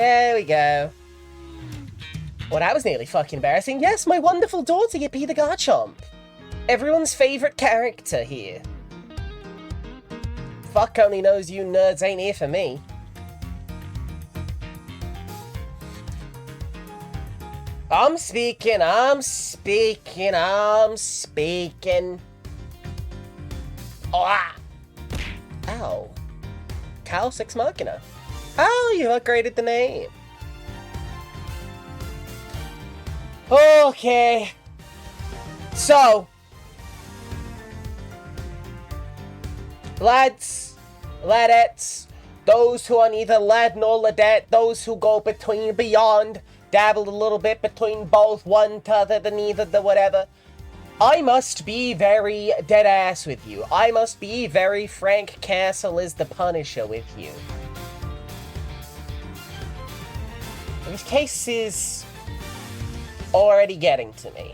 There we go. Well, that was nearly fucking embarrassing. Yes, my wonderful daughter, Yippee the Garchomp. Everyone's favourite character here. Fuck only knows you nerds ain't here for me. I'm speaking. Oh, ah. Ow. Cal 6 Machina. Oh, you upgraded the name. Okay. So, lads, ladettes, those who are neither lad nor ladette, those who go between beyond, dabble a little bit between both, one t'other, the neither, the whatever. I must be very dead-ass with you. I must be very Frank Castle is the Punisher with you. This case is already getting to me.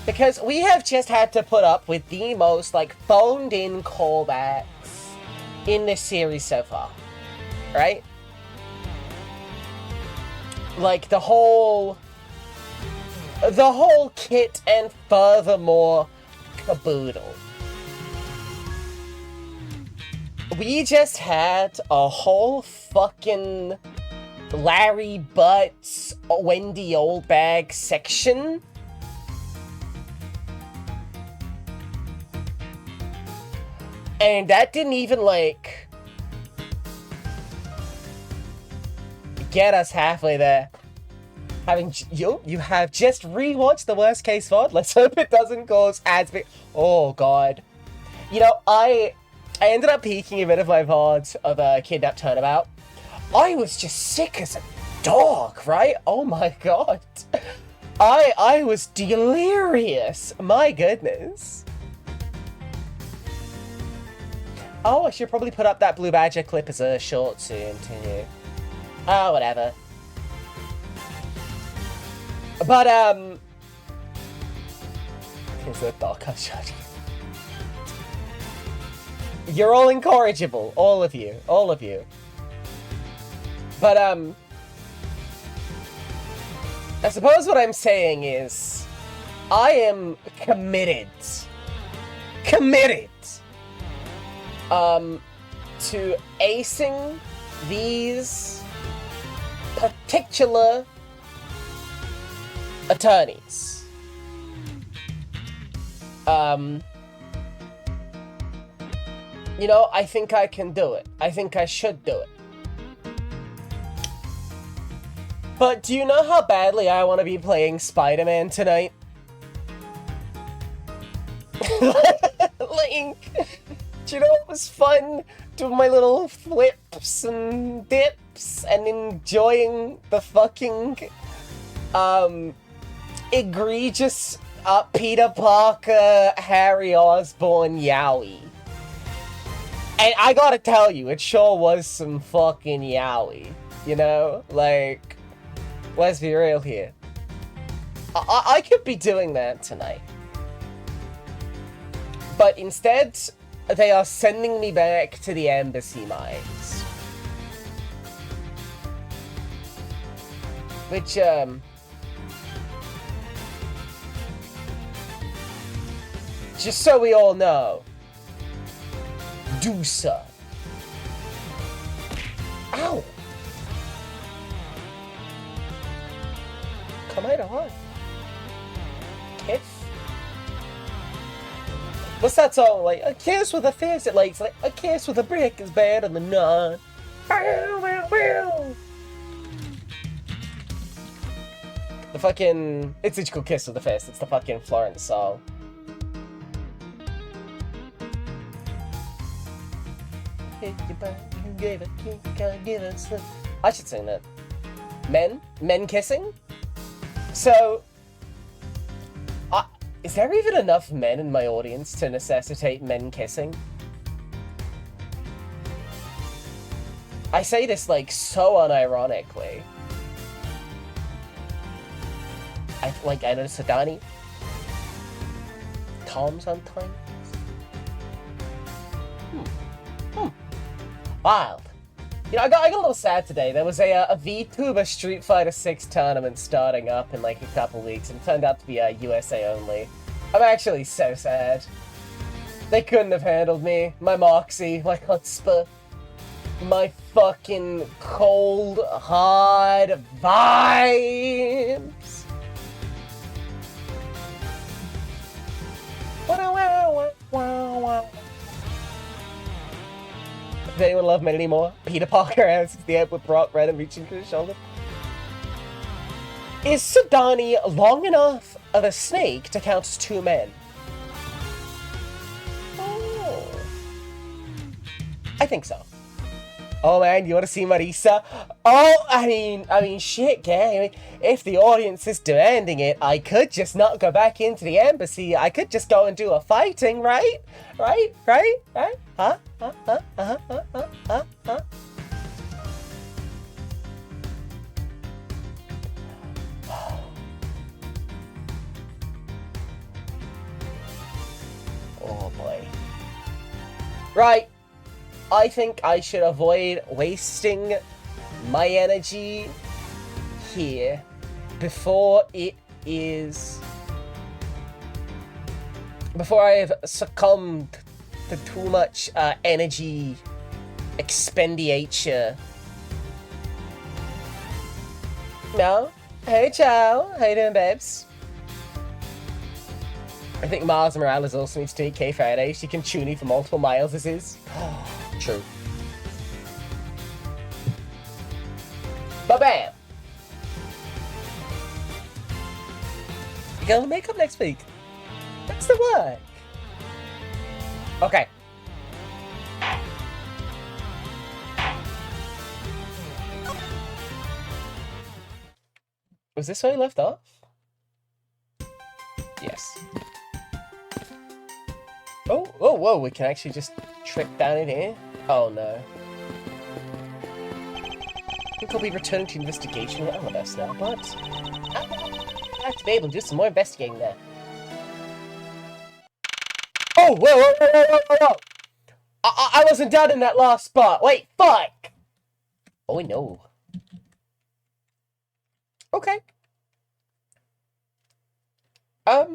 Because we have just had to put up with the most, like, phoned-in callbacks in this series so far. Right? Like, the whole kit and furthermore caboodle. We just had a whole fucking Larry Butts, Wendy Oldbag section. And that didn't even, like, get us halfway there. You have just rewatched the Worst Case VOD. Let's hope it doesn't cause as big. Oh god. You know, I ended up peeking a bit of my VOD of a Kidnap Turnabout. I was just sick as a dog, right? Oh my god. I was delirious. My goodness. Oh, I should probably put up that Blue Badger clip as a short soon, too. Oh, whatever. But, here's the dark judgment. You're all incorrigible. All of you. All of you. But, I suppose what I'm saying is, I am committed. To acing these particular attorneys. You know, I think I can do it. I think I should do it. But do you know how badly I want to be playing Spider-Man tonight? Like, do you know what was fun? Doing my little flips and dips and enjoying the fucking egregious Peter Parker, Harry Osborn yowie. And I gotta tell you, it sure was some fucking yowie. You know? Like, let's be real here. I could be doing that tonight. But instead, they are sending me back to the embassy mines. Which, just so we all know, Doosa. Ow! Come on. Kiss? What's that song? Like, a kiss with a fist, it like a kiss with a brick is better than none. The fucking... It's a cool kiss with a fist. It's the fucking Florence song. I should sing that. Men kissing? So... is there even enough men in my audience to necessitate men kissing? I say this, like, so unironically. I know Sadani. Tom sometimes. Wild. You know, I got a little sad today. There was a VTuber Street Fighter 6 tournament starting up in like a couple weeks, and it turned out to be USA only. I'm actually so sad. They couldn't have handled me, my moxie, my chutzpah, my fucking cold, hard vibes. Does anyone love me anymore? Peter Parker has the air with Brock Red and reaching to his shoulder. Is Sudani long enough of a snake to count as 2 men? Oh. I think so. Oh man, you want to see Marisa? Oh, I mean, shit, gang. I mean, if the audience is demanding it, I could just not go back into the embassy. I could just go and do a fighting, right? Right? Huh? Oh boy. Right. I think I should avoid wasting my energy here before I have succumbed to too much energy expenditure. No? Hey, ciao. How you doing, babes? I think Miles Morales also needs to take K Friday. She can tune me for multiple miles as is. True. Ba-bam! You got makeup next week. That's the work. Okay. Was this where you left off? Yes. Oh, whoa, we can actually just trick down in here? Oh no. I think I'll be returning to investigation with Alabas now, but I'd like to be able to do some more investigating there. Oh, whoa! I wasn't down in that last spot. Wait, fuck! Oh no. Okay. I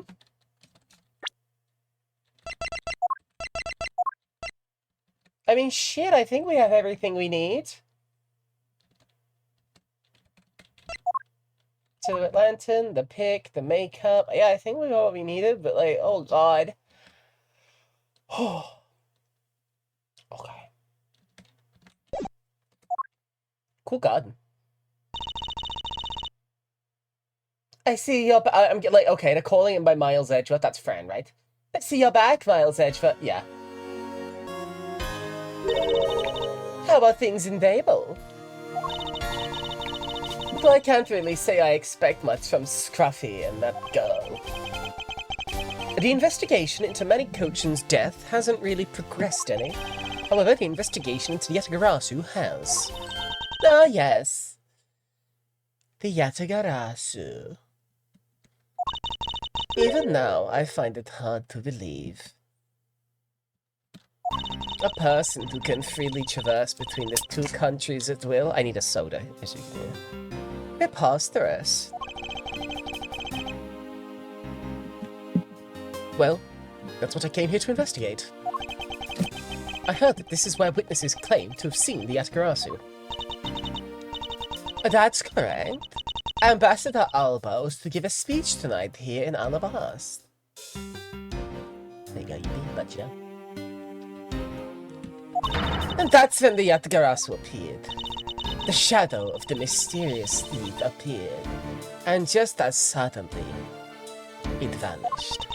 mean, shit, I think we have everything we need. So, lantern, the pick, the makeup. Yeah, I think we got what we needed, but like, oh god. Okay. Cool garden. I see you're I'm like, okay, they're calling him by Miles Edgeworth. That's Fran, right? I see you're back, Miles Edgeworth. Yeah. How about things in Babel? Though I can't really say I expect much from Scruffy and that girl. The investigation into Manny-Kochan's death hasn't really progressed any. However, the investigation into Yatagarasu has. Ah, yes. The Yatagarasu. Even now, I find it hard to believe. A person who can freely traverse between the 2 countries at will. I need a soda, as you can hear. Preposterous. Well, that's what I came here to investigate. I heard that this is where witnesses claim to have seen the Yatagarasu. That's correct. Ambassador Alba was to give a speech tonight here in Alabast. There you go, you being budget. And that's when the Yatagarasu appeared. The shadow of the mysterious thief appeared, and just as suddenly, it vanished.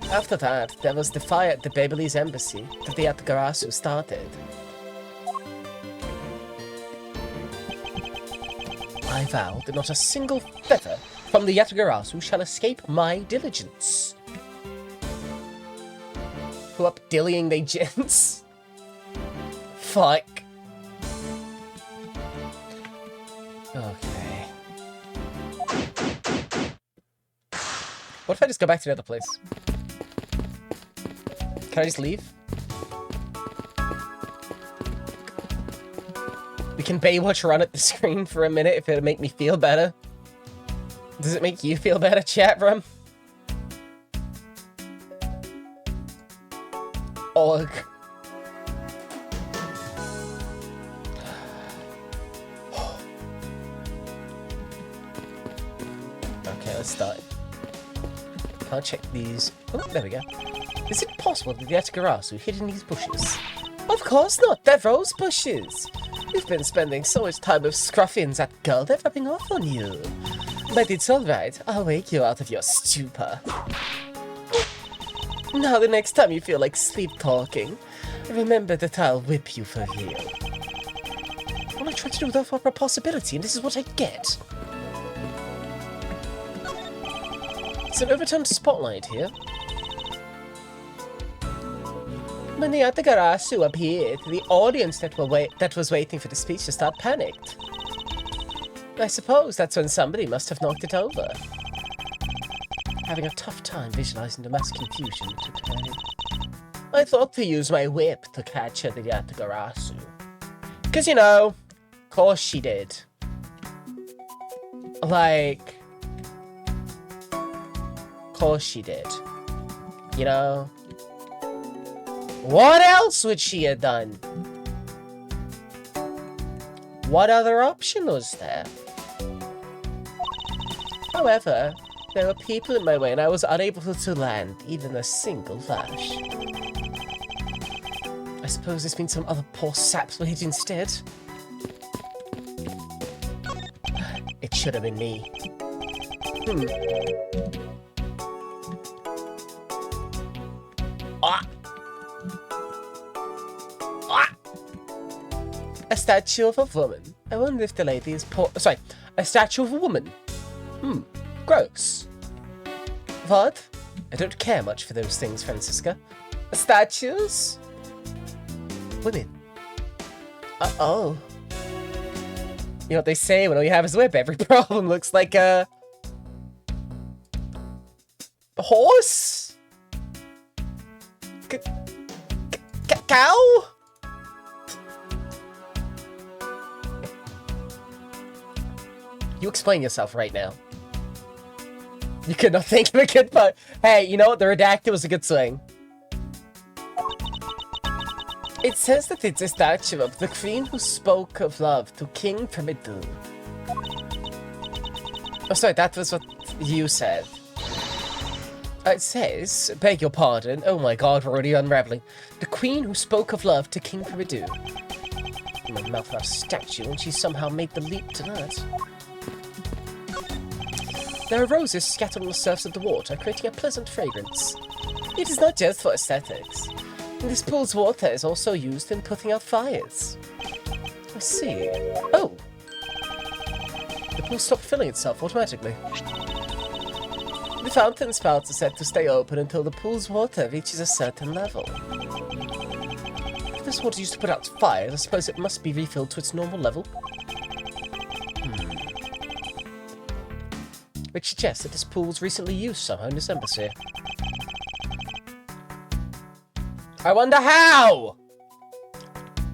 After that, there was the fire at the Babelese embassy that the Yatagarasu started. I vow that not a single feather from the Yatagarasu shall escape my diligence. Who up dillying they gents? Fuck. Okay. What if I just go back to the other place? Can I just leave? can Baywatch run at the screen for a minute if it'll make me feel better. Does it make you feel better, chat room? Org. Okay, let's start. I'll check these. Oh, there we go. Is it possible that the Atagarasu hid in these bushes? Of course not, they're rose bushes. You've been spending so much time with Scruffins, that girl, they're rubbing off on you. But it's alright, I'll wake you out of your stupor. Now the next time you feel like sleep talking, remember that I'll whip you for real. All I try to do though for a possibility, and this is what I get. It's an overturned spotlight here. When the Atagarasu appeared, the audience that was waiting for the speech to start panicked. I suppose that's when somebody must have knocked it over. Having a tough time visualizing the mass confusion it took. I thought to use my whip to catch the Atagarasu. Because, you know, of course she did. Like, of course she did. You know? What else would she have done? What other option was there? However, there were people in my way and I was unable to land even a single flash. I suppose this means some other poor saps were hit instead. It should have been me. Ah! Ah! A statue of a woman. I wonder if the lady is poor. Sorry, a statue of a woman. Gross. What? I don't care much for those things, Francisca. Statues? Women. Uh-oh. You know what they say, when all you have is a whip, every problem looks like a horse? Cow? You explain yourself right now. You could not think of a good part. Hey, you know what? The redacted was a good swing. It says that it's a statue of the queen who spoke of love to King Primidu. Oh, sorry, that was what you said. It says, beg your pardon, oh my god, we're already unraveling. The queen who spoke of love to King Primidu. My mouth of a statue, and she somehow made the leap to that. There are roses scattered on the surface of the water, creating a pleasant fragrance. It is not just for aesthetics. This pool's water is also used in putting out fires. I see. Oh! The pool stopped filling itself automatically. The fountain spouts are set to stay open until the pool's water reaches a certain level. If this water is used to put out fires, I suppose it must be refilled to its normal level. Which suggests that this pool was recently used somehow in this embassy. I wonder how!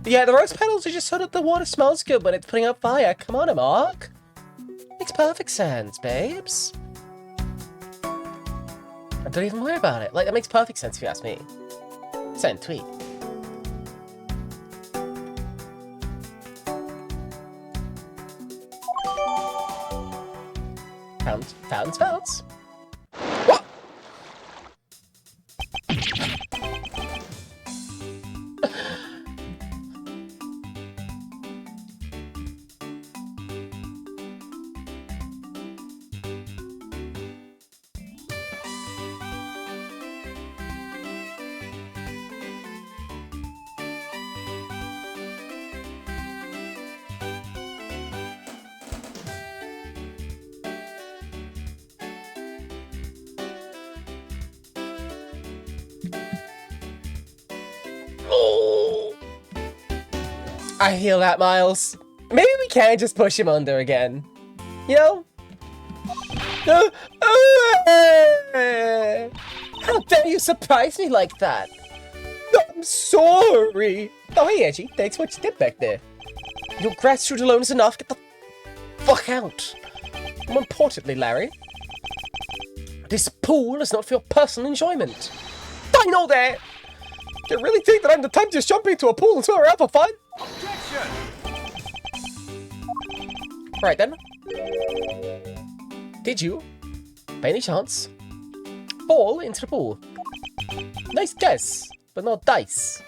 Yeah, the rose petals are just so that the water smells good when it's putting out fire. Come on, Mark. Makes perfect sense, babes. And don't even worry about it. Like, that makes perfect sense if you ask me. Send tweet. Found spouts. What? I feel that, Miles. Maybe we can just push him under again. You know? How dare you surprise me like that? I'm sorry. Oh, hey, Edgy. Thanks for what you did back there. Your gratitude alone is enough. Get the fuck out. More importantly, Larry, this pool is not for your personal enjoyment. I know that! You really think that I'm the type to just jump into a pool and swim around for fun? Objection! Right then. Did you, by any chance, fall into the pool? Nice guess, but no dice.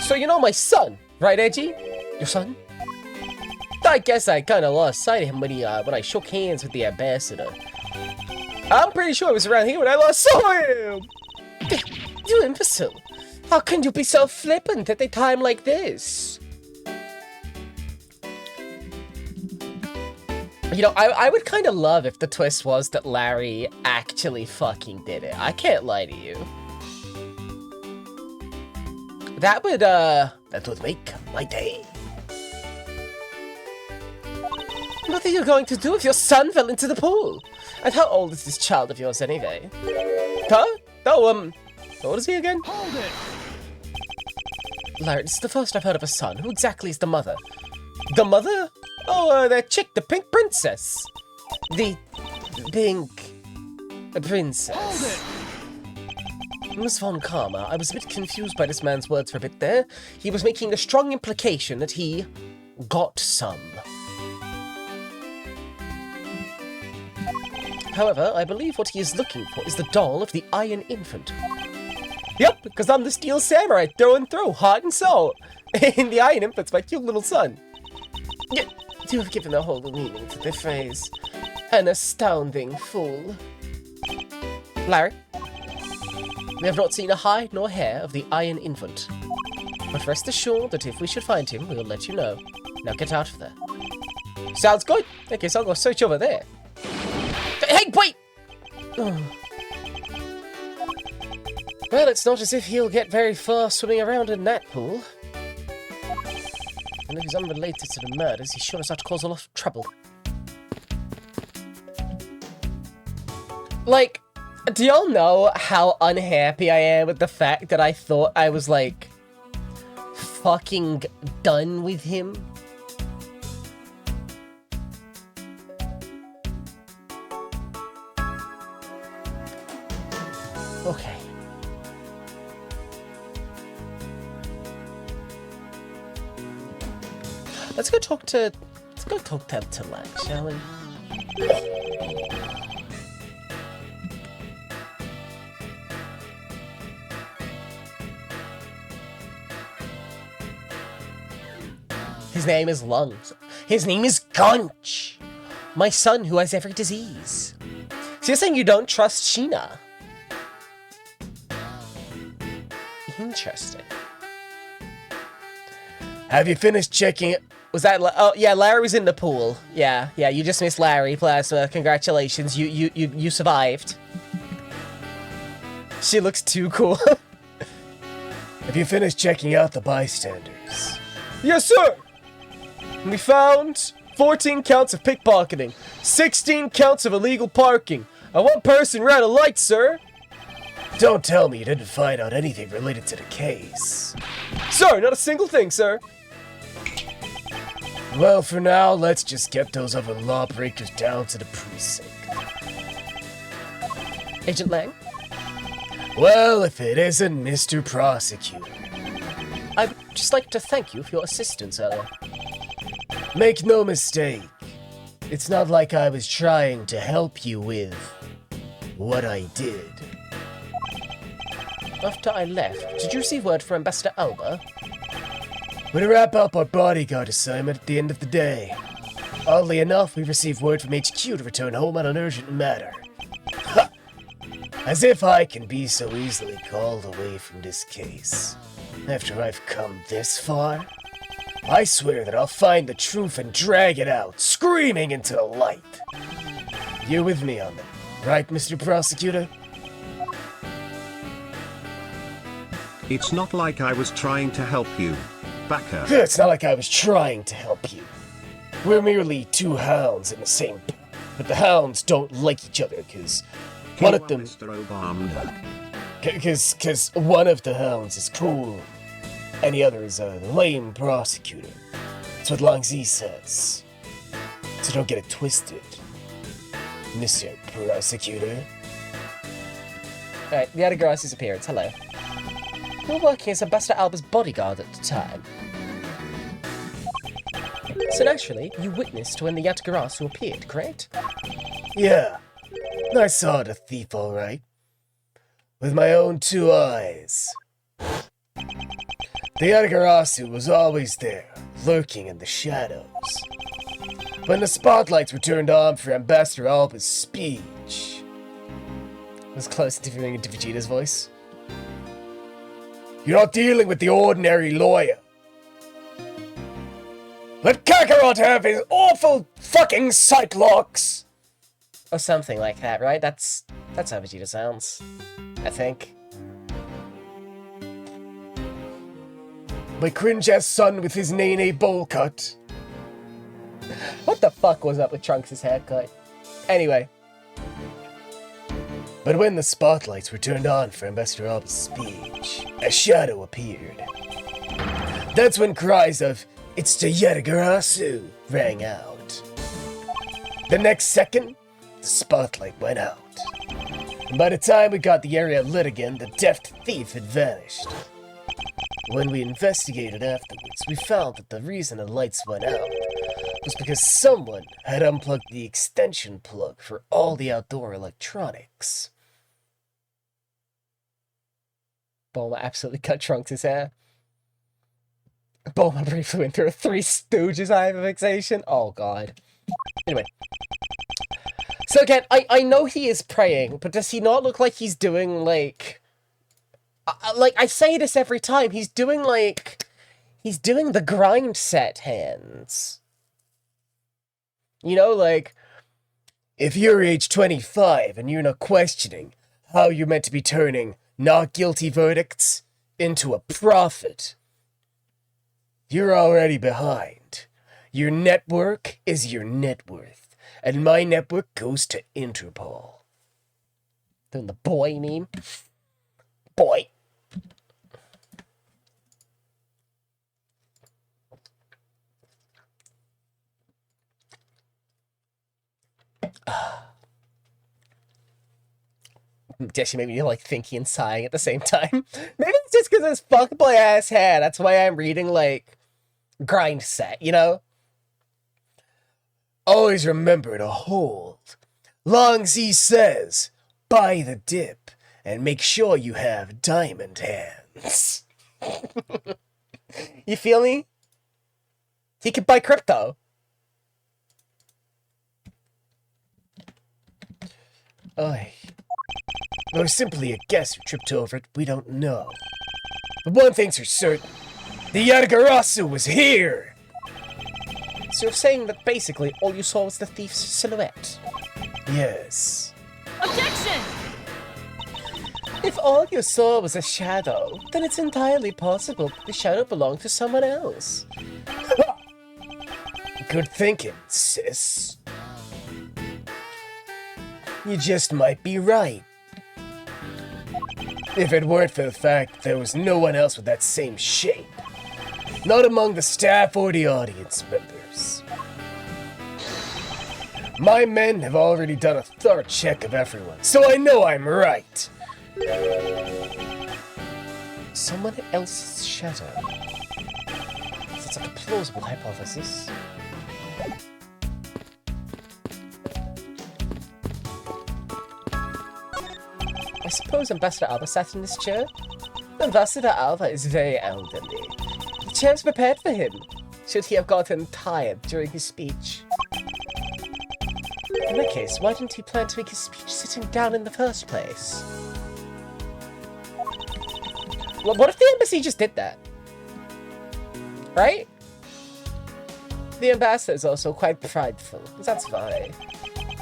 So you know my son, right, Edgy? Your son? I guess I kind of lost sight of him when I shook hands with the ambassador. I'm pretty sure it was around here when I last saw him! You imbecile! How can you be so flippant at a time like this? You know, I would kind of love if the twist was that Larry actually fucking did it. I can't lie to you. That would make my day. What are you going to do if your son fell into the pool? And how old is this child of yours anyway? Huh? Oh, what is he again? Hold it! Larry, this is the first I've heard of a son. Who exactly is the mother? The mother? Oh, that chick, the pink princess. The pink princess. Hold it! Miss Von Karma, I was a bit confused by this man's words for a bit there. He was making a strong implication that he got some. However, I believe what he is looking for is the doll of the Iron Infant. Yep, because I'm the Steel Samurai through and through, heart and soul. And the Iron Infant's my cute little son. You have given a whole new meaning to the phrase. An astounding fool. Larry, we have not seen a hide nor hair of the Iron Infant. But rest assured that if we should find him, we will let you know. Now get out of there. Sounds good. Okay, so I'll go search over there. Hey, wait! Oh. Well, it's not as if he'll get very far swimming around in that pool. And if he's unrelated to the murders, he sure knows how to cause a lot of trouble. Like, do y'all know how unhappy I am with the fact that I thought I was, like, fucking done with him? Okay. Let's go talk to Lang, shall we? His name is Lung. His name is Gunch. My son who has every disease. So you're saying you don't trust Shi-Na? Interesting. Have you finished checking it? Was that? Oh yeah, Larry was in the pool. Yeah, you just missed Larry. Plasma, congratulations, you survived. She looks too cool. Have you finished checking out the bystanders? Yes, sir. We found 14 counts of pickpocketing, 16 counts of illegal parking, and one person ran a light, sir. Don't tell me you didn't find out anything related to the case. Sir, not a single thing, sir. Well, for now, let's just get those other lawbreakers down to the precinct. Agent Lang? Well, if it isn't Mr. Prosecutor. I'd just like to thank you for your assistance earlier. Make no mistake. It's not like I was trying to help you with what I did. After I left, did you receive word from Ambassador Alba? We're to wrap up our bodyguard assignment at the end of the day. Oddly enough, we received word from HQ to return home on an urgent matter. Ha! As if I can be so easily called away from this case. After I've come this far, I swear that I'll find the truth and drag it out, screaming into the light. You're with me on that, right, Mr. Prosecutor? It's not like I was trying to help you, Backer. It's not like I was trying to help you. We're merely two hounds in the same pen. But the hounds don't like each other, because one of them... Mr. Obama. Because one of the hounds is cool, and the other is a lame prosecutor. That's what Langzi says. So don't get it twisted, Mr. Prosecutor. Alright, the Yatagarasu's appearance. Hello. You were working as Ambassador Alba's bodyguard at the time. So naturally, you witnessed when the Yatagarasu appeared, correct? Yeah. I saw the thief all right. With my own 2 eyes. The Yatagarasu was always there, lurking in the shadows. When the spotlights were turned on for Ambassador Alba's speech... It was close to interviewing into Vegeta's voice. You're not dealing with the ordinary lawyer. Let Kakarot have his awful fucking sight locks! Or something like that, right? That's how Vegeta sounds. I think. My cringe-ass son with his nene bowl cut. What the fuck was up with Trunks' haircut? Anyway. But when the spotlights were turned on for Ambassador Alba's speech, a shadow appeared. That's when cries of, "It's the Yatagarasu!" rang out. The next second, the spotlight went out. And by the time we got the area lit again, the deft thief had vanished. When we investigated afterwards, we found that the reason the lights went out was because someone had unplugged the extension plug for all the outdoor electronics. Bulma absolutely cut Trunks' hair. Bulma briefly went through a Three Stooges hyperfixation. Oh god. Anyway. So again, I know he is praying, but does he not look like he's doing, like I say this every time, he's doing the grind set hands. You know, like, if you're age 25 and you're not questioning how you're meant to be turning not guilty verdicts into a profit, you're already behind. Your network is your net worth, and my network goes to Interpol. Doing the boy meme. Boy. Jesse made me like thinking and sighing at the same time. Maybe it's just because it's fuckboy ass hair. That's why I'm reading like grind set, you know? Always remember to hold. Long Z says, buy the dip and make sure you have diamond hands. You feel me? He could buy crypto. Oy. Or simply a guess who tripped over it, we don't know. But one thing's for certain. The Yatagarasu was here! So you're saying that basically all you saw was the thief's silhouette? Yes. Objection! If all you saw was a shadow, then it's entirely possible that the shadow belonged to someone else. Good thinking, sis. You just might be right. If it weren't for the fact that there was no one else with that same shape. Not among the staff or the audience members. My men have already done a thorough check of everyone, so I know I'm right. Someone else's shadow. That's like a plausible hypothesis. I suppose Ambassador Alba sat in this chair? Ambassador Alba is very elderly. The chair's prepared for him, should he have gotten tired during his speech. In that case, why didn't he plan to make his speech sitting down in the first place? Well, what if the embassy just did that? Right? The ambassador is also quite prideful. That's why.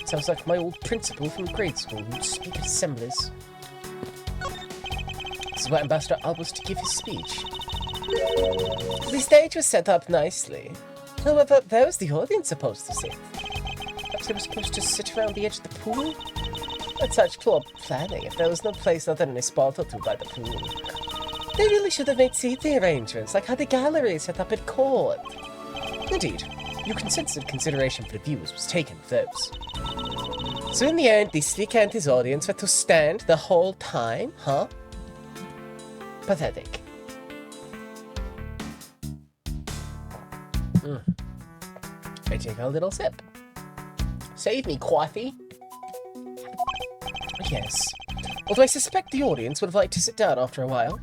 Sounds like my old principal from grade school who'd speak at assemblies. This is where Ambassador Alba was to give his speech. The stage was set up nicely. However, where was the audience supposed to sit? Perhaps they were supposed to sit around the edge of the pool? That's such poor planning if there was no place other than a spot or two by the pool. They really should have made seating arrangements, like how the gallery is set up at court. Indeed, your consensus consideration for the viewers was taken with those. So in the end, the stick and his audience had to stand the whole time, huh? Pathetic. I take a little sip. Save me, coffee. Yes. Although I suspect the audience would have liked to sit down after a while.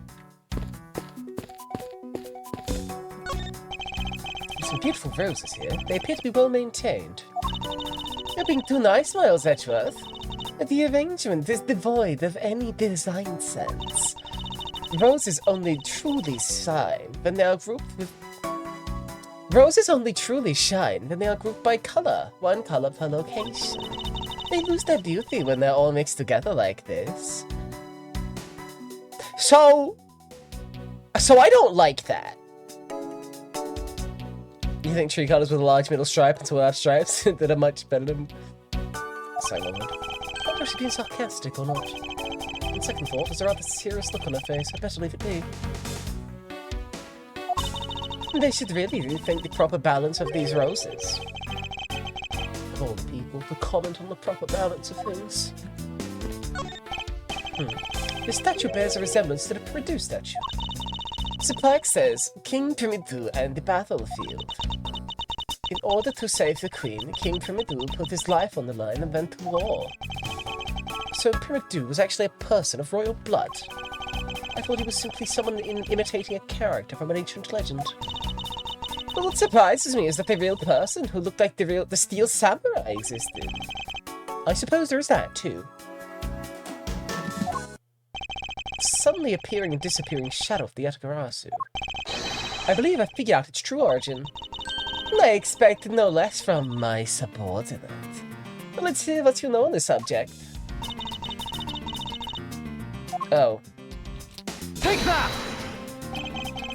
Some beautiful roses here. They appear to be well maintained. You're being too nice, Miles Edgeworth. The arrangement is devoid of any design sense. Roses only truly shine when they are grouped with... Roses only truly shine when they are grouped by color, one color per location. They lose their beauty when they're all mixed together like this. So I don't like that. You think tree colors with a large middle stripe and two large stripes that are much better than... Sorry, Lord. I don't know if she's being sarcastic or not. On second thought, there's a rather serious look on her face. I'd better leave it be. They should really rethink the proper balance of these roses. Of all the people to comment on the proper balance of things. The statue bears a resemblance to the Peridou statue. The plaque says, King Peridou and the battlefield. In order to save the queen, King Peridou put his life on the line and went to war. So Peridou was actually a person of royal blood. I thought he was simply someone imitating a character from an ancient legend. But what surprises me is that the real person who looked like the steel samurai existed. I suppose there is that too. Suddenly appearing and disappearing shadow of the Yatagarasu. I believe I figured out its true origin. I expected no less from my subordinate. But let's hear what you know on the subject. Oh. Take that!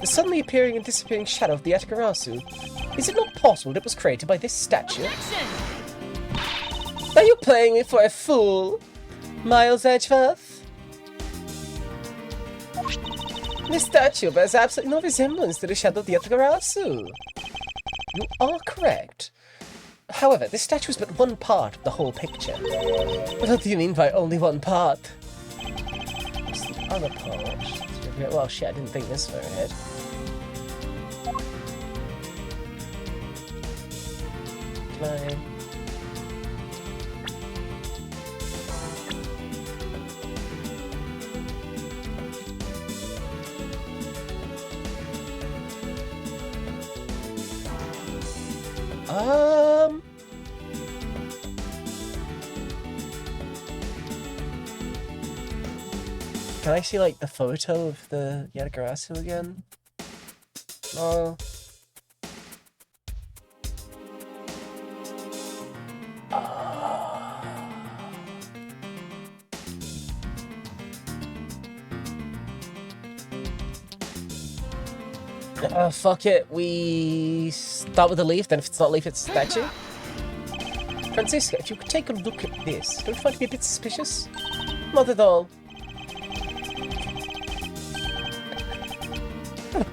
The suddenly appearing and disappearing shadow of the Yatagarasu. Is it not possible that it was created by this statue? Are you playing me for a fool, Miles Edgeworth? This statue bears absolutely no resemblance to the shadow of the Yatagarasu. You are correct. However, this statue is but one part of the whole picture. What do you mean by only one part? What's the other part? Well, shit, I didn't think this far ahead. Can I see, like, the photo of the Yatagarasu again? No. Fuck it. We start with a leaf, then if it's not a leaf, it's a statue. Francisca, if you could take a look at this, don't you find it to be a bit suspicious? Not at all.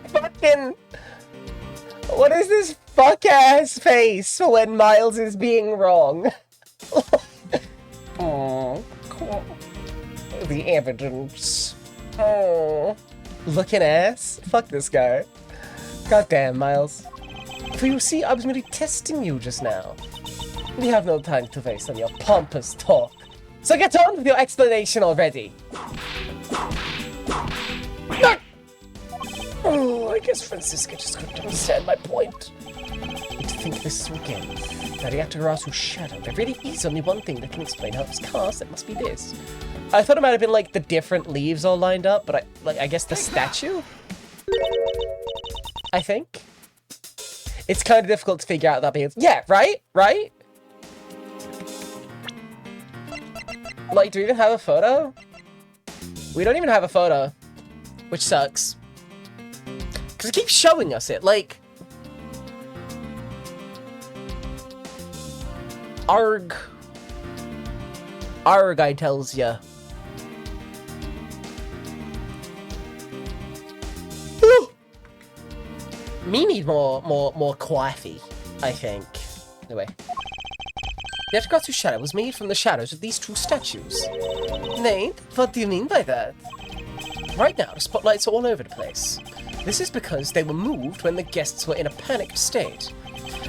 Fucking... What is this fuck-ass face when Miles is being wrong? Oh, cool. The evidence. Oh. Looking ass? Fuck this guy. Goddamn, Miles. For you see, I was merely testing you just now. We have no time to waste on your pompous talk. So get on with your explanation already. Oh, I guess Francisca just couldn't understand my point. To think this through again. The Yatagarasu shadow. There really is only one thing that can explain how it was cast. It must be this. I thought it might have been like the different leaves all lined up, but I guess the statue? I think. It's kind of difficult to figure out that because... Yeah, right? Right? Like, do we even have a photo? We don't even have a photo. Which sucks. Because it keeps showing us it, like... Arg. Arg, I tells ya. Me need more coffee, I think. Anyway. The Yatagarasu shadow was made from the shadows of these two statues. Nate, what do you mean by that? Right now, the spotlights are all over the place. This is because they were moved when the guests were in a panicked state.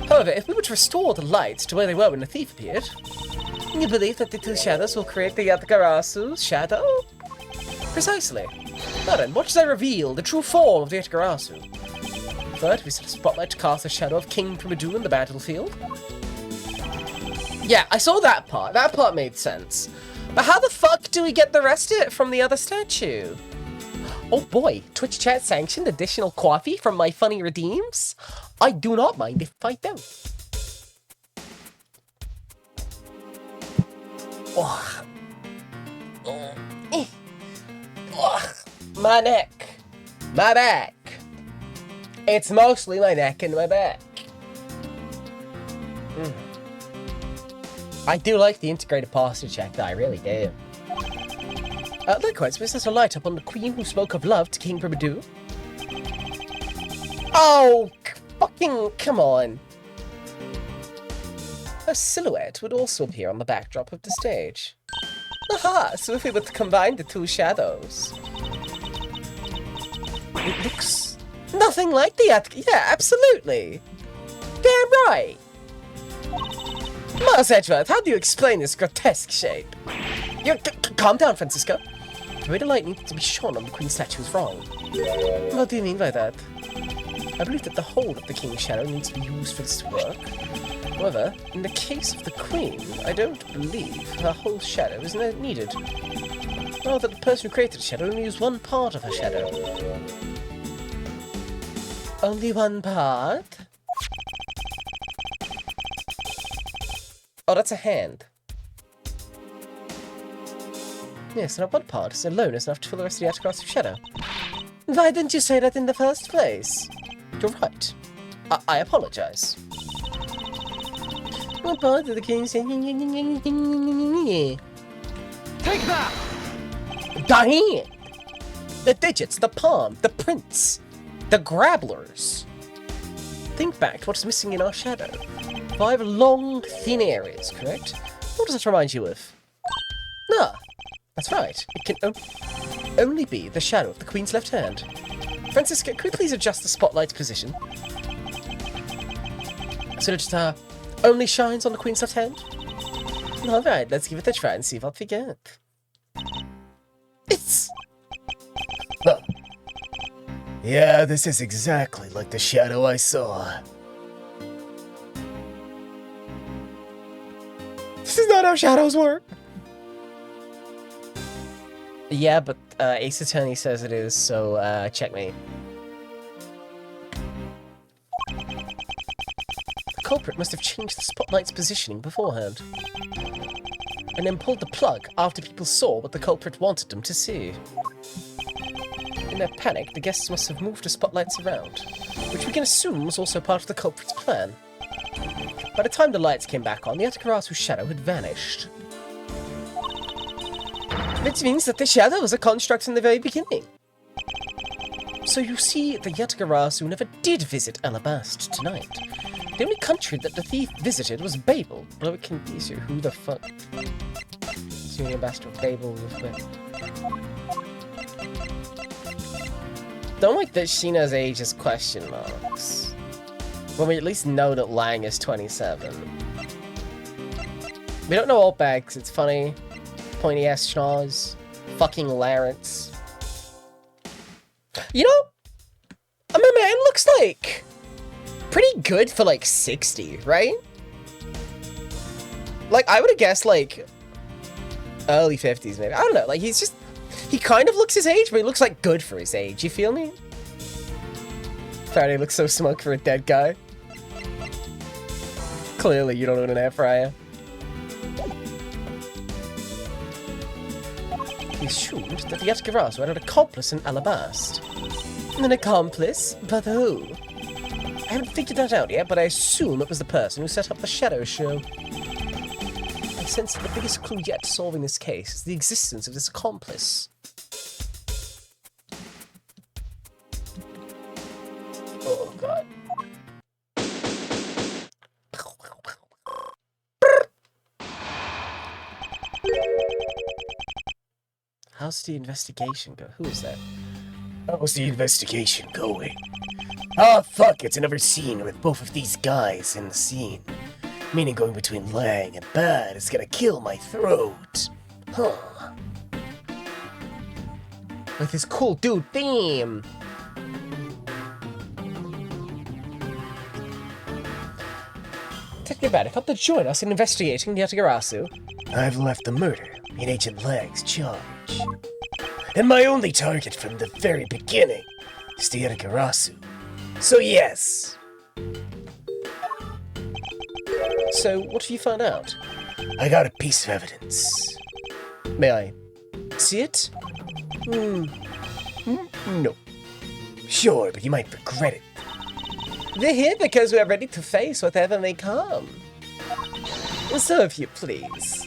However, if we were to restore the lights to where they were when the thief appeared, you believe that the two shadows will create the Yatagarasu shadow? Precisely. Now then, watch as I reveal the true form of the Yatagarasu. Third, we set a spotlight to cast the shadow of King Primadou in the battlefield. Yeah, I saw that part. That part made sense. But how the fuck do we get the rest of it from the other statue? Oh boy, Twitch chat sanctioned additional coffee from my funny redeems? I do not mind if I don't. Oh. Oh. Oh. My neck. My back. It's mostly my neck and my back. I do like the integrated posture check, though, I really do. Likewise, we set a light up on the queen who spoke of love to King Primadou. Oh, fucking come on. Her silhouette would also appear on the backdrop of the stage. Aha, so if we were to combine the two shadows... It looks nothing like the yeah, absolutely. Damn right. Mars Edgeworth, how do you explain this grotesque shape? Calm down, Francisco. The way the light needed to be shone on the Queen's statue is wrong. What do you mean by that? I believe that the whole of the King's shadow needs to be used for this to work. However, in the case of the Queen, I don't believe her whole shadow is needed. Or that the person who created the shadow only used one part of her shadow. Only one part? Oh, that's a hand. Yes, and one part is alone is enough to fill the rest of the Yatagarasu shadow. Why didn't you say that in the first place? You're right. I apologize. What part of the king saying? Take that! The hand! The digits, the palm, the prints, the grabblers. Think back to what's missing in our shadow. 5 long, thin areas, correct? What does that remind you of? Ah, that's right. It can only be the shadow of the Queen's left hand. Francisca, could we please adjust the spotlight's position? So it only shines on the Queen's left hand? Alright, let's give it a try and see what we get. It's... Yeah, this is exactly like the shadow I saw. This is not how shadows work. Yeah, but Ace Attorney says it is, so checkmate. The culprit must have changed the spotlight's positioning beforehand, and then pulled the plug after people saw what the culprit wanted them to see. In their panic, the guests must have moved the spotlights around, which we can assume was also part of the culprit's plan. By the time the lights came back on, the Yatagarasu shadow had vanished. Which means that the shadow was a construct from the very beginning. So you see, the Yatagarasu never did visit Alabast tonight. The only country that the thief visited was Babel, although it can be so who the fuck... Senior Ambassador of Babel with... Don't like that Shi-Na's age is question marks. When we at least know that Lang is 27. We don't know all bags, it's funny. Pointy ass schnoz. Fucking Lawrence. You know, my man looks like pretty good for like 60, right? Like, I would have guessed like early 50s maybe. I don't know, like he's just, he kind of looks his age, but he looks like good for his age, you feel me? Faraday looks so smug for a dead guy. Clearly you don't own an air fryer. He assumed that the Yatagarasu had an accomplice in Alabast. An accomplice? But who? I haven't figured that out yet, but I assume it was the person who set up the shadow show. I sense that the biggest clue yet to solving this case is the existence of this accomplice. Oh, God. How's the investigation go? Who is that? How's the investigation going? Ah, fuck, it's another scene with both of these guys in the scene. Meaning going between Lang and Bad is gonna kill my throat. Huh. With his cool dude theme. Detective Bad, come to join us in investigating the Yatagarasu. I've left the murder in Agent Lang's charge. And my only target from the very beginning is the Yatagarasu. So yes. So, what have you found out? I got a piece of evidence. May I see it? No. Sure, but you might regret it. We're here because we're ready to face whatever may come. So, if you please.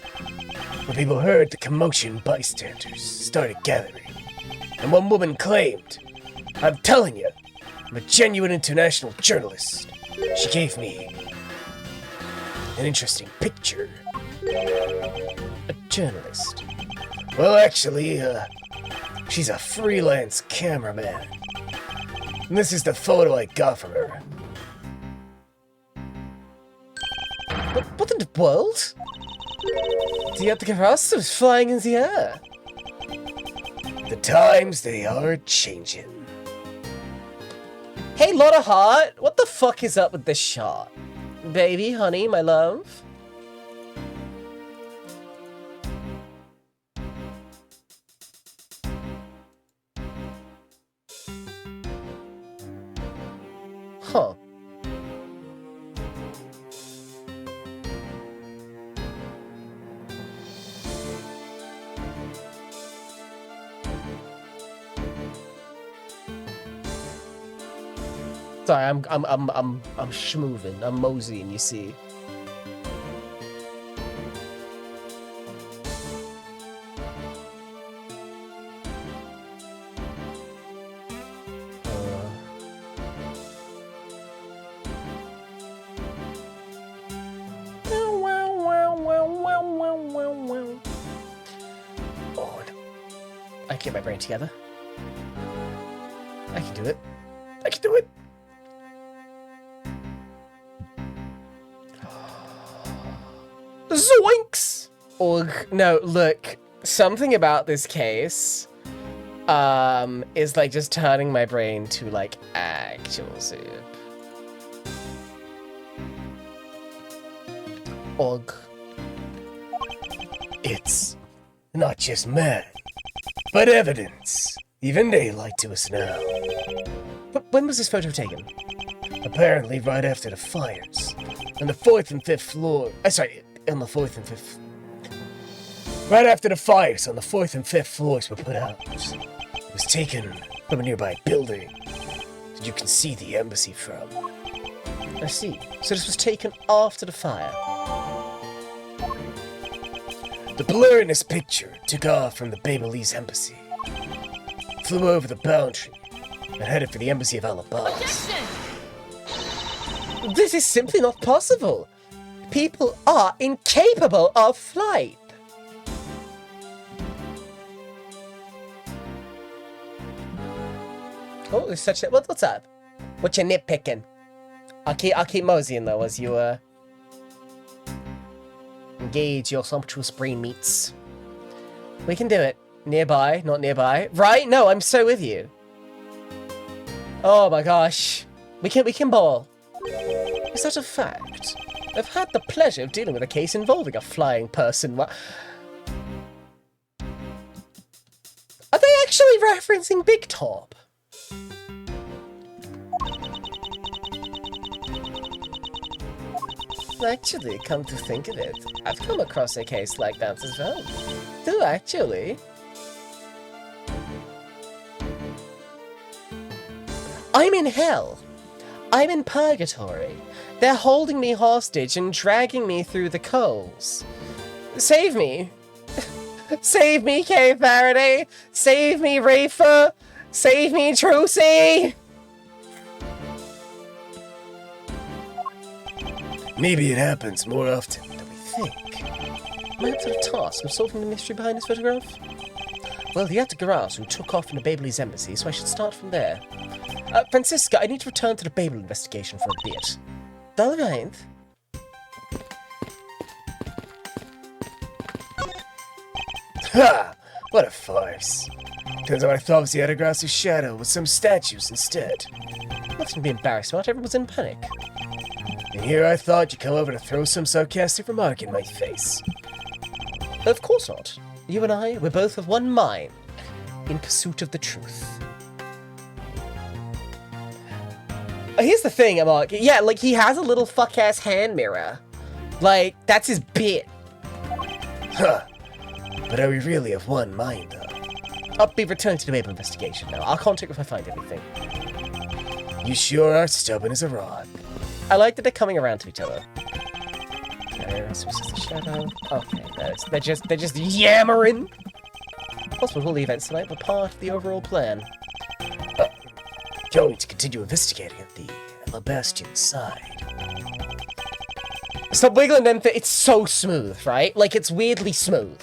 When people heard the commotion, bystanders started gathering. And one woman claimed, I'm telling you, I'm a genuine international journalist. She gave me an interesting picture. A journalist? Well, actually, she's a freelance cameraman. And this is the photo I got from her. What in the world? The Yatagarasu is flying in the air. The times, they are changing. Hey, Lotta Heart, what the fuck is up with this shot? Baby, honey, my love? Huh. Sorry, I'm schmoovin', I'm moseying, you see. Oh, I can get my brain together. I can do it. I can do it. Zoinks! Ugh, no, look, something about this case, is like just turning my brain to like actual soup. Ugh. It's not just man, but evidence. Even they lie to us now. But when was this photo taken? Apparently right after the fires. On the 4th and 5th floor. On the 4th and 5th. Right after the fires on the 4th and 5th floors were put out. It was taken from a nearby building that you can see the embassy from. I see. So this was taken after the fire. The blur in this picture took off from the Babylese embassy. Flew over the boundary and headed for the embassy of Alabama. This is simply not possible. People are incapable of flight. Oh, there's such a... What's up? What you nitpicking? I'll keep moseying though as you engage your sumptuous brain meats. We can do it. Nearby, not nearby. Right? No, I'm so with you. Oh my gosh. We can ball. Is that a fact? I've had the pleasure of dealing with a case involving a flying person. Are they actually referencing Big Top? Actually, come to think of it, I've come across a case like that as well. Do actually. I'm in hell. I'm in purgatory. They're holding me hostage and dragging me through the coals. Save me. Save me, Kay Faraday. Save me, Rafa. Save me, Trucy. Maybe it happens more often than we think. Am I up to the task of solving the mystery behind this photograph? Well, the Yatagarasu took off in the Babelese embassy, so I should start from there. Francisca, I need to return to the Babel investigation for a bit. All right. Ha! What a farce. Turns out I thought it was the Yatagarasu's shadow with some statues instead. Nothing to be embarrassed about, everyone's in panic. And here I thought you'd come over to throw some sarcastic remark in my face. Of course not. You and I, we're both of one mind, in pursuit of the truth. Here's the thing, Mark. Yeah, like, he has a little fuck-ass hand mirror. Like, that's his bit. Huh. But are we really of one mind, though? I'll be returning to the Babel investigation now. I'll contact if I find anything. You sure are stubborn as a rock. I like that they're coming around to each other. Okay, they're just yammering. Possibly all the events tonight were part of the overall plan. Going to continue investigating at the Alabastian side. Stop wiggling them. It's so smooth, right? Like, it's weirdly smooth.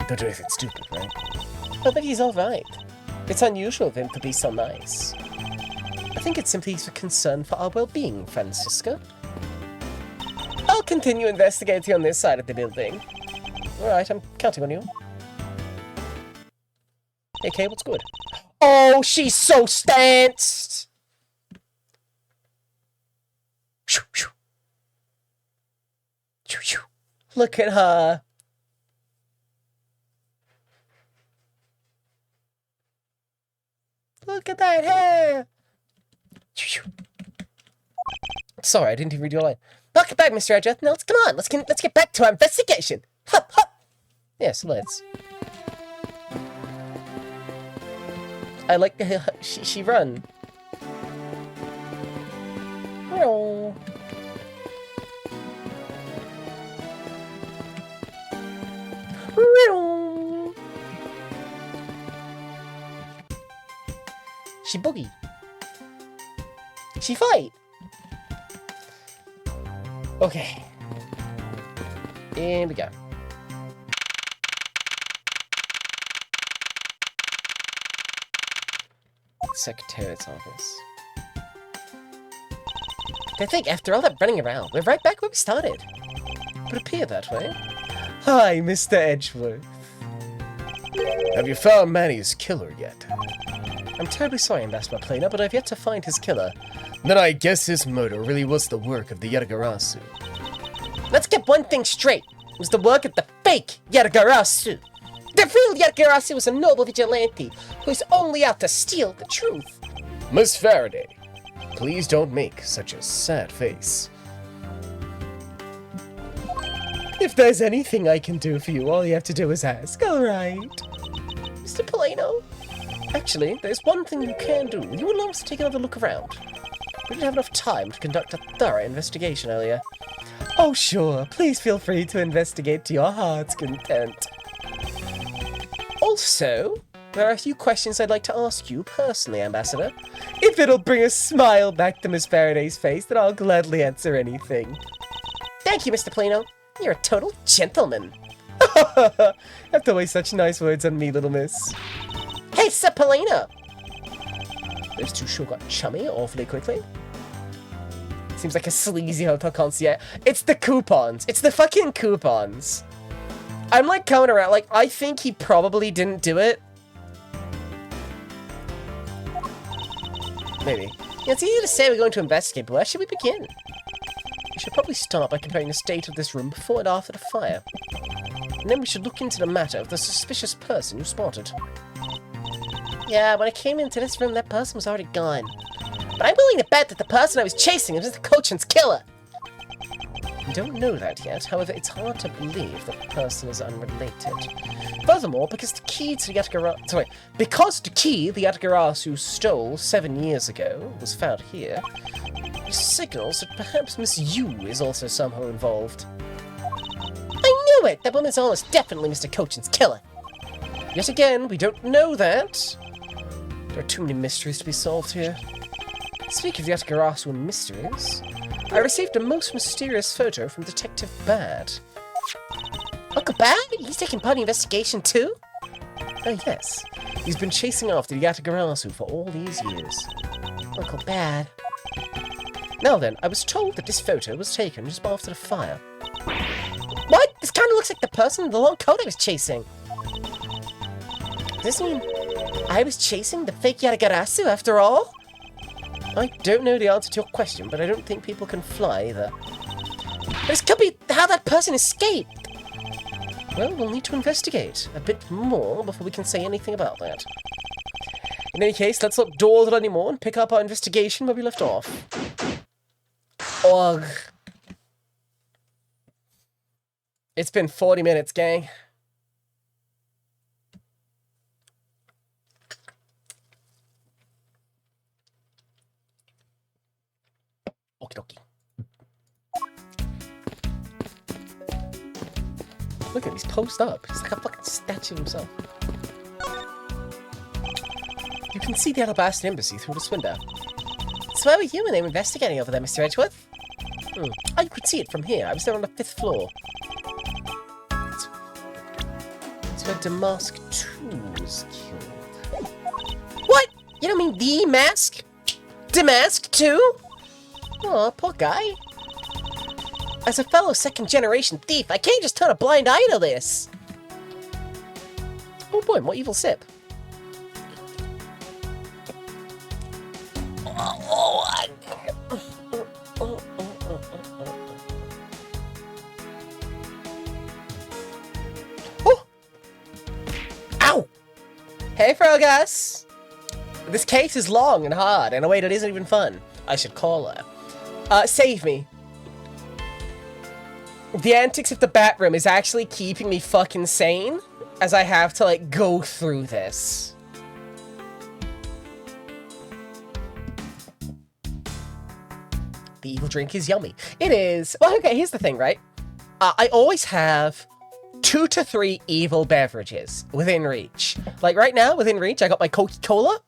Don't do anything stupid, right? I think he's alright. It's unusual of him to be so nice. I think it's simply a concern for our well-being, Francisca. I'll continue investigating on this side of the building. Alright, I'm counting on you. Hey, Kay, what's good? Oh, she's so stanced! Look at her. Look at that hair! Sorry, I didn't even read your line. Welcome back, Mr. Edgeworth. Now, come on, let's get back to our investigation. Hop, hop. Yes, let's. I like the she run. Oh. She boogie. She fight. Okay. And we go. Secretariat's office. I think after all that running around, we're right back where we started. Would appear that way. Hi, Mr. Edgeworth. Have you found Manny's killer yet? I'm terribly sorry, Ambassador Plana, but I've yet to find his killer. Then I guess his murder really was the work of the Yatagarasu. Let's get one thing straight. It was the work of the fake Yatagarasu. The real Yatagarasu was a noble vigilante who's only out to steal the truth. Miss Faraday, please don't make such a sad face. If there's anything I can do for you, all you have to do is ask, alright? Mr. Polino? Actually, there's one thing you can do. You allow us to take another look around. We didn't have enough time to conduct a thorough investigation earlier. Oh, sure. Please feel free to investigate to your heart's content. Also, there are a few questions I'd like to ask you personally, Ambassador. If it'll bring a smile back to Miss Faraday's face, then I'll gladly answer anything. Thank you, Mr. Polino. You're a total gentleman. Have to waste such nice words on me, little miss. Hey, Sir Polino! Those two sure got chummy awfully quickly. Seems like a sleazy hotel concierge. It's the coupons. It's the fucking coupons. I'm like coming around. Like, I think he probably didn't do it. Maybe. Yeah, it's easy to say we're going to investigate, but where should we begin? We should probably start by comparing the state of this room before and after the fire. And then we should look into the matter of the suspicious person you spotted. Yeah, when I came into this room, that person was already gone. But I'm willing to bet that the person I was chasing was Mr. Cochin's killer. We don't know that yet, however, it's hard to believe that the person is unrelated. Furthermore, because the key the Yatagarasu stole 7 years ago was found here, it signals that perhaps Miss Yu is also somehow involved. I knew it! That woman's almost definitely Mr. Cochin's killer. Yet again, we don't know that. There are too many mysteries to be solved here. Speaking of the Yatagarasu and mysteries, I received a most mysterious photo from Detective Bad. Uncle Bad? He's taking part in the investigation too? Oh yes. He's been chasing after the Yatagarasu for all these years. Uncle Bad. Now then, I was told that this photo was taken just after the fire. What? This kind of looks like the person in the long coat I was chasing. Does this mean I was chasing the fake Yatagarasu after all? I don't know the answer to your question, but I don't think people can fly either. But this could be how that person escaped. Well, we'll need to investigate a bit more before we can say anything about that. In any case, let's not dawdle anymore and pick up our investigation where we left off. Ugh. It's been 40 minutes, gang. Okie dokie. Look at him, he's posed up. He's like a fucking statue himself. You can see the Alabaston Embassy through this window. So where were you when they were investigating over there, Mr. Edgeworth? Oh, you could see it from here. I was there on the 5th floor. That's where Damask 2 was killed. What? You don't mean the Mask? Damask 2? Oh, poor guy. As a fellow second-generation thief, I can't just turn a blind eye to this. Oh boy, more evil sip. Oh! Ow! Hey, Frogus! This case is long and hard in a way that isn't even fun. I should call her. Save me. The antics of the bat room is actually keeping me fucking sane, as I have to, like, go through this. The evil drink is yummy. It is. Well, okay, here's the thing, right? I always have 2 to 3 evil beverages within reach. Like, right now, within reach, I got my Coca-Cola.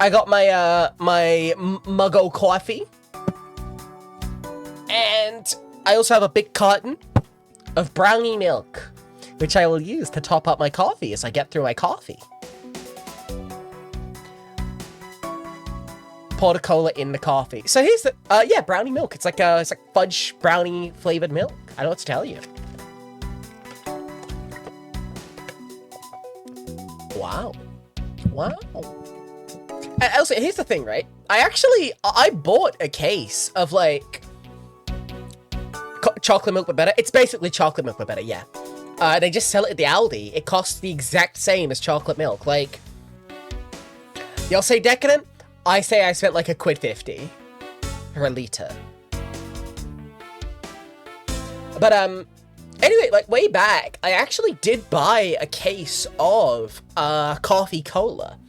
I got my, my Muggo coffee. And I also have a big carton of brownie milk, which I will use to top up my coffee as I get through my coffee. Pour the cola in the coffee. So here's the, yeah, brownie milk. It's like fudge brownie flavored milk. I don't know what to tell you. Wow. Wow. And also, here's the thing, right? I bought a case of, like, chocolate milk but better. It's basically chocolate milk but better, yeah. They just sell it at the Aldi. It costs the exact same as chocolate milk. Like, y'all say decadent? I say I spent like £1.50 for a litre. But, anyway, like, way back, I actually did buy a case of, coffee cola.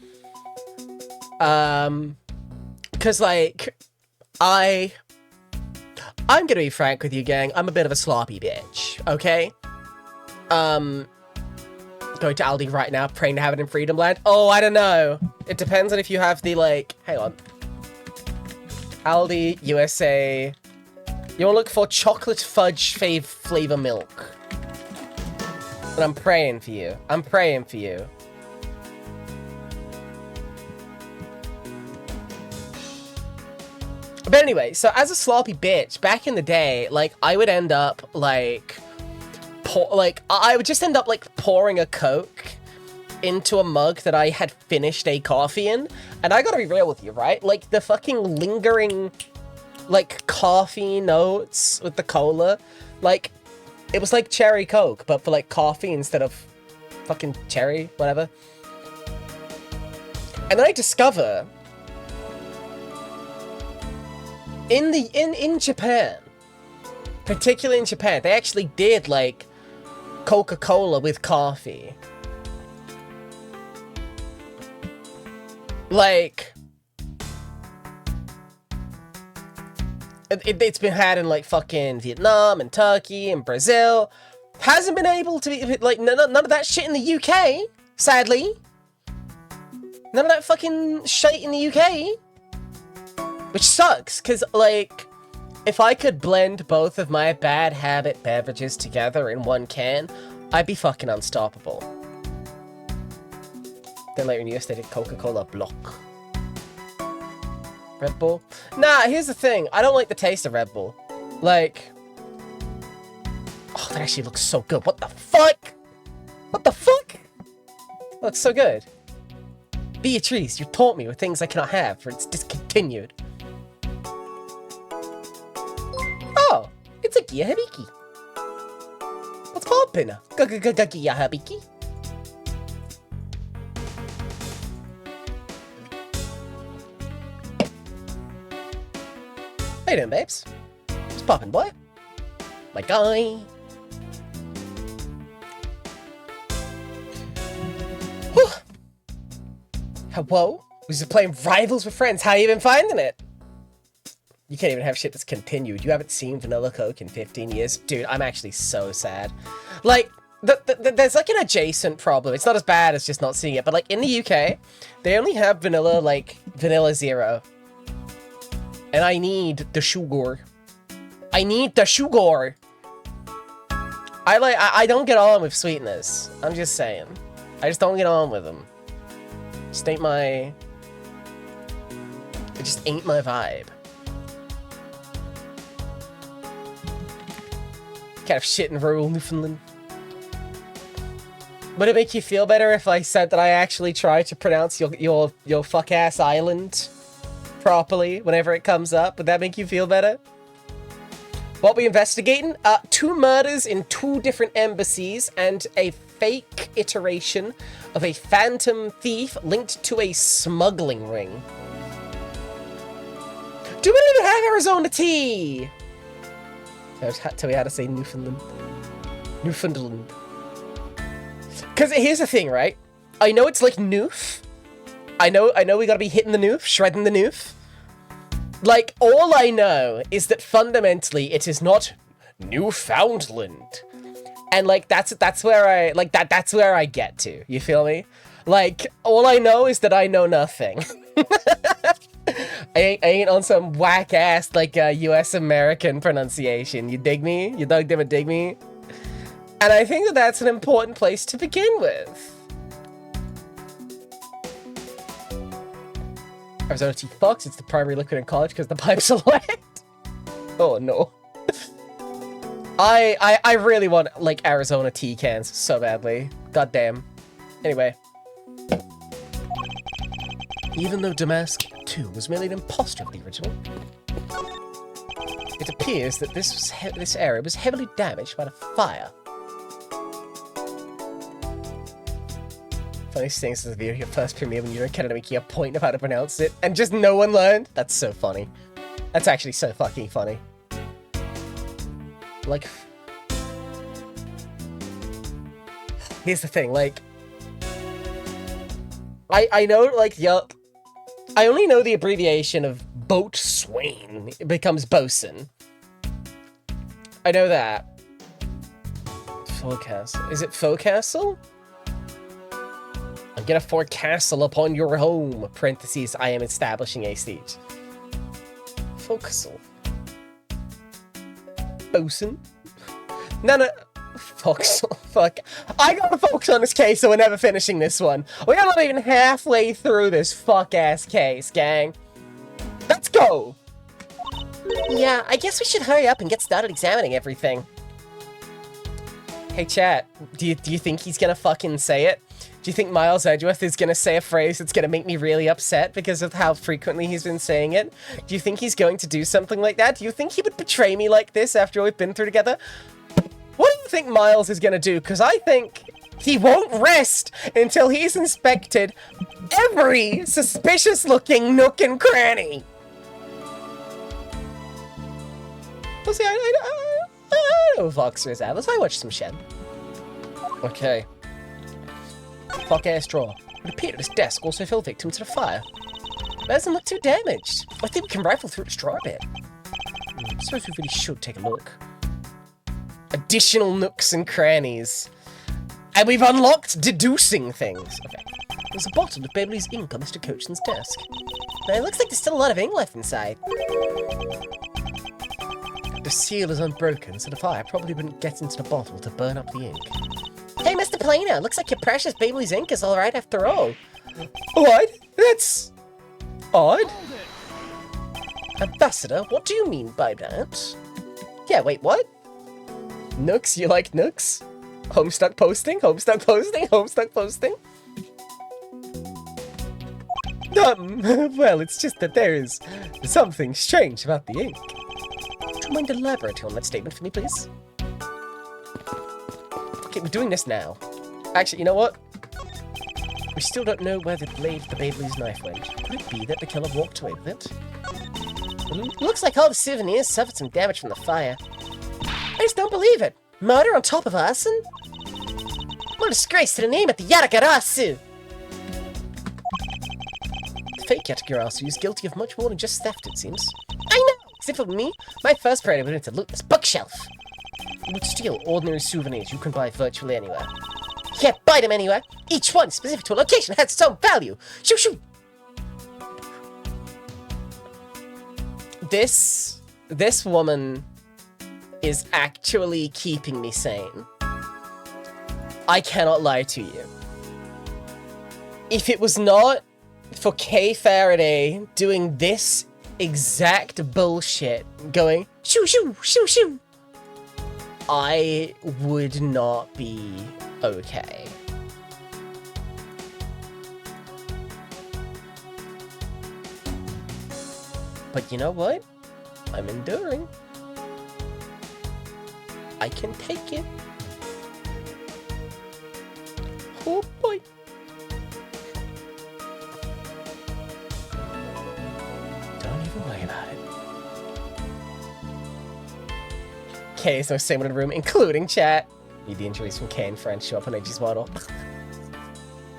Cause, like, I'm gonna be frank with you, gang. I'm a bit of a sloppy bitch, okay? Going to Aldi right now, praying to have it in Freedom Land. Oh, I don't know. It depends on if you have the, like, hang on. Aldi, USA. You wanna look for chocolate fudge flavor milk. And I'm praying for you. I'm praying for you. But anyway, so as a sloppy bitch, back in the day, like, I would end up, like, I would just end up, like, pouring a Coke into a mug that I had finished a coffee in. And I gotta be real with you, right? Like, the fucking lingering, like, coffee notes with the cola, like, it was like cherry Coke, but for, like, coffee instead of fucking cherry, whatever. And then I discover in Japan, particularly in Japan, they actually did, like, Coca-Cola with coffee. Like, it's been had in, like, fucking Vietnam and Turkey and Brazil. Hasn't been able to be, like, none of that shit in the UK, sadly. None of that fucking shite in the UK. Which sucks, because, like, if I could blend both of my bad habit beverages together in one can, I'd be fucking unstoppable. Then later in the US, they did Coca-Cola Block. Red Bull? Nah, here's the thing. I don't like the taste of Red Bull. Like... Oh, that actually looks so good. What the fuck? What the fuck? That looks so good. Beatrice, you taught me with things I cannot have, for it's discontinued. Oh, it's a Gia Habiki. What's poppin'? Gia Habiki. How you doing, babes? What's poppin', boy? My guy. Whew. Whoa, we just playing Rivals with Friends. How you been finding it? You can't even have shit that's continued. You haven't seen Vanilla Coke in 15 years. Dude, I'm actually so sad. Like, there's like an adjacent problem. It's not as bad as just not seeing it, but like in the UK, they only have vanilla, like Vanilla Zero. And I need the sugar. I need the sugar. I don't get on with sweeteners. I'm just saying. I just don't get on with them. Just ain't my... It just ain't my vibe. Kind of shit in rural Newfoundland. Would it make you feel better if I said that I actually try to pronounce your fuck-ass island properly whenever it comes up? Would that make you feel better? What we investigating? 2 murders in 2 different embassies and a fake iteration of a phantom thief linked to a smuggling ring. Do we even have Arizona tea? Tell me how to say Newfoundland. Newfoundland. Because here's the thing, right? I know it's like Noof. I know we gotta be hitting the Noof, shredding the Noof. Like, all I know is that fundamentally it is not Newfoundland. And like that's where I get to. You feel me? Like, all I know is that I know nothing. I ain't on some whack ass like US American pronunciation. You dig me? You dug them and dig me? And I think that that's an important place to begin with. Arizona Tea Fox, it's the primary liquid in college because the pipes are wet. Oh no. I really want like Arizona tea cans so badly. God damn. Anyway. Even though Damask 2 was merely an imposter of the original, it appears that this area was heavily damaged by the fire. Funniest thing is the video your first premiere when you don't kind of making a point of how to pronounce it, and just no one learned. That's so funny. That's actually so fucking funny. Like, here's the thing, like, I know, like, I only know the abbreviation of boatswain. It becomes bosun. I know that. Forecastle. Is it forecastle? I'm gonna forecastle upon your home. Parentheses, I am establishing a siege. Forecastle. Bosun? No. Forecastle. Fuck. I gotta focus on this case, so we're never finishing this one. We're not even halfway through this fuck-ass case, gang. Let's go! Yeah, I guess we should hurry up and get started examining everything. Hey, chat. Do you think he's gonna fucking say it? Do you think Miles Edgeworth is gonna say a phrase that's gonna make me really upset because of how frequently he's been saying it? Do you think he's going to do something like that? Do you think he would betray me like this after we've been through together? What do you think Miles is gonna do? Because I think he won't rest until he's inspected every suspicious-looking nook and cranny. Well, see, I know Voxer is Atlas. I watched some Shed. Okay. Fuck-ass draw. It appeared his desk also fell victim to the fire. But doesn't look too damaged. I think we can rifle through its drawer a bit. I suppose we really should take a look. Additional nooks and crannies. And we've unlocked deducing things. Okay. There's a bottle of Baby's ink on Mr. Coachman's desk. Now, it looks like there's still a lot of ink left inside. The seal is unbroken, so the fire probably wouldn't get into the bottle to burn up the ink. Hey, Mr. Plano, looks like your precious Baby's ink is alright after all. What? That's... odd. Ambassador, what do you mean by that? Yeah, wait, what? Nooks, you like Nooks? Homestuck posting? Homestuck posting? Homestuck posting? Well, it's just that there is something strange about the ink. Would you mind elaborating on that statement for me, please? Okay, we're doing this now. Actually, you know what? We still don't know where the blade of the Baby's knife went. Could it be that the killer walked away with it? Looks like all the souvenirs suffered some damage from the fire. I just don't believe it. Murder on top of arson? What a disgrace to the name of the Yatagarasu! The fake Yatagarasu is guilty of much more than just theft, it seems. I know! Except for me, my first priority would be to loot this bookshelf. You would steal ordinary souvenirs you can buy virtually anywhere. You can't buy them anywhere. Each one specific to a location has its own value. Shoo shoo! This woman is actually keeping me sane. I cannot lie to you. If it was not for Kay Faraday doing this exact bullshit, going shoo shoo shoo shoo, I would not be okay. But you know what? I'm enduring. I can take it. Oh boy. Don't even worry about it. Kay is no same in the room, including chat. Need the injuries from Kay and friends show up on Edgy's model.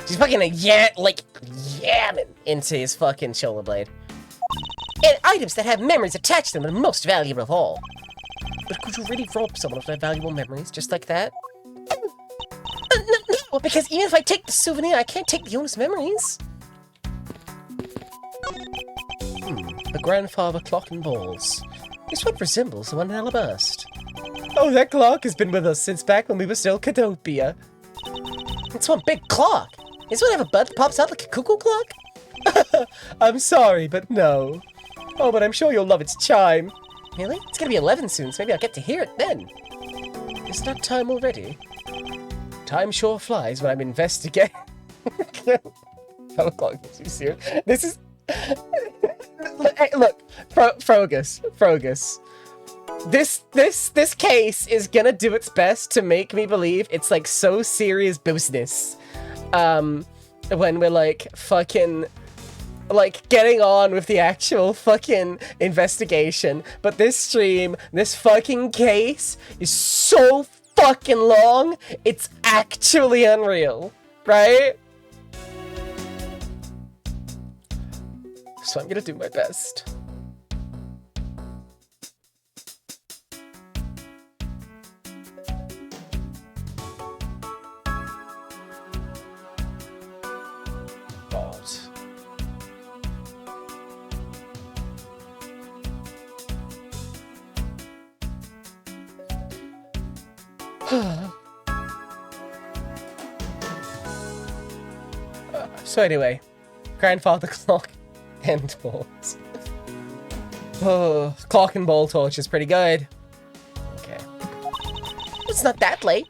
She's fucking yamming into his fucking shoulder blade. And items that have memories attached to them are the most valuable of all. But could you really rob someone of their valuable memories just like that? No, because even if I take the souvenir, I can't take the owner's memories. The grandfather clock and balls. This one resembles the one in Alabaster. Oh, that clock has been with us since back when we were still Catopia. It's one big clock. Is one have a bud that pops out like a cuckoo clock? I'm sorry, but no. Oh, but I'm sure you'll love its chime. Really? It's gonna be 11 soon, so maybe I'll get to hear it then. Is that time already? Time sure flies when I'm investigating. 12 o'clock, you serious? This is... Hey, look, Frogus. This case is gonna do its best to make me believe it's like so serious business. When we're like fucking like getting on with the actual fucking investigation, but this stream, this fucking case is so fucking long, it's actually unreal, right? So I'm gonna do my best. So anyway, grandfather clock and balls. Oh, clock and ball torch is pretty good. Okay. It's not that late.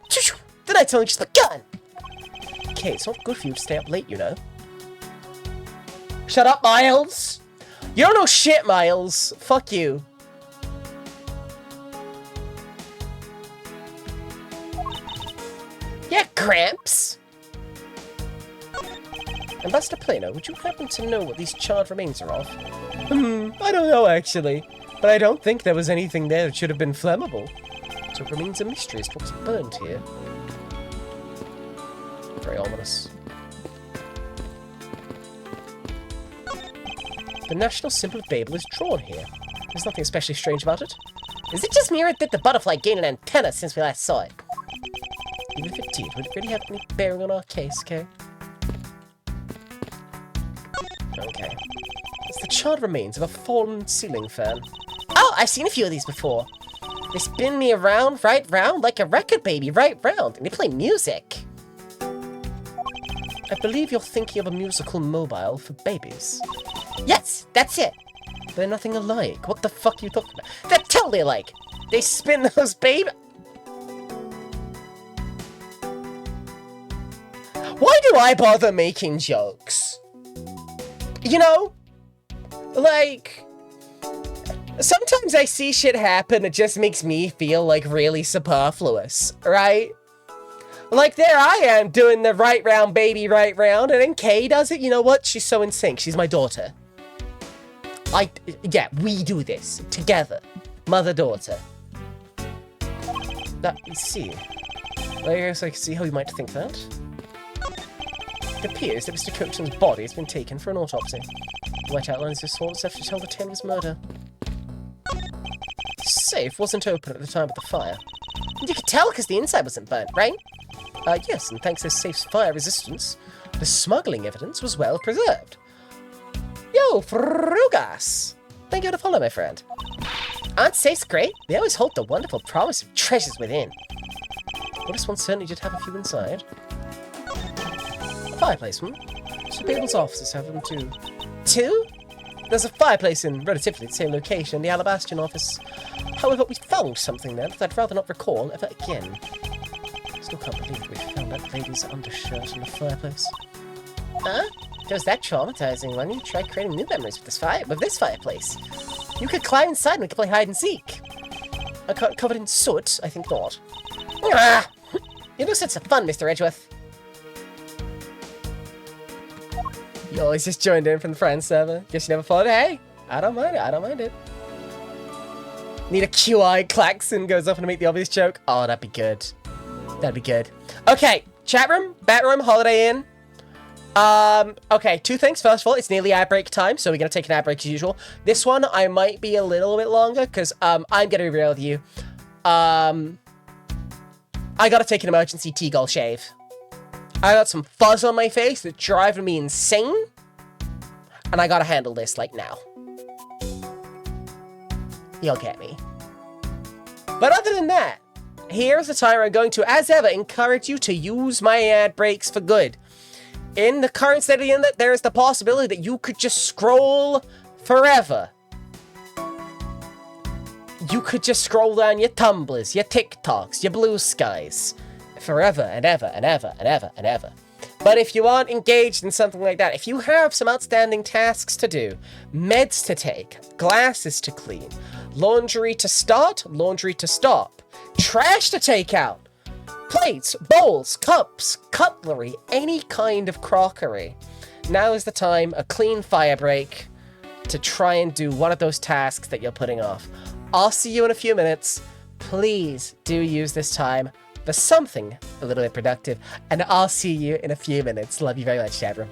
The night's only just begun. Okay, it's not good for you to stay up late, you know. Shut up, Miles! You don't know shit, Miles. Fuck you. Yeah, Gramps! Ambassador Plano, would you happen to know what these charred remains are of? I don't know, actually. But I don't think there was anything there that should have been flammable. So it remains a mystery as to what's burned here. Very ominous. The national symbol of Babel is drawn here. There's nothing especially strange about it. Is it just me or did the butterfly gain an antenna since we last saw it? Even if it did, would it really have any bearing on our case, Kay? Okay. It's the charred remains of a fallen ceiling fan. Oh, I've seen a few of these before. They spin me around, right round, like a record baby, right round, and they play music. I believe you're thinking of a musical mobile for babies. Yes, that's it. They're nothing alike. What the fuck are you talking about? They're totally alike. They spin those baby... Why do I bother making jokes? You know? Like... Sometimes I see shit happen, it just makes me feel, like, really superfluous, right? Like, there I am doing the right round, baby, right round, and then Kay does it. You know what? She's so in sync. She's my daughter. Yeah, we do this together. Mother-daughter. Let's see. I guess I can see how you might think that. It appears that Mr. Coachman's body has been taken for an autopsy. The white outlines his sworn self to tell the tale of his murder. The safe wasn't open at the time of the fire. You could tell because the inside wasn't burnt, right? Yes, and thanks to the safe's fire resistance, the smuggling evidence was well preserved. Yo, Frugas! Thank you for the follow, my friend. Aren't safes great? They always hold the wonderful promise of treasures within. Well, this one certainly did have a few inside. Fireplace, Sir Babel's offices have them too. Two? There's a fireplace in relatively the same location in the Alabastion office. However, we found something there that I'd rather not recall ever again. Still can't believe we found that lady's undershirt in the fireplace. Huh? If it was that traumatizing, why don't you try creating new memories with this fireplace? You could climb inside and we could play hide and seek. Covered in soot? I think not. Ah! You know such a fun, Mr. Edgeworth. Yo, he's just joined in from the friend server. Guess you never followed. Hey, I don't mind it. I don't mind it. Need a QI klaxon goes off and make the obvious joke. Oh, that'd be good. That'd be good. Okay, chat room, bat room, Holiday Inn. Okay, two things. First of all, it's nearly ad break time, so we're gonna take an ad break as usual. This one, I might be a little bit longer, because, I'm gonna be real with you. I gotta take an emergency T-Gull shave. I got some fuzz on my face that's driving me insane, and I gotta handle this, like, now. You'll get me. But other than that, here's the time I'm going to, as ever, encourage you to use my ad breaks for good. In the current state of the internet, there is the possibility that you could just scroll forever. You could just scroll down your Tumblrs, your TikToks, your Blue Skies, forever and ever and ever and ever and ever. But if you aren't engaged in something like that, if you have some outstanding tasks to do, meds to take, glasses to clean, laundry to start, laundry to stop, trash to take out, plates, bowls, cups, cutlery, any kind of crockery, now is the time, a clean fire break, to try and do one of those tasks that you're putting off. I'll see you in a few minutes. Please do use this time for something a little bit productive, and I'll see you in a few minutes. Love you very much, Shabra.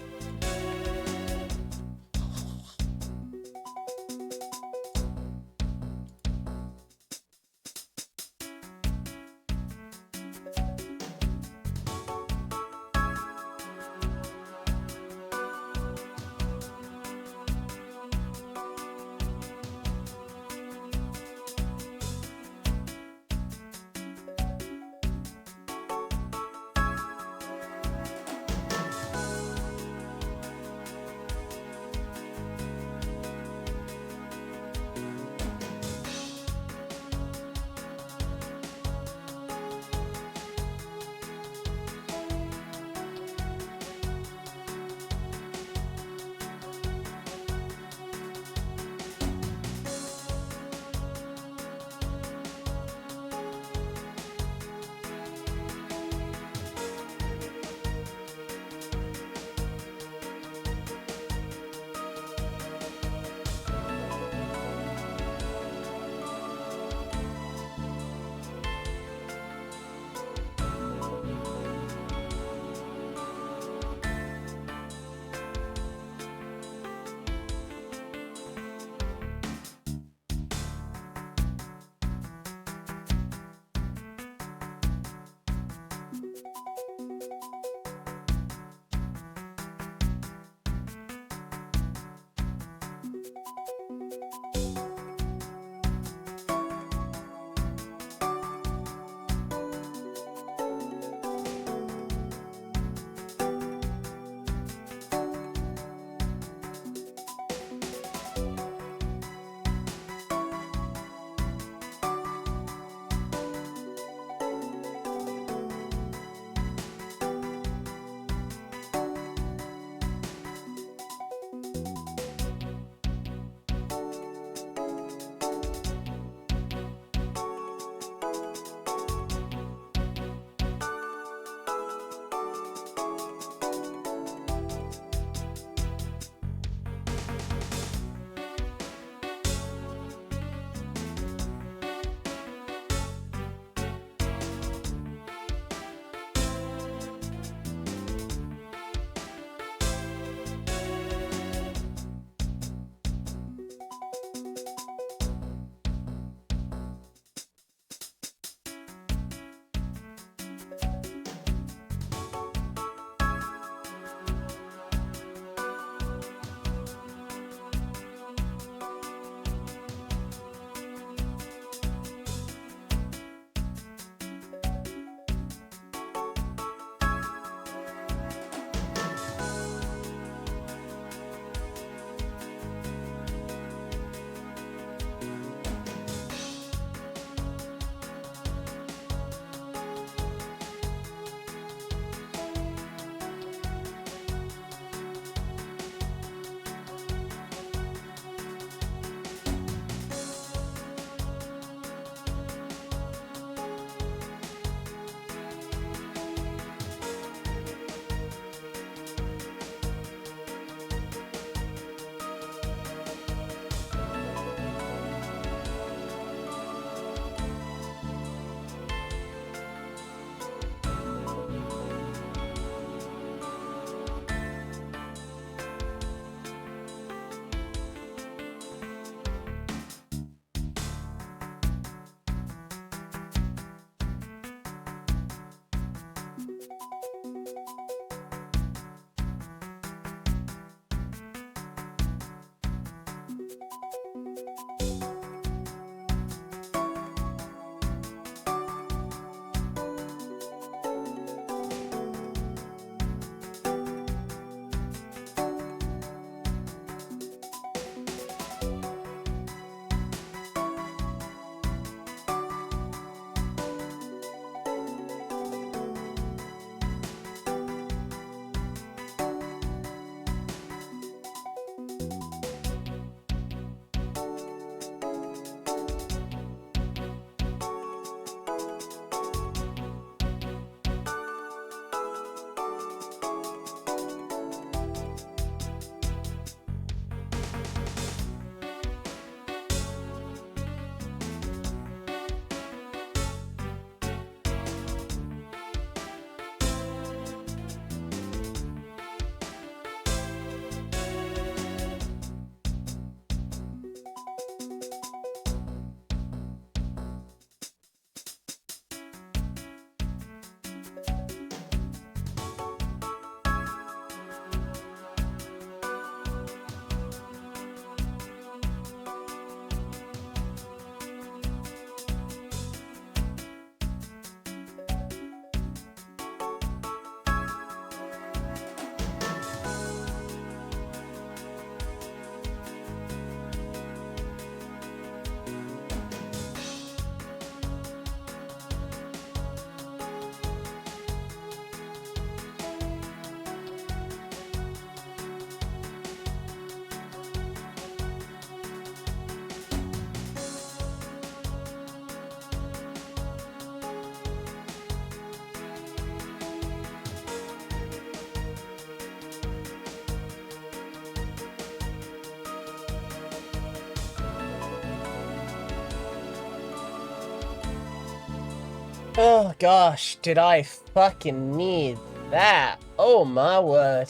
Oh gosh, did I fucking need that? Oh my word.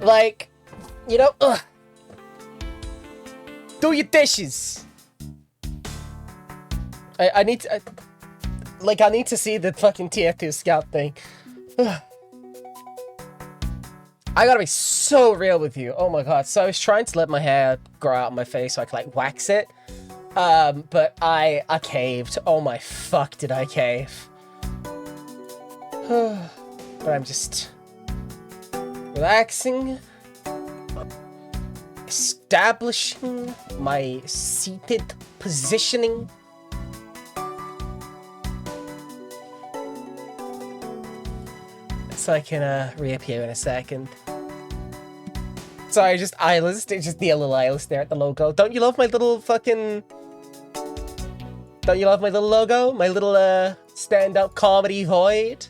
Like, you know, do your dishes. I need to, I need to see the fucking TF2 scout thing. I gotta be so real with you. Oh my god. So I was trying to let my hair grow out of my face so I could like wax it. But I caved. Oh my fuck did I cave. But I'm just relaxing. Establishing my seated positioning. So I can reappear in a second. Sorry, just eyeless. It's just the little eyeless there at the logo. Don't you love my little fucking... Don't you love my little logo? My little stand-up comedy void?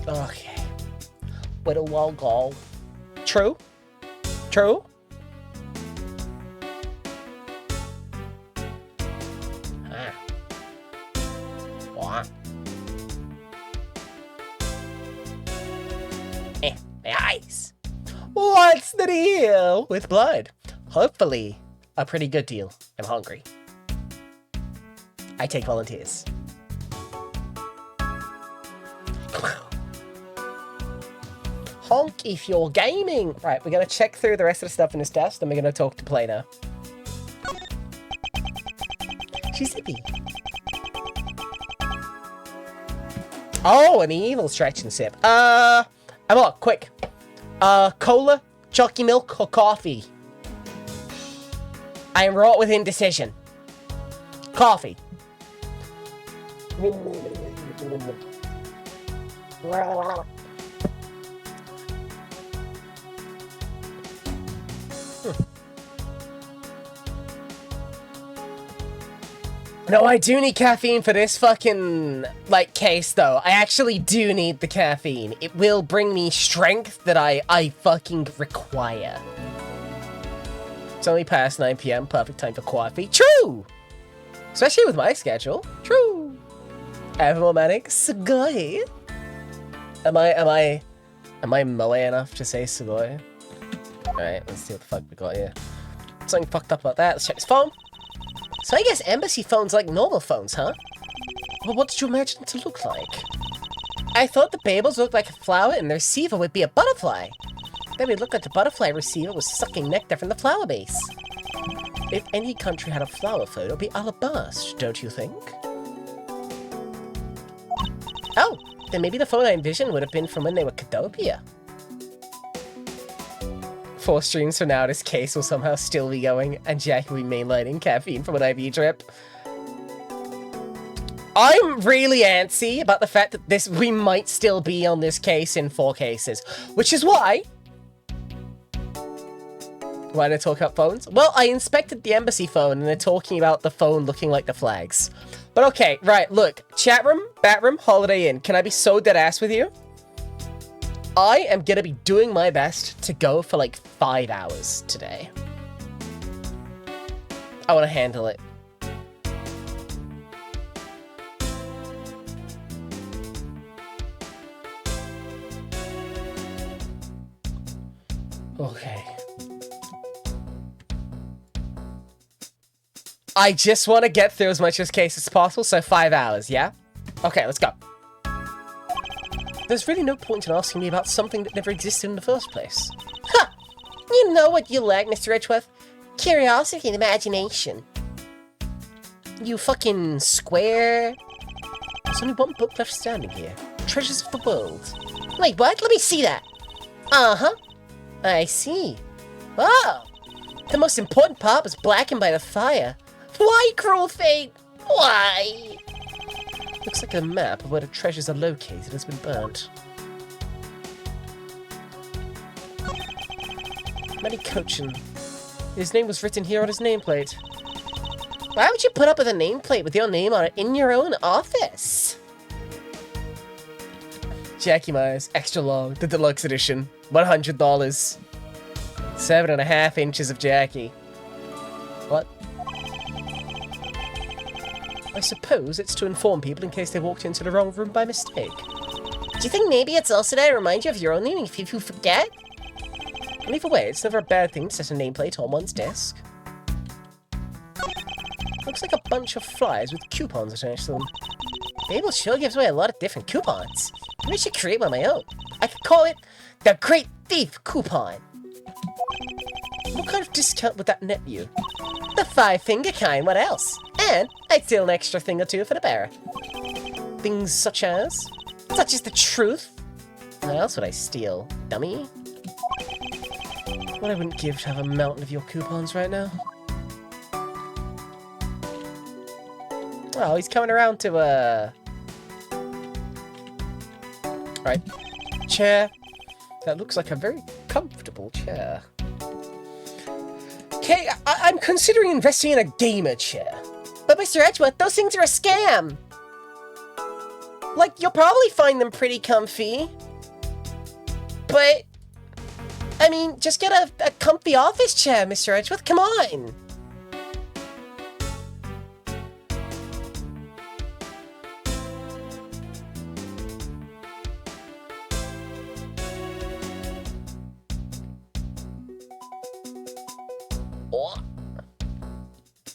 Okay. With a logo. True? True? My eyes. What's the deal with blood? Hopefully, a pretty good deal. I'm hungry. I take volunteers. Honk if you're gaming. Right, we're gonna check through the rest of the stuff in this desk, then we're gonna talk to Plano. She's zippy. Oh, an evil stretch and sip. I'm on, quick. Cola, chalky milk, or coffee? I am wrought with indecision. Coffee. No, I do need caffeine for this fucking, like, case, though. I actually do need the caffeine. It will bring me strength that I fucking require. It's only past 9 PM, perfect time for coffee. True! Especially with my schedule. True! Evermore manic. Sugoi. Am I moe enough to say Sugoi? Alright, let's see what the fuck we got here. Something fucked up about that. Let's check his phone. So I guess embassy phones like normal phones, huh? Well, what did you imagine it to look like? I thought the Babels looked like a flower and the receiver would be a butterfly. Then it looked like the butterfly receiver was sucking nectar from the flower base. If any country had a flower phone, it would be Alabaster, don't you think? Oh, then maybe the phone I envisioned would have been from when they were Cadopia. 4 streams from now, this case will somehow still be going, and Jack will be mainlining caffeine from an IV drip. I'm really antsy about the fact that we might still be on this case in 4 cases, which is why... Why did I talk about phones? Well, I inspected the embassy phone, and they're talking about the phone looking like the flags. But okay, right, look. Chat room, bat room, Holiday Inn. Can I be so dead ass with you? I am gonna be doing my best to go for like 5 hours today. I want to handle it. Okay. I just want to get through as much of this case as possible, so 5 hours, yeah? Okay, let's go. There's really no point in asking me about something that never existed in the first place. Ha! You know what you lack, Mr. Edgeworth? Curiosity and imagination. You fucking square. There's only one book left standing here. Treasures of the World. Wait, what? Let me see that. Uh-huh. I see. Oh! The most important part was blackened by the fire. Why, cruel fate? Why? Looks like a map of where the treasures are located has been burnt. Matty Cochin. His name was written here on his nameplate. Why would you put up with a nameplate with your name on it in your own office? Jackie Myers, extra long, the deluxe edition, $100. 7.5 inches of Jackie. What? I suppose it's to inform people in case they walked into the wrong room by mistake. Do you think maybe it's also to remind you of your own name if you forget? Well, either way, it's never a bad thing to set a nameplate on one's desk. Looks like a bunch of flyers with coupons attached to them. Mabel sure gives away a lot of different coupons. Maybe I should create one of my own. I could call it the Great Thief Coupon. What kind of discount would that net you? The 5-finger kind, what else? And I'd steal an extra thing or two for the bearer. Things such as? Such as the truth. What else would I steal, dummy? What I wouldn't give to have a mountain of your coupons right now. Oh, he's coming around to, Right. Chair. That looks like a very comfortable chair. Okay, I'm considering investing in a gamer chair. But Mr. Edgeworth, those things are a scam! Like, you'll probably find them pretty comfy. But, I mean, just get a comfy office chair, Mr. Edgeworth, come on!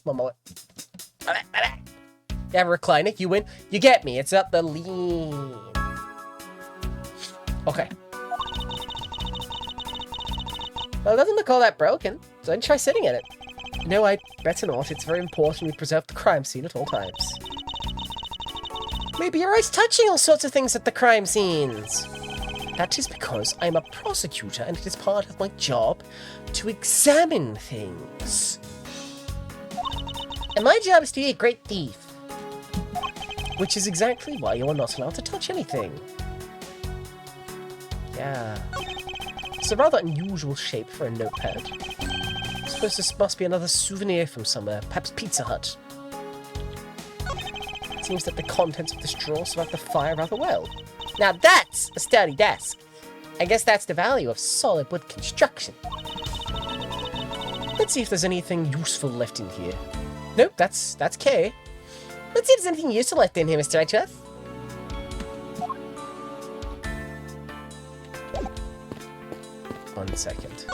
One more. Yeah, recliner, you win. You get me. It's up the lean. Okay. Well, it doesn't look all that broken, so I'd try sitting in it. No, I'd better not. It's very important we preserve the crime scene at all times. Maybe you're always touching all sorts of things at the crime scenes. That is because I'm a prosecutor and it is part of my job to examine things. And my job is to be a great thief. Which is exactly why you are not allowed to touch anything. Yeah. It's a rather unusual shape for a notepad. I suppose this must be another souvenir from somewhere, perhaps Pizza Hut. It seems that the contents of this drawer survive the fire rather well. Now that's a sturdy desk. I guess that's the value of solid wood construction. Let's see if there's anything useful left in here. Nope, that's K. Let's see if there's anything useful left in here, Mr. Edgeworth. One second.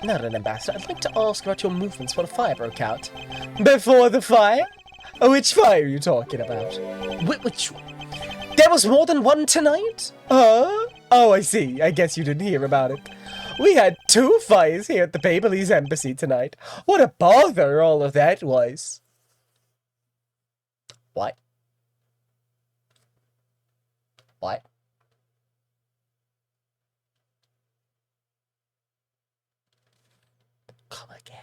Not an ambassador. I'd like to ask about your movements when a fire broke out. Before the fire? Which fire are you talking about? Which? There was more than one tonight? Oh, I see. I guess you didn't hear about it. We had 2 fires here at the Babelese Embassy tonight. What a bother all of that was. What? What? Come again.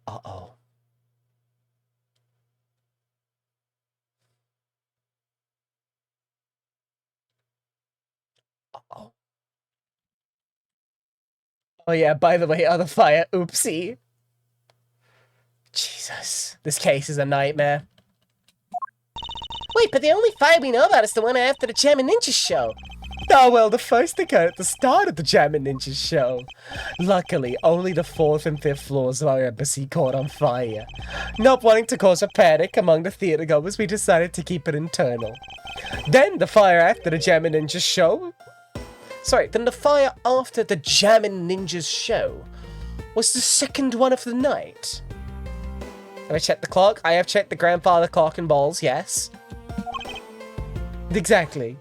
Uh-oh. Uh-oh. Oh yeah, by the way, other fire, oopsie. Jesus, this case is a nightmare. Wait, but the only fire we know about is the one after the Jam and Ninja show. Oh, well, the first occurred at the start of the Jam and Ninja show. Luckily, only the 4th and 5th floors of our embassy caught on fire. Not wanting to cause a panic among the theatergoers, we decided to keep it internal. Then the fire after the Jam and Ninja show... Then the fire after the Jam and Ninjas show was the second one of the night. Have I checked the clock? I have checked the grandfather clock and balls, yes. Exactly.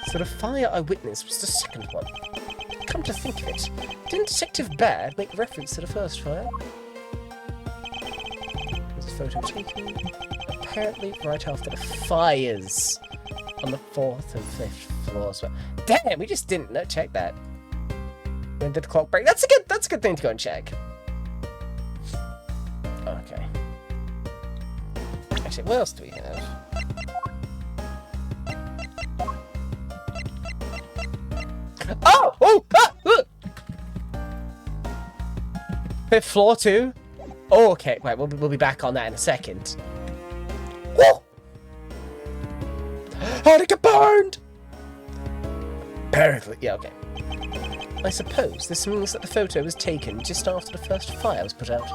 So the fire I witnessed was the second one. Come to think of it, didn't Detective Bad make reference to the first fire? There's a photo taken, apparently right after the fires on the 4th and 5th floors. Damn, we just didn't check that. When did the clock break? That's a good thing to go and check. Okay. Actually, what else do we have? Oh! 5th floor too? Oh, okay. Right, we'll be back on that in a second. Whoa! How'd it get burned? Apparently, yeah, okay. I suppose this means that the photo was taken just after the first fire was put out.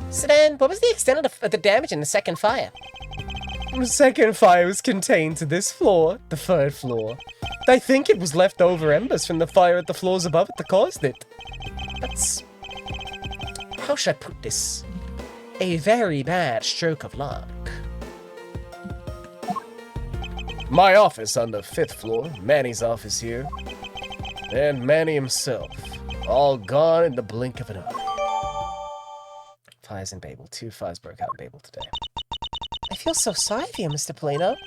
So then, what was the extent of the damage in the second fire? The second fire was contained to this floor, the third floor. I think it was leftover embers from the fire at the floors above it that caused it. That's... how should I put this? A very bad stroke of luck. My office on the 5th floor, Manny's office here, and Manny himself, all gone in the blink of an eye. Fires in Babel. 2 fires broke out in Babel today. I feel so sorry for you, Mr. Polino.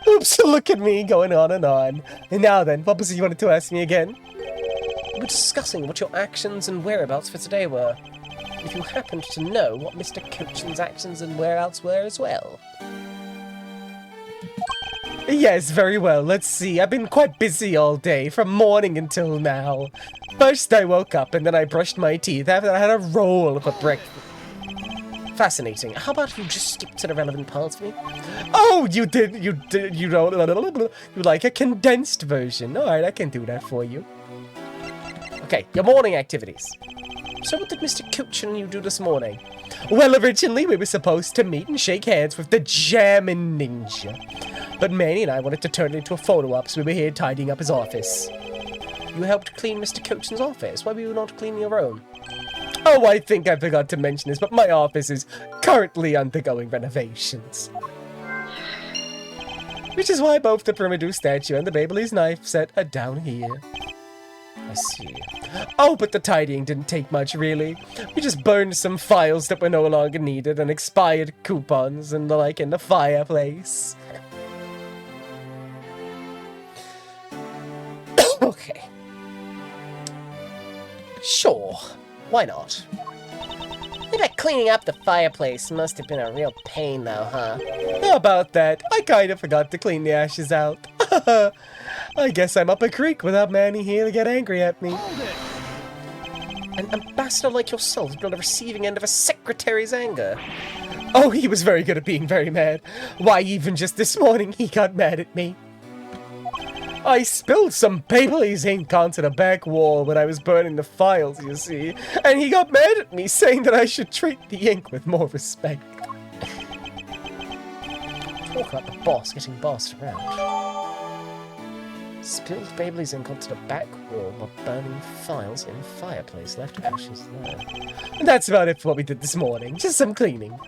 Oops, look at me going on and on. And now then, what was it you wanted to ask me again? We were discussing what your actions and whereabouts for today were. If you happened to know what Mr. Coachin's actions and whereabouts were as well. Yes, very well. Let's see. I've been quite busy all day, from morning until now. First I woke up, and then I brushed my teeth after I had a roll for breakfast. Fascinating. How about you just skip to the relevant parts for me? Oh, you know, you like a condensed version. Alright, I can do that for you. Okay, your morning activities. So what did Mr. Coachin and you do this morning? Well, originally we were supposed to meet and shake hands with the Jammin' Ninja. But Manny and I wanted to turn it into a photo op, so we were here tidying up his office. You helped clean Mr. Coachin's office. Why were you not cleaning your own? Oh, I think I forgot to mention this, but my office is currently undergoing renovations. Which is why both the Primadou statue and the Babyliss knife set are down here. I see. Oh, but the tidying didn't take much, really. We just burned some files that were no longer needed and expired coupons and the like in the fireplace. Okay. Sure. Why not? I bet cleaning up the fireplace must have been a real pain, though, huh? How about that? I kind of forgot to clean the ashes out. I guess I'm up a creek without Manny here to get angry at me. An ambassador like yourself has been on the receiving end of a secretary's anger. Oh, he was very good at being very mad. Why, even just this morning, he got mad at me. I spilled some Babyliss ink onto the back wall when I was burning the files, you see, and he got mad at me, saying that I should treat the ink with more respect. Talk about the boss getting bossed around. Spilled Babyliss ink onto the back wall while burning files in fireplace. Left ashes there. And that's about it for what we did this morning. Just some cleaning.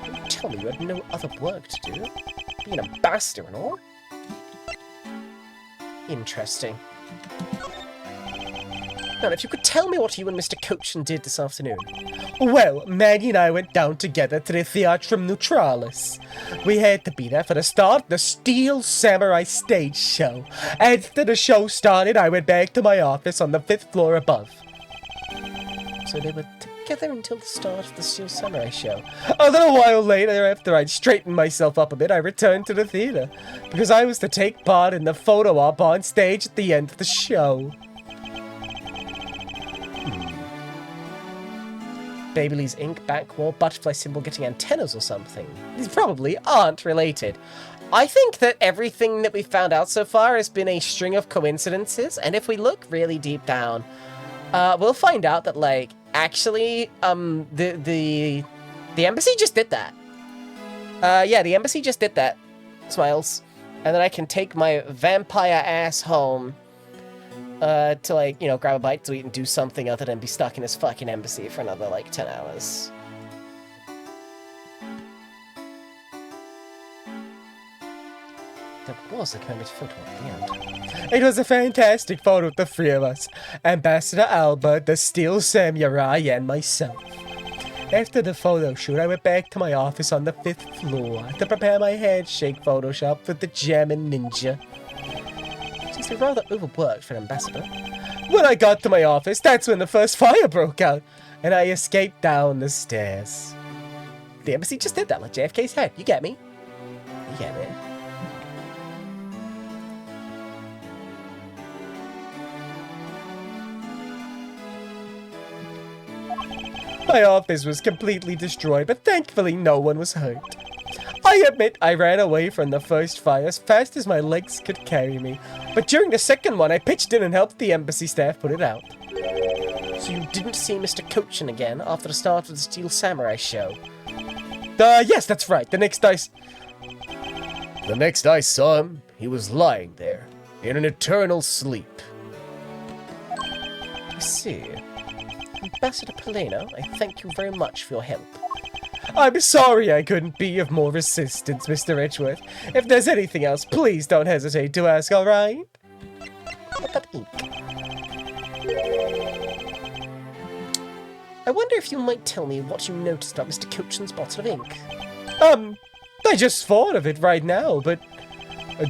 Don't tell me you had no other work to do. Being an ambassador and all. Interesting. Now, if you could tell me what you and Mr. Coachin did this afternoon. Well, Maggie and I went down together to the Theatrum Neutralis. We had to be there for the start of the Steel Samurai stage show. After the show started, I went back to my office on the 5th floor above. So they were together until the start of the Steel Samurai show. A little while later, after I'd straightened myself up a bit, I returned to the theater, because I was to take part in the photo op on stage at the end of the show. Babyliss ink, back wall, butterfly symbol getting antennas or something. These probably aren't related. I think that everything that we've found out so far has been a string of coincidences, and if we look really deep down, we'll find out that, like, actually, the embassy just did that. Yeah, the embassy just did that. Smiles. And then I can take my vampire ass home, to, like, you know, grab a bite to eat and do something other than be stuck in this fucking embassy for another, like, 10 hours. There was a commemorative photo at the end. It was a fantastic photo of the three of us. Ambassador Albert, the Steel Samurai, and myself. After the photo shoot, I went back to my office on the 5th floor to prepare my handshake Photoshop for the Jammin' Ninja. Seems to be rather overworked for an ambassador. When I got to my office, that's when the first fire broke out, and I escaped down the stairs. The embassy just did that, like JFK's head. You get me? You get me? My office was completely destroyed, but thankfully no one was hurt. I admit I ran away from the first fire as fast as my legs could carry me. But during the second one, I pitched in and helped the embassy staff put it out. So you didn't see Mr. Cochin again after the start of the Steel Samurai show? Yes, that's right. The next I saw him, he was lying there, in an eternal sleep. I see. Ambassador Polino, I thank you very much for your help. I'm sorry I couldn't be of more assistance, Mr. Edgeworth. If there's anything else, please don't hesitate to ask, alright? What about ink? I wonder if you might tell me what you noticed about Mr. Cochin's bottle of ink. I just thought of it right now, but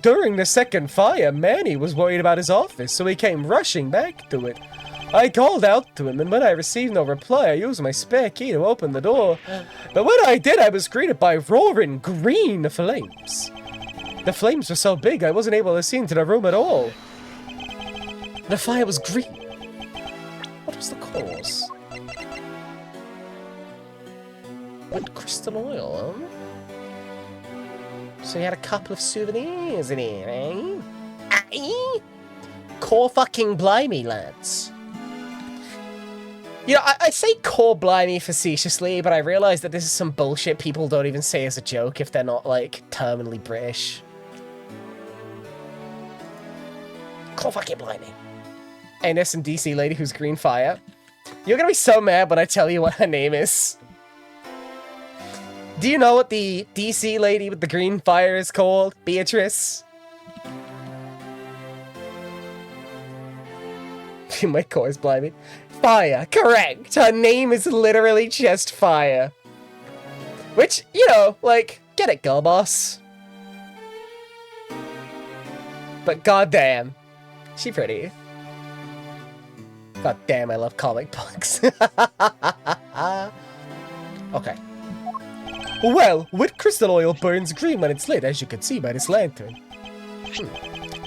during the second fire, Manny was worried about his office, so he came rushing back to it. I called out to him, and when I received no reply, I used my spare key to open the door. But when I did, I was greeted by roaring green flames. The flames were so big, I wasn't able to see into the room at all. The fire was green. What was the cause? With crystal oil, huh? So he had a couple of souvenirs in here, eh? Aye? Core fucking blimey, lads. You know, I say core blimey facetiously, but I realize that this is some bullshit people don't even say as a joke if they're not, like, terminally British. Core fucking blimey. And there's some DC lady who's green fire. You're gonna be so mad when I tell you what her name is. Do you know what the DC lady with the green fire is called? Beatrice? My core is blimey. Fire, correct! Her name is literally just Fire. Which, you know, like, get it, girl boss. But goddamn, she pretty. God damn, I love comic books. Okay. Well, wet crystal oil burns green when it's lit, as you can see by this lantern.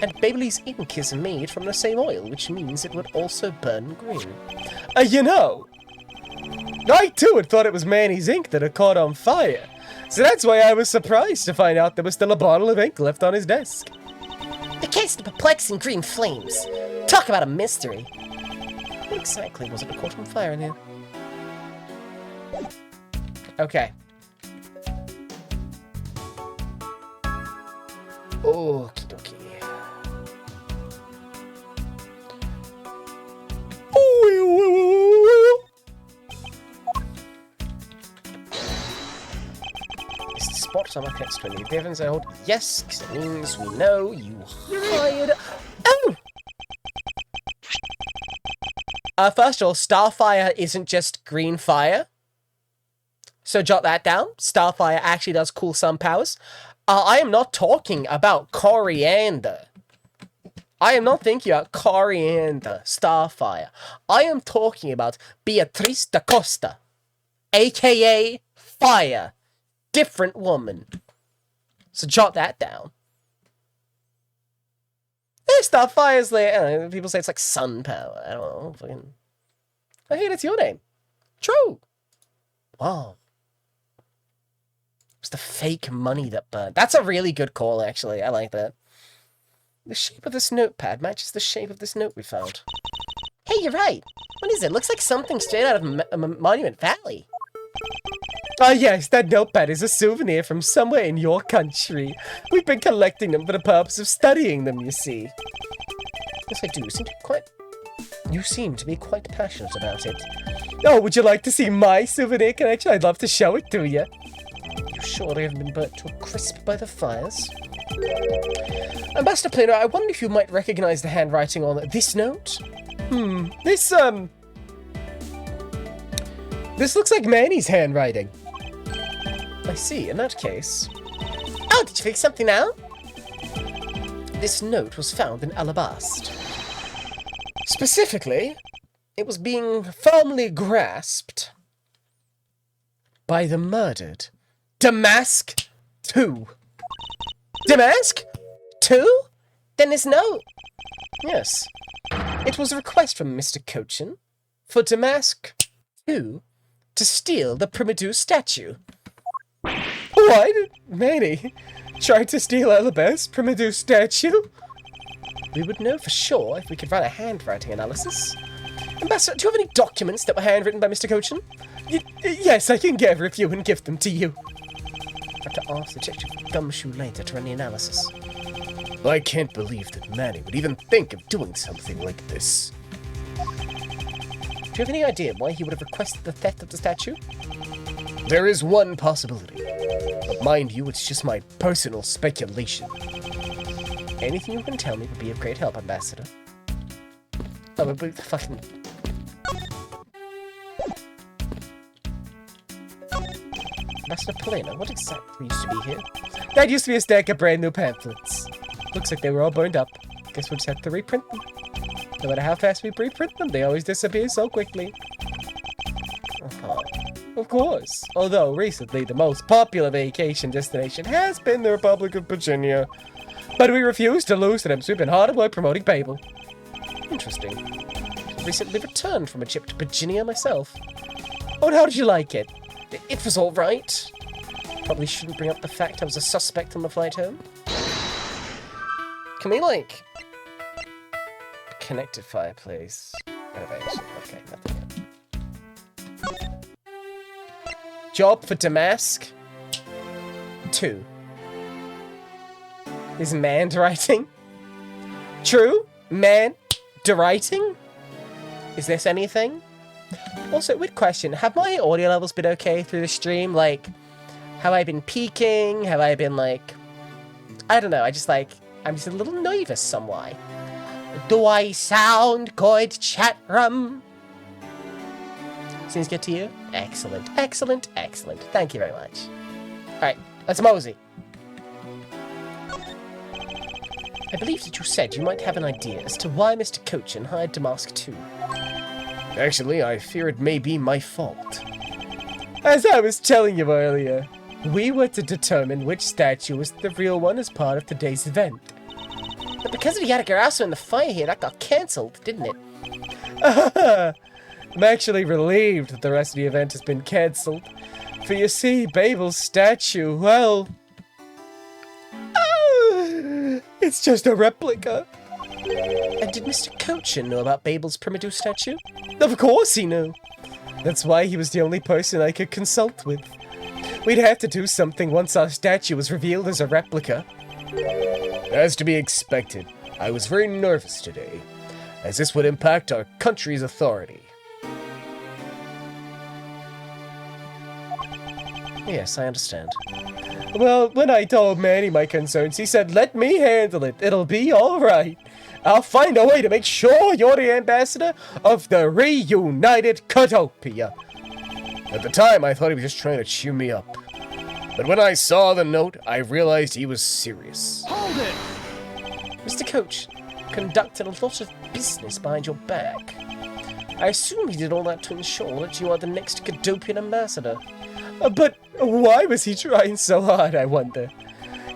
And Bailey's ink is made from the same oil, which means it would also burn green. You know, I too had thought it was Manny's ink that had caught on fire. So that's why I was surprised to find out there was still a bottle of ink left on his desk. The case of the perplexing green flames. Talk about a mystery. What exactly was it that caught on fire in here? Okay. Okie dokie. Is the spot on my next 20 Devons I hold? Yes, because it means we know you hired. Oh! First of all, Starfire isn't just green fire. So jot that down. Starfire actually does cool sun powers. I am not talking about coriander. I am not thinking about coriander, Starfire. I am talking about Beatrice da Costa, aka Fire. Different woman. So jot that down. Starfire's like, people say it's like sun power. I don't know. Fucking... I hear that's your name. True. Wow. It's the fake money that burned. That's a really good call, actually. I like that. The shape of this notepad matches the shape of this note we found. Hey, you're right. What is it? Looks like something straight out of Monument Valley. Ah, yes, that notepad is a souvenir from somewhere in your country. We've been collecting them for the purpose of studying them, you see. Yes, I do. You seem to be quite passionate about it. Oh, would you like to see my souvenir collection? I'd love to show it to you. You surely haven't been burnt to a crisp by the fires. Ambassador Plano, I wonder if you might recognize the handwriting on this note? This looks like Manny's handwriting. I see, in that case... Oh, did you figure something out? This note was found in Alabast. Specifically, it was being firmly grasped by the murdered Damask 2. Damask 2? Then this note? Yes. It was a request from Mr. Cochin for Damask 2 to steal the Primadou statue. What? Manny tried to steal Alibest Primitive statue? We would know for sure if we could run a handwriting analysis. Ambassador, do you have any documents that were handwritten by Mr. Cochin? Yes, I can get a review and give them to you. I have to ask the Detective Gumshoe later to run the analysis. I can't believe that Manny would even think of doing something like this. Do you have any idea why he would have requested the theft of the statue? There is one possibility. But mind you, it's just my personal speculation. Anything you can tell me would be of great help, Ambassador. Oh, but fucking... Ambassador Polina, what exactly used to be here? That used to be a stack of brand new pamphlets. Looks like they were all burned up. Guess we'll just have to reprint them. No matter how fast we reprint them, they always disappear so quickly. Of course. Although, recently, the most popular vacation destination has been the Republic of Virginia. But we refuse to lose to them, so we've been hard at work promoting Babel. Interesting. Recently returned from a trip to Virginia myself. Oh, and how did you like it? It was alright. Probably shouldn't bring up the fact I was a suspect on the flight home. Can we, like... Connected fireplace. Renovation. Okay, nothing yet. Job for Damask. 2. Is manned writing? True? Man writing? Is this anything? Also, weird question. Have my audio levels been okay through the stream? Like, have I been peaking? Have I been like... I don't know, I'm just a little nervous somewhat. Do I sound good, chat room? Seems good to you? Excellent, excellent, excellent. Thank you very much. Alright, let's mosey. I believe that you said you might have an idea as to why Mr. Cochin hired Damask 2. Actually, I fear it may be my fault. As I was telling you earlier, we were to determine which statue was the real one as part of today's event. But because of the Yatagarasu and the fire here, that got cancelled, didn't it? I'm actually relieved that the rest of the event has been cancelled. For you see, Babel's statue, well... it's just a replica. And did Mr. Cochin know about Babel's primitive statue? Of course he knew. That's why he was the only person I could consult with. We'd have to do something once our statue was revealed as a replica. As to be expected, I was very nervous today, as this would impact our country's authority. Yes, I understand. Well, when I told Manny my concerns, he said, let me handle it. It'll be alright. I'll find a way to make sure you're the ambassador of the reunited Cotopia. At the time, I thought he was just trying to cheer me up. But when I saw the note, I realized he was serious. Hold it! Mr. Coach conducted a lot of business behind your back. I assume he did all that to ensure that you are the next Cadopian ambassador. But why was he trying so hard, I wonder?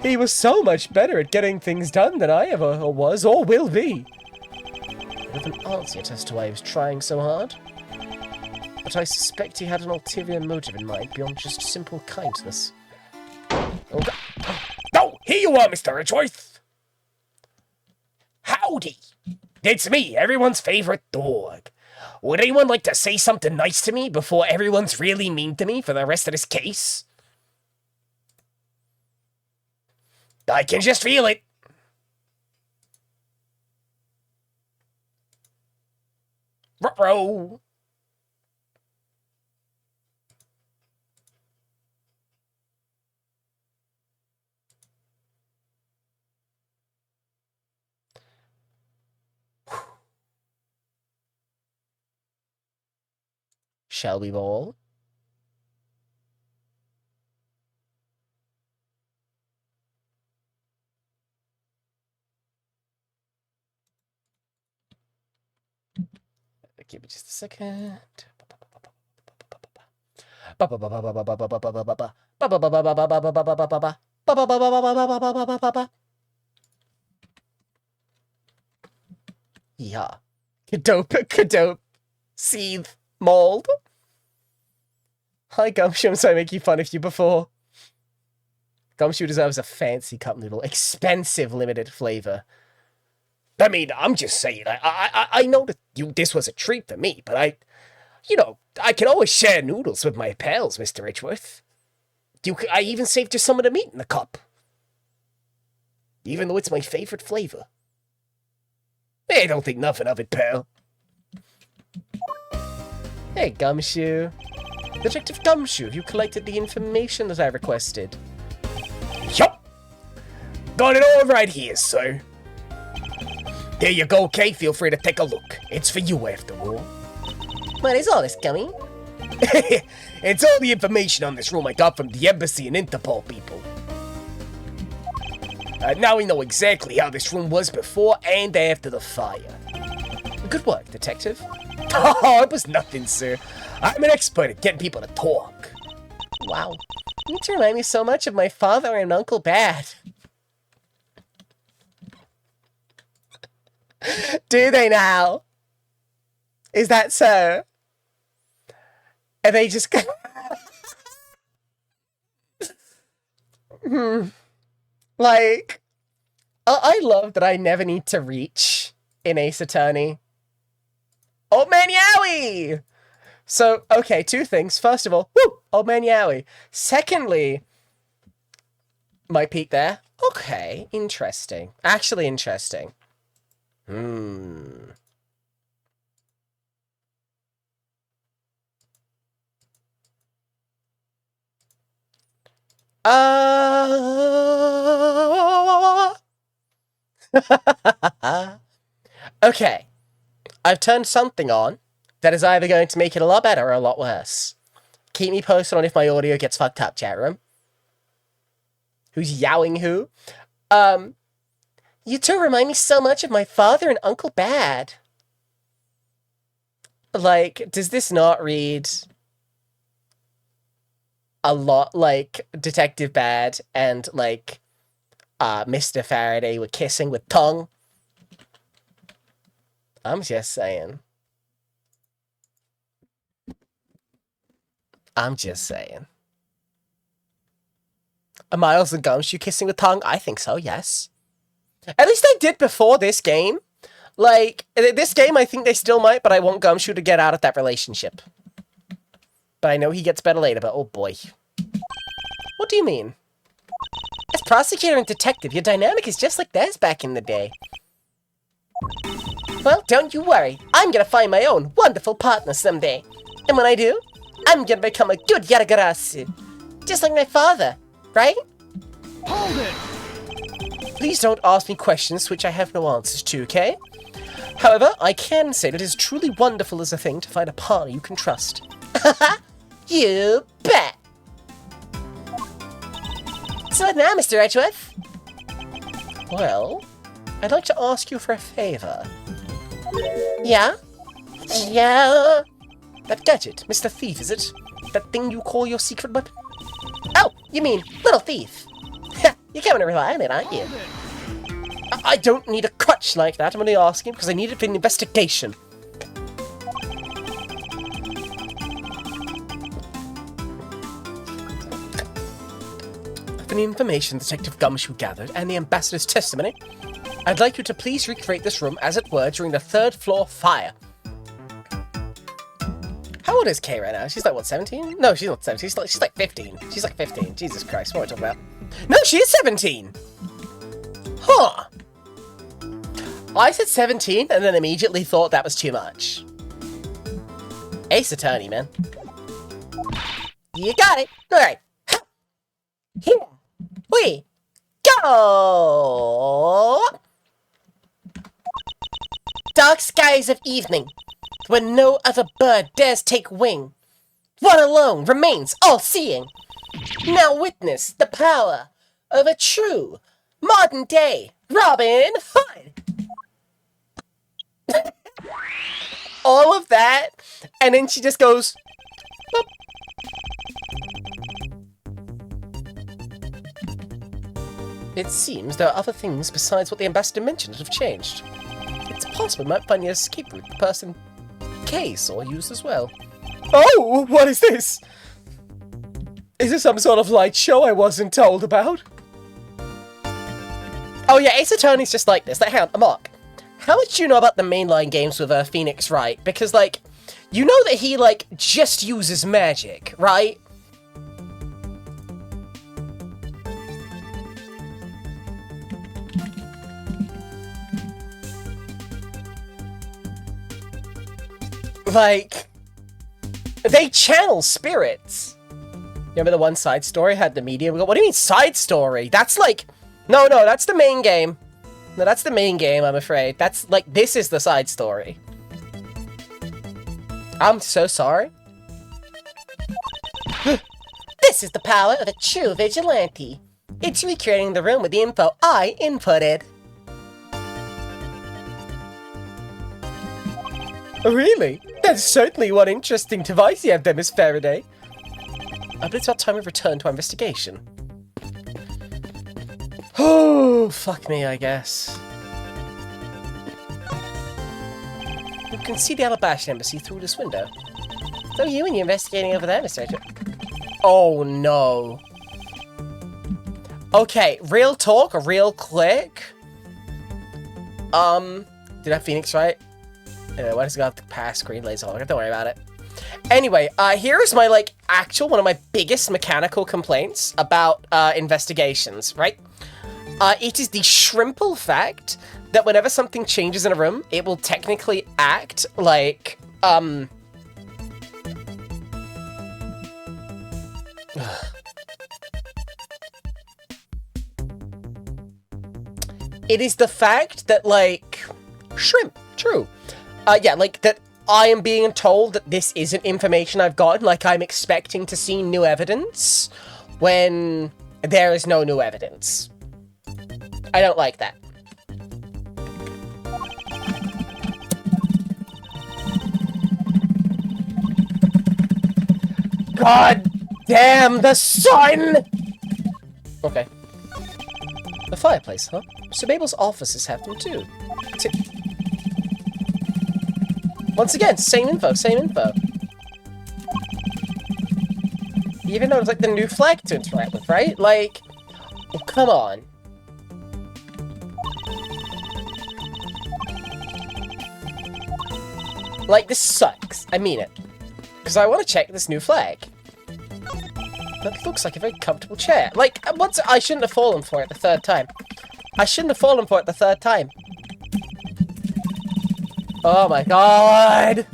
He was so much better at getting things done than I ever was or will be. I haven't answered yet as to why he was trying so hard. But I suspect he had an ulterior motive in mind beyond just simple kindness. Oh, here you are, Mr. Ridgeworth! Howdy! It's me, everyone's favorite dog. Would anyone like to say something nice to me before everyone's really mean to me for the rest of this case? I can just feel it. Ruh-roh. Shall we ball? Give me just a second. Yeah. Cadope. Seethe. Mold. Hi, Gumshoe. I'm sorry I make you fun of you before. Gumshoe deserves a fancy cup noodle. Expensive limited flavor. I mean, I'm just saying, I know that this was a treat for me, but I can always share noodles with my pals, Mr. Edgeworth. I even saved you some of the meat in the cup. Even though it's my favorite flavor. Hey, don't think nothing of it, pal. Hey, Gumshoe. Detective Gumshoe, have you collected the information that I requested? Yup! Got it all right here, sir. There you go, Kay. Feel free to take a look. It's for you, after all. What is all this, Gummy? It's all the information on this room I got from the embassy and Interpol people. Now we know exactly how this room was before and after the fire. Good work, detective. Oh, it was nothing, sir. I'm an expert at getting people to talk. Wow. You need to remind me so much of my father and Uncle Bad. Do they now? Is that so? Are they just... Like, I love that I never need to reach in Ace Attorney. Old Man Yowie! So, okay, two things. First of all, woo! Old Man Yowie. Secondly, my peek there. Okay, interesting. Actually interesting. Okay. I've turned something on that is either going to make it a lot better or a lot worse. Keep me posted on if my audio gets fucked up, chat room. Who's yowing who? You two remind me so much of my father and Uncle Bad. Like, does this not read a lot like Detective Bad and, like, Mr. Faraday were kissing with tongue? I'm just saying. I'm just saying. Are Miles and Gumshoe kissing with tongue? I think so, yes. At least they did before this game. Like, this game I think they still might, but I want Gumshoe to get out of that relationship. But I know he gets better later, but oh boy. What do you mean? As prosecutor and detective, your dynamic is just like theirs back in the day. Well, don't you worry. I'm gonna find my own wonderful partner someday. And when I do, I'm gonna become a good Yaragarasu. Just like my father, right? Hold it! Please don't ask me questions which I have no answers to, okay? However, I can say that it is truly wonderful as a thing to find a partner you can trust. You bet! So what now, Mr. Edgeworth? Well, I'd like to ask you for a favor. Yeah? Yeah? That gadget, Mr. Thief, is it? That thing you call your secret weapon? Oh, you mean Little Thief? You're coming to rely on it, aren't you? I don't need a crutch like that. I'm only asking because I need it for an investigation. From the information Detective Gumshoe gathered and the ambassador's testimony, I'd like you to please recreate this room as it were during the third floor fire. How old is Kay right now? She's like, what, 17? No, she's not 17. She's like 15. She's like 15. Jesus Christ, what am I talking about? No, she is 17! Huh. I said 17 and then immediately thought that was too much. Ace Attorney, man. You got it. Alright. Here we go! Dark skies of evening, when no other bird dares take wing. One alone remains all-seeing. Now witness the power of a true modern-day Robin Hood. All of that, and then she just goes, boop. It seems there are other things besides what the ambassador mentioned that have changed. It's possible we might find the escape route the person Kay saw used as well. Oh, what is this? Is this some sort of light show I wasn't told about? Oh yeah, Ace Attorney's just like this. Like, hang on, Mark. How much do you know about the mainline games with Phoenix Wright? Because, like, you know that he, like, just uses magic, right? Like, they channel spirits. Remember the one side story had the medium? What do you mean side story? That's like, no, that's the main game. No, that's the main game, I'm afraid. That's like, this is the side story. I'm so sorry. This is the power of a true vigilante. It's recreating the room with the info I inputted. Really? That's certainly one interesting device you have there, Miss Faraday. I believe it's about time we return to our investigation. Oh, fuck me, I guess. You can see the Alabaster Embassy through this window. So you and you investigating over there, Mr. Edgeworth? Oh, no. Okay, real talk, real quick. Did I have Phoenix right? Anyway, why does it go off the past screen lays on? Don't worry about it. Anyway, here's my, like, one of my biggest mechanical complaints about, investigations, right? It is the shrimple fact that whenever something changes in a room, it will technically act like, It is the fact that, like, shrimp, true. Yeah, like, that I am being told that this isn't information I've gotten, like I'm expecting to see new evidence, when there is no new evidence. I don't like that. God damn the sun! Okay. The fireplace, huh? Sir Mabel's offices have them too. Once again, same info, same info. Even though it's like the new flag to interact with, right? Like, oh, come on. Like, this sucks. I mean it. Because I want to check this new flag. That looks like a very comfortable chair. Like, I shouldn't have fallen for it the third time. I shouldn't have fallen for it the third time. Oh my god!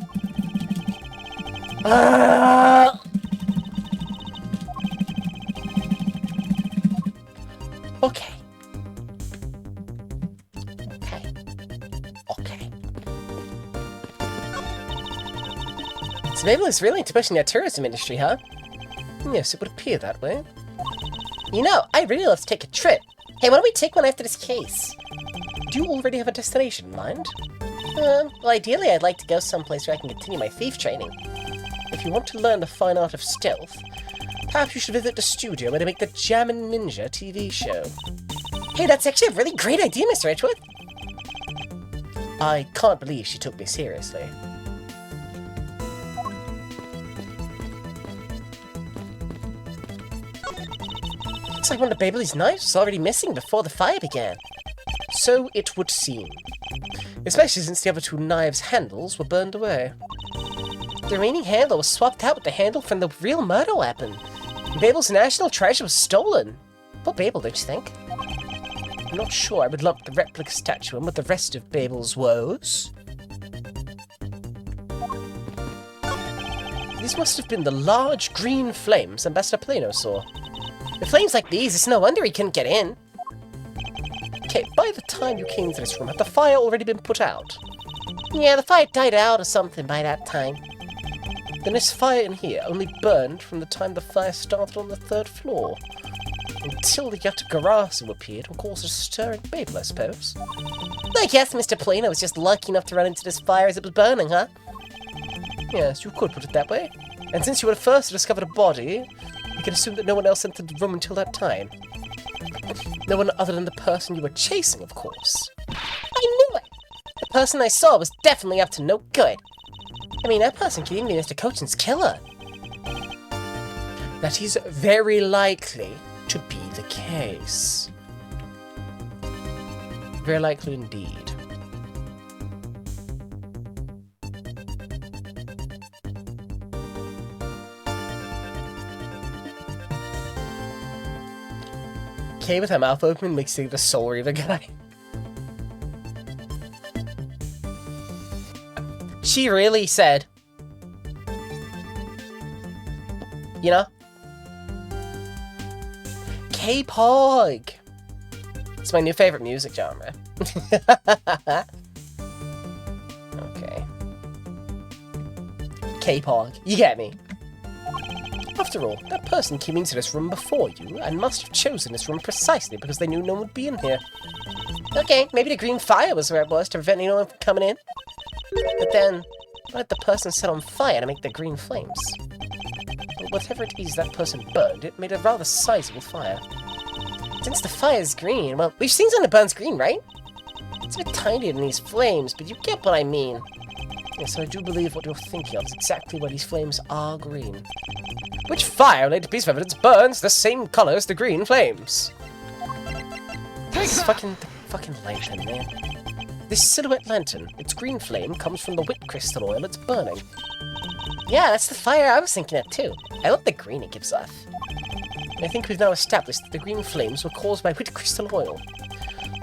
Okay. So Mabel is really into pushing the tourism industry, huh? Yes, it would appear that way. You know, I really love to take a trip. Hey, why don't we take one after this case? Do you already have a destination in mind? Well, ideally I'd like to go someplace where I can continue my thief training. If you want to learn the fine art of stealth, perhaps you should visit the studio where they make the Jammin' Ninja TV show. Hey, that's actually a really great idea, Mr. Edgeworth! I can't believe she took me seriously. Looks like one of Baby's knives was already missing before the fire began. So it would seem. Especially since the other two knives' handles were burned away. The remaining handle was swapped out with the handle from the real murder weapon. Babel's national treasure was stolen. Poor Babel, don't you think? I'm not sure I would lump the replica statue in with the rest of Babel's woes. These must have been the large green flames Ambassador Plano saw. With flames like these, it's no wonder he couldn't get in. Okay, by the time you came to this room, had the fire already been put out? Yeah, the fire died out or something by that time. Then this fire in here only burned from the time the fire started on the 3rd floor. Until the Yatagarasu appeared and caused a stir in Babel, I suppose. I guess Mr. Plano was just lucky enough to run into this fire as it was burning, huh? Yes, you could put it that way. And since you were the first to discover the body, you can assume that no one else entered the room until that time. No one other than the person you were chasing, of course. I knew it! The person I saw was definitely up to no good. I mean, that person could even be Mr. Cochin's killer. That is very likely to be the case. Very likely indeed. Kay with her mouth open makes you the soul reaver guy. She really said, you know? K-Pog! It's my new favorite music genre. Okay. K-Pog. You get me. After all, that person came into this room before you and must have chosen this room precisely because they knew no one would be in here. Okay, maybe the green fire was where it was to prevent anyone from coming in. But then, what did the person set on fire to make the green flames? Well, whatever it is that person burned, it made a rather sizable fire. Since the fire's green, well, we've seen something that burns green, right? It's a bit tinier than these flames, but you get what I mean. Yes, so I do believe what you're thinking of is exactly why these flames are green. Which fire-related piece of evidence burns the same color as the green flames? This fucking lantern, man. This silhouette lantern, its green flame, comes from the wit crystal oil it's burning. Yeah, that's the fire I was thinking of too. I love the green it gives off. I think we've now established that the green flames were caused by wit crystal oil.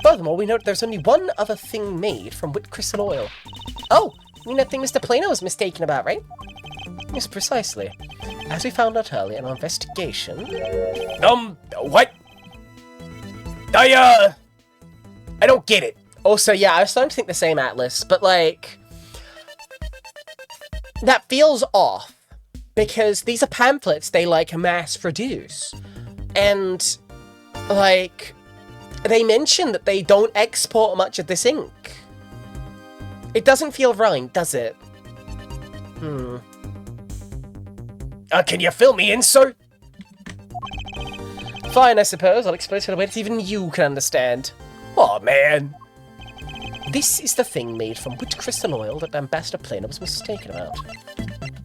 Furthermore, we know that there's only one other thing made from wit crystal oil. Oh, you mean that thing Mr. Plano was mistaken about, right? Yes, precisely. As we found out earlier in our investigation... what? I don't get it. Also, yeah, I was starting to think the same, Atlas, but, like... that feels off. Because these are pamphlets they, like, mass-produce. And, like... they mention that they don't export much of this ink. It doesn't feel right, does it? Can you fill me in, sir? Fine, I suppose. I'll explain it in a way that even you can understand. Aw, man. This is the thing made from wit crystal oil that Ambassador Plano was mistaken about.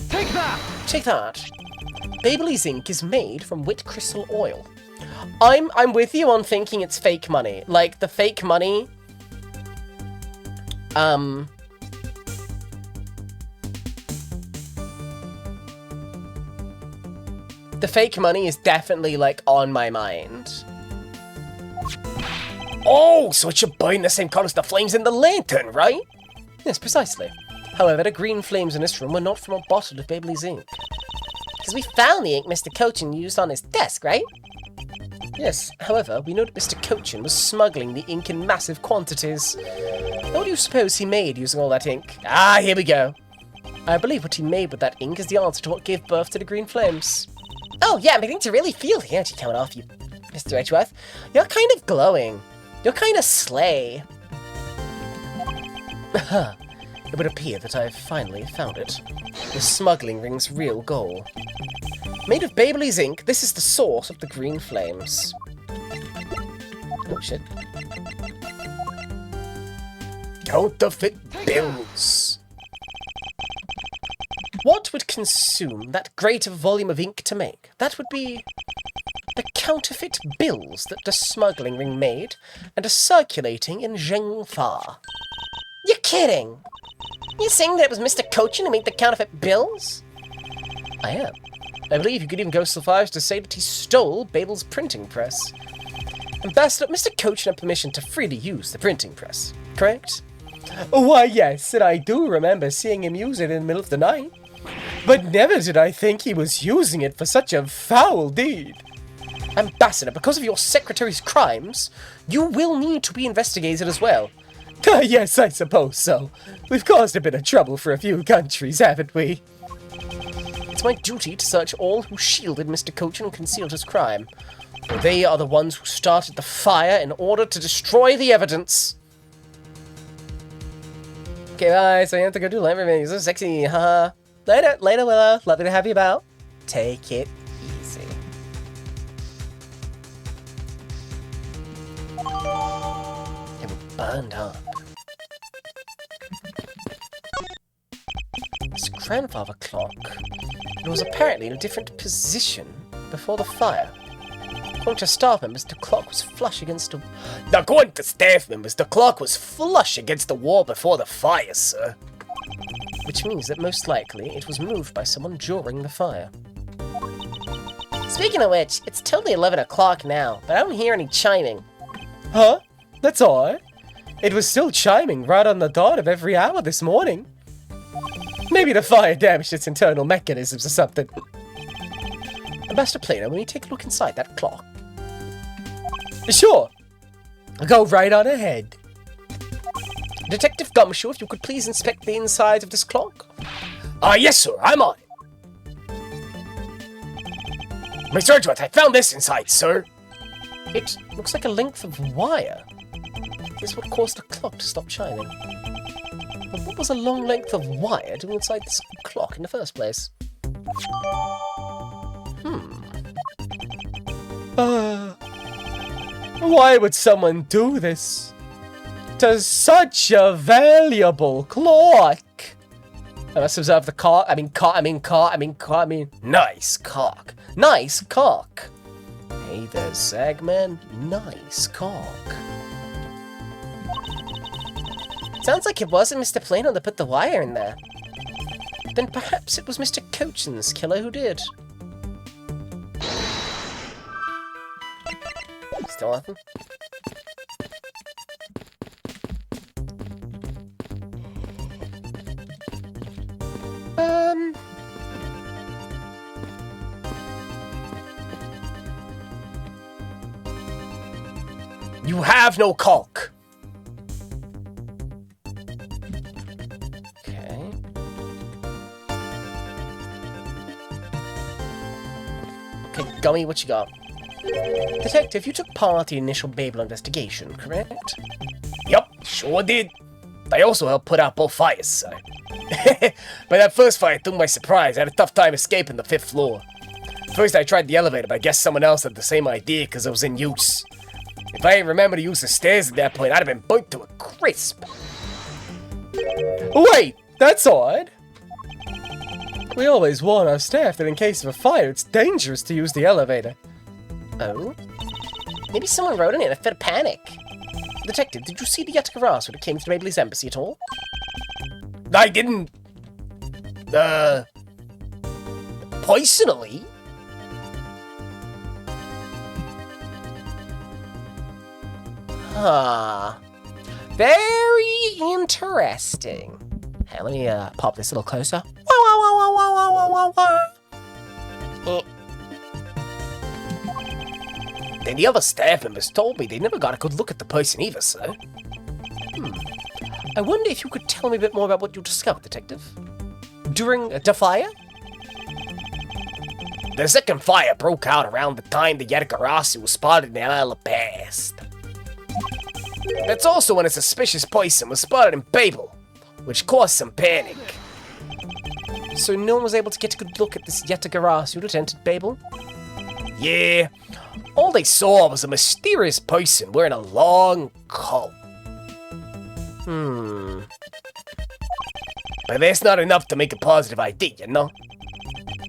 Take that! Take that. Babyliss ink is made from wit crystal oil. I'm with you on thinking it's fake money. Like, the fake money... the fake money is definitely, like, on my mind. Oh, so it should burn the same color as the flames in the lantern, right? Yes, precisely. However, the green flames in this room were not from a bottle of Babyliss ink. Because we found the ink Mr. Cochin used on his desk, right? Yes, however, we know that Mr. Cochin was smuggling the ink in massive quantities. What do you suppose he made using all that ink? Ah, here we go. I believe what he made with that ink is the answer to what gave birth to the green flames. Oh yeah, I'm beginning to really feel the energy coming off you, Mr. Edgeworth. You're kind of glowing. You're kind of slay. It would appear that I've finally found it. The smuggling ring's real goal. Made of Babyliss ink, this is the source of the green flames. Oh shit. Counterfeit bills. What would consume that great volume of ink to make? That would be the counterfeit bills that the smuggling ring made and are circulating in Zhengfa. You're kidding! You're saying that it was Mr. Cochin who made the counterfeit bills? I am. I believe you could even go so far as to say that he stole Babel's printing press. Ambassador, Mr. Cochin had permission to freely use the printing press, correct? Why, yes, and I do remember seeing him use it in the middle of the night. But never did I think he was using it for such a foul deed. Ambassador, because of your secretary's crimes, you will need to be investigated as well. Yes, I suppose so. We've caused a bit of trouble for a few countries, haven't we? It's my duty to search all who shielded Mr. Cochin and concealed his crime. They are the ones who started the fire in order to destroy the evidence. Okay, bye. So you have to go do library. You're so sexy, haha. Later, Willow. Lovely to have you about. Take it easy. It burned up. This grandfather clock. It was apparently in a different position before the fire. According to staff members, the clock was flush against the... According to staff members, the clock was flush against the wall before the fire, sir. Which means that most likely it was moved by someone during the fire. Speaking of which, it's totally 11 o'clock now, but I don't hear any chiming. Huh? That's odd. It was still chiming right on the dot of every hour this morning. Maybe the fire damaged its internal mechanisms or something. Master Plano, will you take a look inside that clock? Sure. Go right on ahead. Detective Gumshoe, if you could please inspect the inside of this clock. Yes, sir, I'm on it. My sergeant, I found this inside, sir. It looks like a length of wire. This is what caused the clock to stop chiming. But what was a long length of wire doing inside this clock in the first place? Why would someone do this to such a valuable clock? I must observe the cock. Nice cock. Nice cock. Hey there, Zagman. Nice cock. Sounds like it wasn't Mr. Plano that put the wire in there. Then perhaps it was Mr. Cochin's killer who did. Still nothing? You have no cock. Okay. Okay, Gummy, what you got? Detective, you took part in the initial Babel investigation, correct? Yup, sure did. I also helped put out both fires, sir. But that first fire took my surprise. I had a tough time escaping the 5th floor. First I tried the elevator, but I guess someone else had the same idea because it was in use. If I didn't remember to use the stairs at that point, I'd have been burnt to a crisp. Wait, that's odd. We always warn our staff that in case of a fire, it's dangerous to use the elevator. Oh? Maybe someone wrote in it in a fit of panic. Detective, did you see the Yatagarasu when it came to Mabley's embassy at all? I didn't... personally? Huh. Very interesting. Hey, let me pop this a little closer. Then the other staff members told me they never got a good look at the person either, sir. I wonder if you could tell me a bit more about what you discovered, Detective. During the fire? The second fire broke out around the time the Yatagarasu was spotted in the Isle of Past. That's also when a suspicious person was spotted in Babel, which caused some panic. So no one was able to get a good look at this Yatagarasu that entered Babel? Yeah, all they saw was a mysterious person wearing a long coat. But that's not enough to make a positive ID, you know?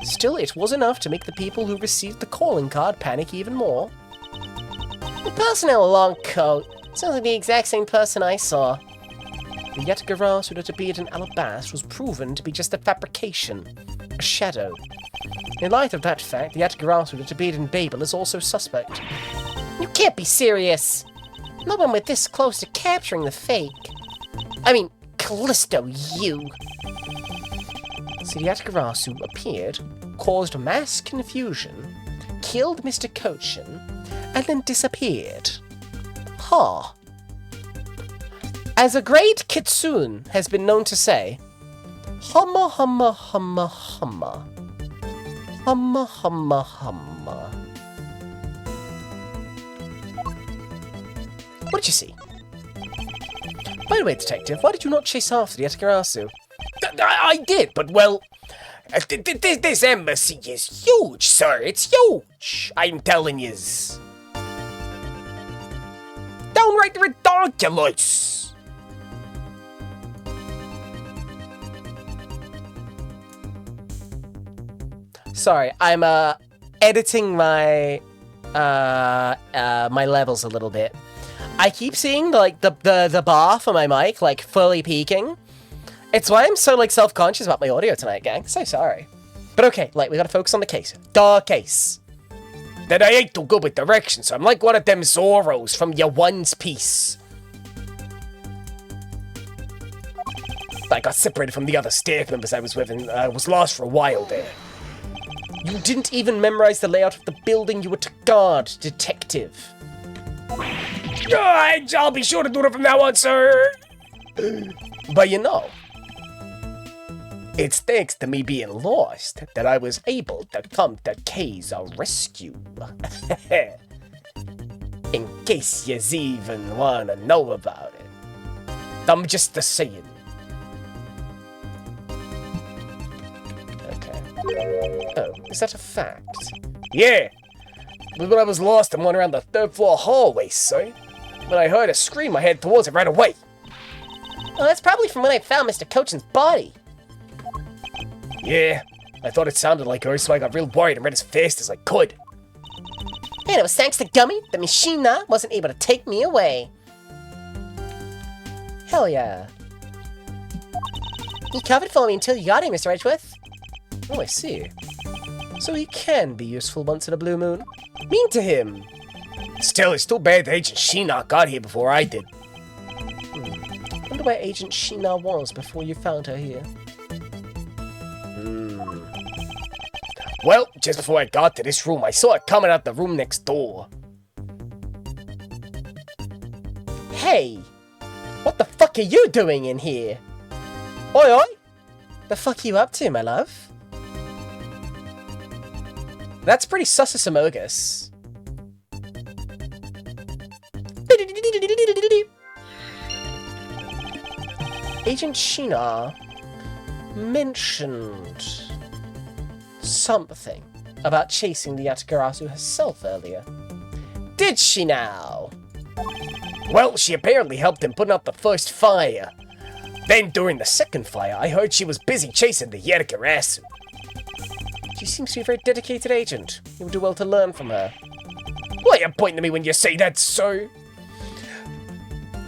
Still, it was enough to make the people who received the calling card panic even more. The person in a long coat sounds like the exact same person I saw. The Yatagarasu that appeared in Alabast was proven to be just a fabrication, a shadow. In light of that fact, the Yatagarasu that appeared in Babel is also suspect. You can't be serious! No one with this close to capturing the fake. I mean, Callisto, you! So the Yatagarasu appeared, caused mass confusion, killed Mr. Cochin, and then disappeared. Huh. As a great kitsune has been known to say, humma humma humma humma. Humma humma humma. What did you see? By the way, Detective, why did you not chase after the Yatagarasu? I did, but well... This embassy is huge, sir. It's huge. I'm telling yous. Downright ridiculous. Sorry, I'm editing my my levels a little bit. I keep seeing like the bar for my mic like fully peaking. It's why I'm so like self-conscious about my audio tonight, gang. So sorry. But okay, like we gotta focus on the case. The case. That I ain't too good with directions, so I'm like one of them Zorros from your One's Piece. I got separated from the other staff members I was with and I was lost for a while there. You didn't even memorize the layout of the building you were to guard, detective. I'll be sure to do it from now on, sir. But you know, it's thanks to me being lost that I was able to come to Kay's rescue. In case you even want to know about it. I'm just saying. okay. Oh, is that a fact? Yeah. But when I was lost and went around the 3rd floor hallway, sir. When I heard a scream, I headed towards it right away. Well, that's probably from when I found Mr. Cochin's body. Yeah, I thought it sounded like her, so I got real worried and ran as fast as I could. And it was thanks to Gummy that Shi-Na wasn't able to take me away. Hell yeah. He covered for me until you got him, Mr. Edgeworth. Oh, I see. So he can be useful once in a blue moon. Mean to him. Still, it's too bad that Agent Shi-Na got here before I did. Wonder where Agent Shi-Na was before you found her here. Well, just before I got to this room, I saw it coming out the room next door. Hey! What the fuck are you doing in here? Oi oi! The fuck you up to, my love? That's pretty sus-a-samogus. Agent Shi-Na mentioned something about chasing the Yatagarasu herself earlier. Did she now? Well, she apparently helped him put out the first fire. Then during the second fire, I heard she was busy chasing the Yatagarasu. She seems to be a very dedicated agent. You would do well to learn from her. Why are you pointing at me when you say that, sir?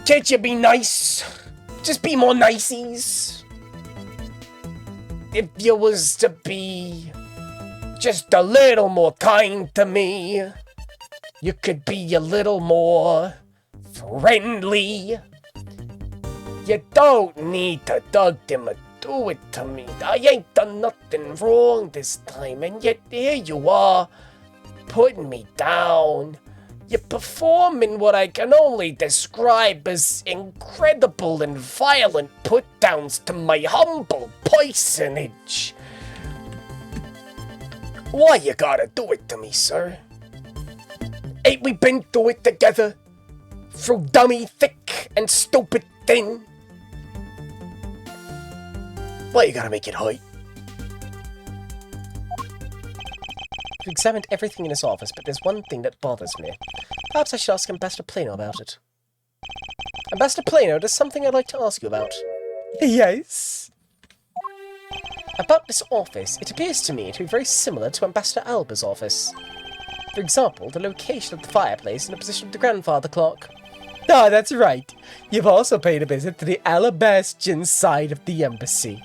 Can't you be nice? Just be more niceys. If you was to be just a little more kind to me, you could be a little more friendly. You don't need to do it to me. I ain't done nothing wrong this time, and yet here you are, putting me down. You're performing what I can only describe as incredible and violent put-downs to my humble personage. Why you gotta do it to me, sir? Ain't we been through it together? Through dummy thick and stupid thin? Why you gotta make it hurt? I've examined everything in his office, but there's one thing that bothers me. Perhaps I should ask Ambassador Plano about it. Ambassador Plano, there's something I'd like to ask you about. Yes? About this office, it appears to me to be very similar to Ambassador Alba's office. For example, the location of the fireplace and the position of the grandfather clock. Ah, that's right. You've also paid a visit to the Alabastian side of the embassy.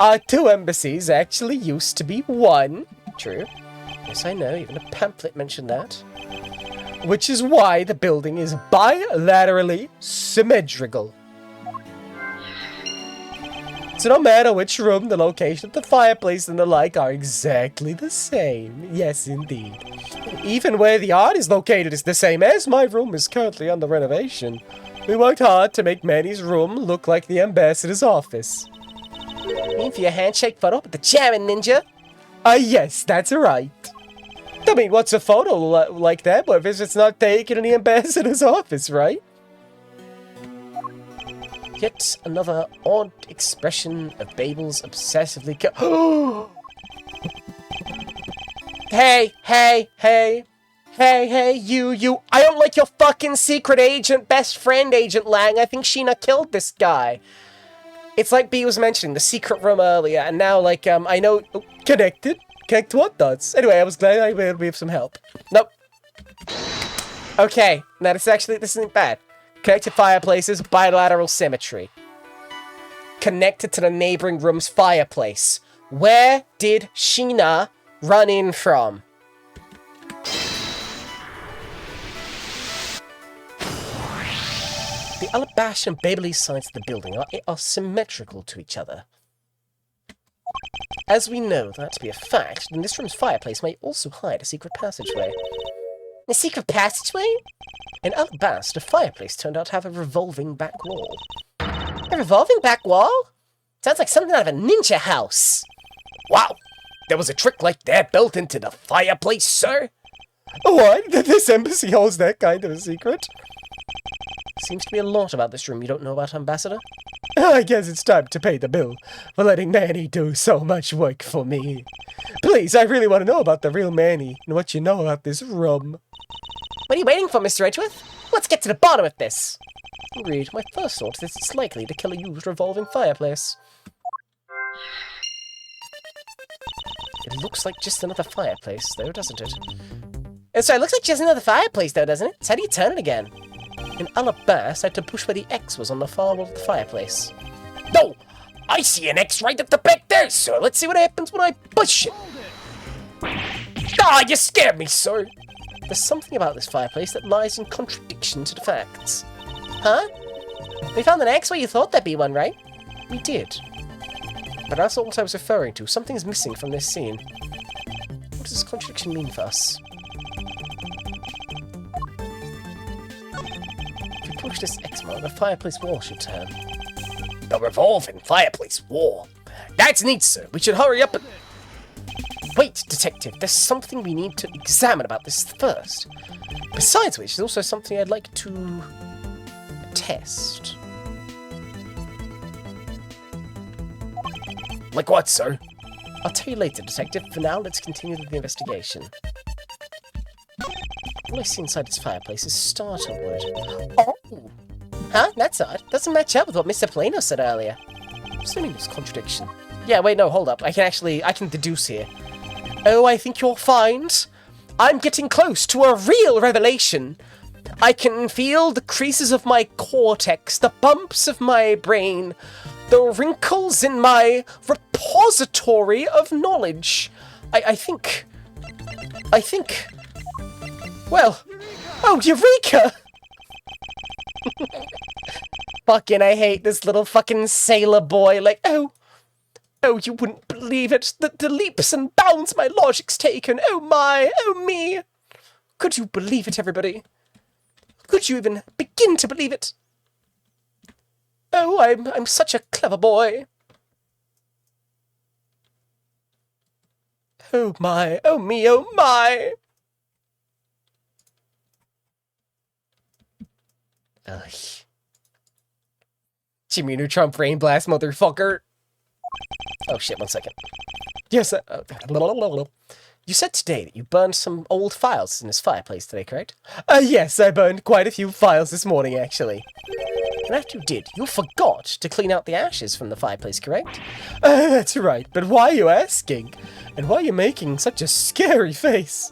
Our two embassies actually used to be one. True. Yes, I know, even a pamphlet mentioned that. Which is why the building is bilaterally symmetrical. So no matter which room, the location of the fireplace and the like are exactly the same. Yes, indeed. Even where the art is located is the same, as my room is currently under renovation. We worked hard to make Manny's room look like the ambassador's office. Mean for your handshake photo with the chairman, ninja? Yes, that's right. I mean, what's a photo like that if it's not taken in the ambassador's office, right? Yet another odd expression of Babel's obsessively Hey, you, I don't like your fucking secret agent, best friend, Agent Lang. I think Shi-Na killed this guy. It's like B was mentioning the secret room earlier, and now, like, I know, connected, Connect to what dots? Anyway, I was glad I was able to be of some help. Nope. Okay, now this isn't bad. Connected fireplaces, bilateral symmetry. Connected to the neighboring room's fireplace. Where did Shi-Na run in from? The alabaster and Babyliss sides of the building are symmetrical to each other. As we know that to be a fact, then this room's fireplace may also hide a secret passageway. A secret passageway? In alabaster, the fireplace turned out to have a revolving back wall. A revolving back wall? Sounds like something out of a ninja house. Wow! There was a trick like that built into the fireplace, sir? What? This embassy holds that kind of a secret? Seems to be a lot about this room you don't know about, Ambassador. I guess it's time to pay the bill for letting Manny do so much work for me. Please, I really want to know about the real Manny and what you know about this room. What are you waiting for, Mr. Edgeworth? Let's get to the bottom of this. Agreed. My first thought is it's likely to kill a used revolving fireplace. It looks like just another fireplace, though, doesn't it? Sorry, it looks like just another fireplace, though, doesn't it? So how do you turn it again? In alabaster, I had to push where the X was on the far wall of the fireplace. No! I see an X right at the back there, sir! Let's see what happens when I push it! Ah, you scared me, sir! There's something about this fireplace that lies in contradiction to the facts. Huh? We found an X where you thought there'd be one, right? We did. But that's not what I was referring to. Something's missing from this scene. What does this contradiction mean for us? If we push this X mark, the fireplace wall should turn. The revolving fireplace wall. That's neat, sir. We should hurry up and... Wait, Detective, there's something we need to examine about this first. Besides which, there's also something I'd like to test. Like what, sir? I'll tell you later, Detective. For now, let's continue with the investigation. All I see inside this fireplace is starter wood. Oh! Huh? That's odd. Doesn't match up with what Mr. Plano said earlier. What's the meaning of this contradiction? Yeah, wait, no, hold up. I can deduce here. Oh, I think you'll find I'm getting close to a real revelation. I can feel the creases of my cortex, the bumps of my brain, the wrinkles in my repository of knowledge. I think, well, oh, Eureka! Fucking, I hate this little fucking sailor boy, like, oh, you wouldn't believe it, the leaps and bounds my logic's taken, oh my, oh me! Could you believe it, everybody? Could you even begin to believe it? Oh, I'm such a clever boy. Oh my, oh me, oh my! Ugh. Jimmy Neutron Brain Blast, motherfucker! Oh shit, 1 second. Yes, you said today that you burned some old files in this fireplace today, correct? Yes, I burned quite a few files this morning, actually. And after you did, you forgot to clean out the ashes from the fireplace, correct? That's right, but why are you asking? And why are you making such a scary face?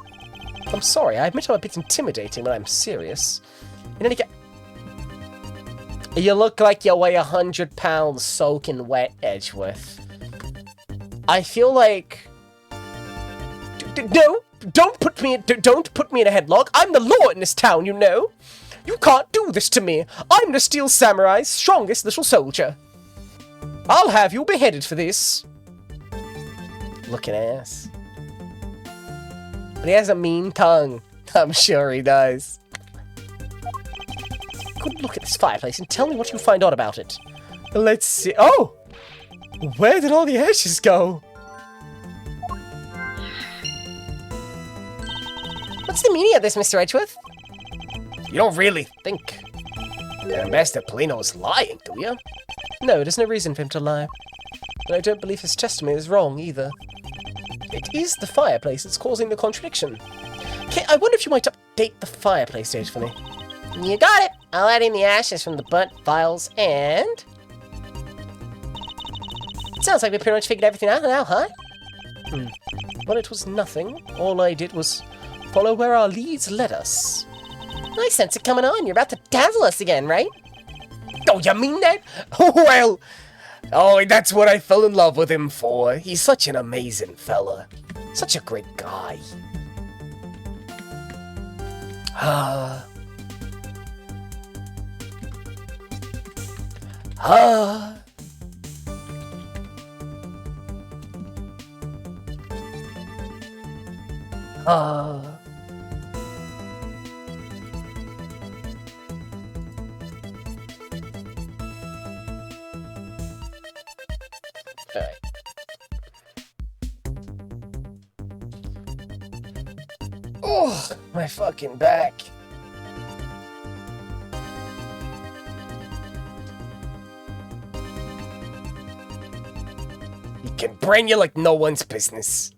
I'm sorry, I admit I'm a bit intimidating when I'm serious. In any case... You look like you weigh 100 pounds soaking wet, Edgeworth. I feel like... No! Don't put me in a headlock! I'm the law in this town, you know! You can't do this to me! I'm the Steel Samurai's strongest little soldier! I'll have you beheaded for this! Looking ass. But he has a mean tongue. I'm sure he does. Good look at this fireplace and tell me what you find out about it. Let's see. Oh! Where did all the ashes go? What's the meaning of this, Mr. Edgeworth? You don't really think that Master Polino is lying, do you? No, there's no reason for him to lie. And I don't believe his testimony is wrong, either. It is the fireplace that's causing the contradiction. Okay, I wonder if you might update the fireplace date for me. You got it! I'll add in the ashes from the burnt files and... Sounds like we pretty much figured everything out now, huh? Well, it was nothing. All I did was follow where our leads led us. I sense it coming on. You're about to dazzle us again, right? Oh, you mean that? Well, oh, that's what I fell in love with him for. He's such an amazing fella. Such a great guy. Ah. Ah. Ah. Alright. Oh, my fucking back. He can brain you like no one's business.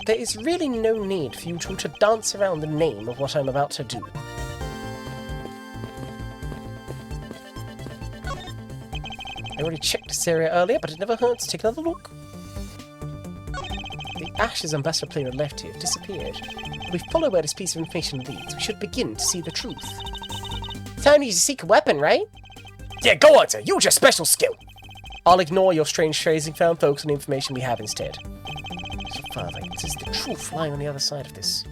There is really no need for you two to dance around the name of what I'm about to do. I already checked this area earlier, but it never hurts to take another look. The ashes Ambassador Planer left here have disappeared. If we follow where this piece of information leads, we should begin to see the truth. Time to use a secret weapon, right? Yeah, go on, sir. Use your special skill. I'll ignore your strange phrasing and focus on the information we have instead. So further, this is the truth lying on the other side of this.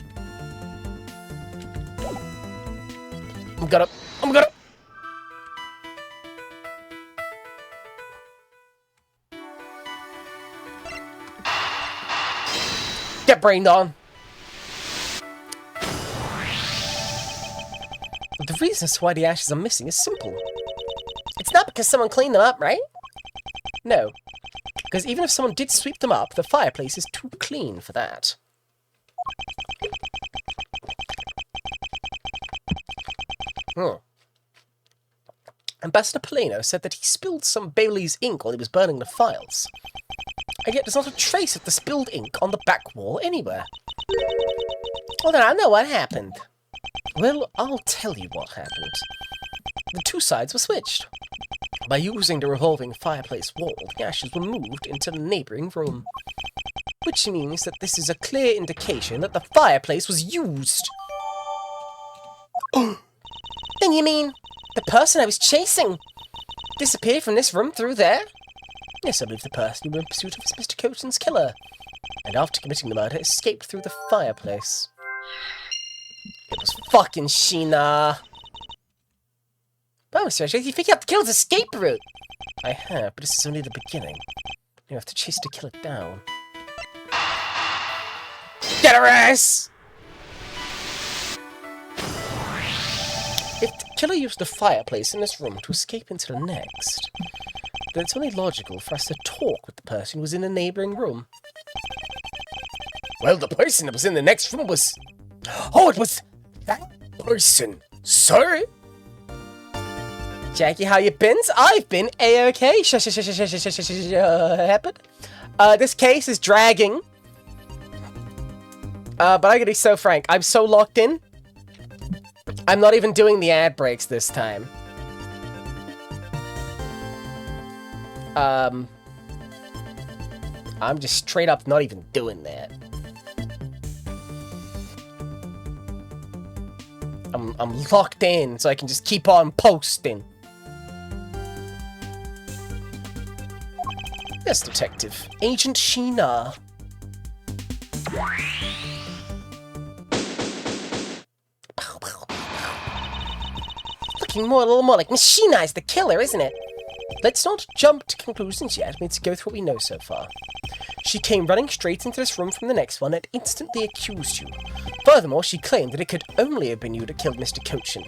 I'm gonna... Get brained on. The reason as to why the ashes are missing is simple. It's not because someone cleaned them up, right? No. Because even if someone did sweep them up, the fireplace is too clean for that. Ambassador Polino said that he spilled some Bailey's ink while he was burning the files. And yet there's not a trace of the spilled ink on the back wall anywhere. Well, then I know what happened. Well, I'll tell you what happened. The two sides were switched. By using the revolving fireplace wall, the ashes were moved into the neighbouring room. Which means that this is a clear indication that the fireplace was used. Then you mean the person I was chasing disappeared from this room through there? Yes, I believe the person who were in pursuit of Mr. Coach's killer, and after committing the murder, escaped through the fireplace. It was fucking Shi-Na. Oh, Mr. Edgeworth, you figured out the killer's escape route. I have, but this is only the beginning. You have to chase to kill it down. Get her ass! If the killer used the fireplace in this room to escape into the next, then it's only logical for us to talk with the person who was in the neighbouring room. Well, the person that was in the next room was... Oh, it was that person, sir? Jackie, how you been? I've been A-OK. This case is dragging. But I gotta be so frank. I'm so locked in. I'm not even doing the ad breaks this time. I'm just straight up not even doing that. I'm locked in, so I can just keep on posting. Yes, Detective. Agent Shi-Na. Looking a little more like Miss Shi-Na is the killer, isn't it? Let's not jump to conclusions yet. We need to go through what we know so far. She came running straight into this room from the next one and instantly accused you. Furthermore, she claimed that it could only have been you that killed Mr. Cochin.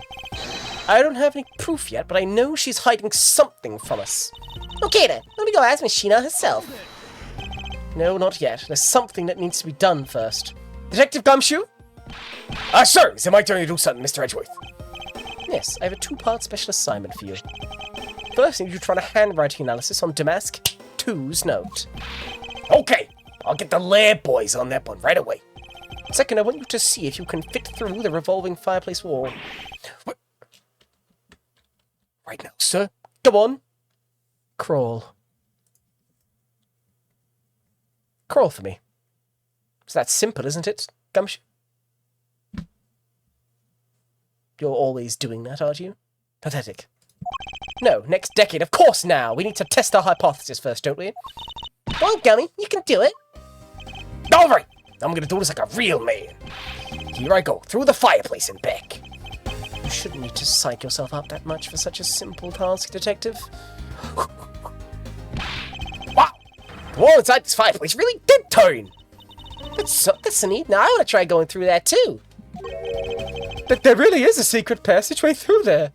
I don't have any proof yet, but I know she's hiding something from us. Okay then, let me go ask Miss Shi-Na herself. No, not yet. There's something that needs to be done first. Detective Gumshoe? Sir, is it my turn to do something, Mr. Edgeworth? Yes, I have a two-part special assignment for you. First, I need you to run a handwriting analysis on Damask 2's note. Okay, I'll get the lab boys on that one right away. Second, I want you to see if you can fit through the revolving fireplace wall. Right now, sir. Go on. Crawl. Crawl for me. It's that simple, isn't it, Gumshoe? You're always doing that, aren't you? Pathetic. No, next decade, of course now! We need to test our hypothesis first, don't we? Well, Gummy, you can do it. Alright! I'm gonna do this like a real man. Here I go, through the fireplace and back. You shouldn't need to psych yourself up that much for such a simple task, Detective. Wow! The wall inside this fireplace really did turn! That's neat. Now I want to try going through that too. But there really is a secret passageway through there.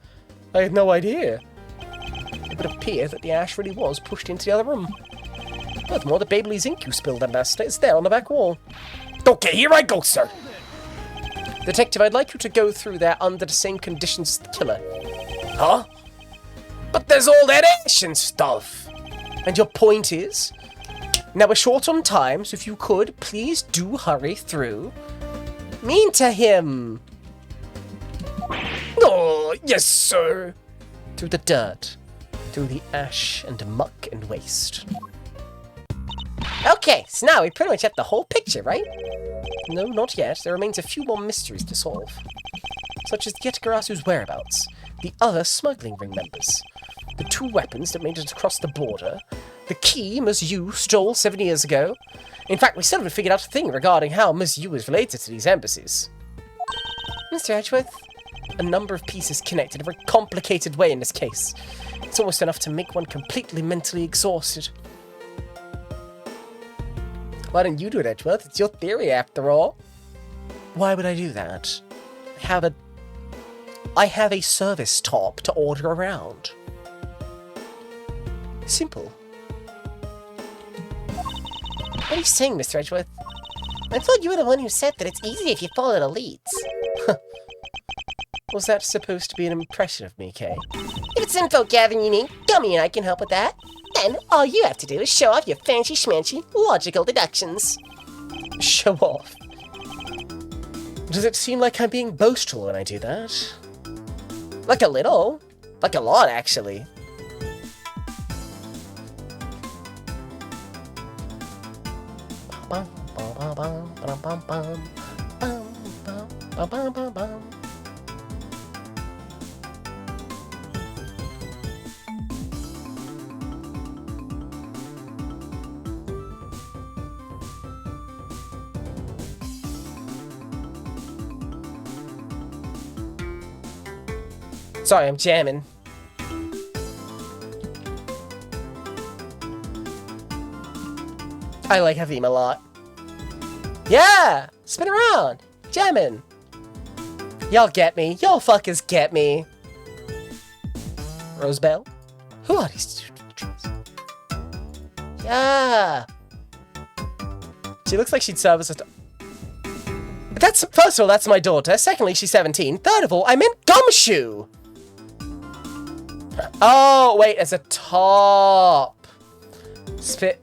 I had no idea. It would appear that the ash really was pushed into the other room. Furthermore, the Babyliss ink you spilled on Master is there on the back wall. Okay, here I go, sir. Detective, I'd like you to go through there under the same conditions as the killer. Huh? But there's all that ash and stuff. And your point is? Now we're short on time, so if you could, please do hurry through. Mean to him. Oh, yes, sir. Through the dirt. Through the ash and muck and waste. Okay, so now we pretty much have the whole picture, right? No, not yet. There remains a few more mysteries to solve. Such as Yetagarasu's whereabouts, the other smuggling ring members, the 2 weapons that made it across the border, the key Ms. Yu stole 7 years ago. In fact, we still haven't figured out a thing regarding how Ms. Yu is related to these embassies. Mr. Edgeworth, a number of pieces connected in a very complicated way in this case. It's almost enough to make one completely mentally exhausted. Why don't you do it, Edgeworth? It's your theory, after all. Why would I do that? I have a service top to order around. Simple. What are you saying, Mr. Edgeworth? I thought you were the one who said that it's easy if you follow the leads. Was that supposed to be an impression of me, Kay? If it's info gathering you need, Gummy and I can help with that. Then all you have to do is show off your fancy schmancy logical deductions. Show off? Does it seem like I'm being boastful when I do that? Like a little. Like a lot, actually. Sorry, I'm jamming. I like Havim a lot. Yeah! Spin around! Jamming! Y'all get me. Y'all fuckers get me. Rosebell? Who are these two? Yeah! She looks like she'd serve us a... That's... First of all, that's my daughter. Secondly, she's 17. Third of all, I meant Gumshoe! Oh, wait, as a top. Spit.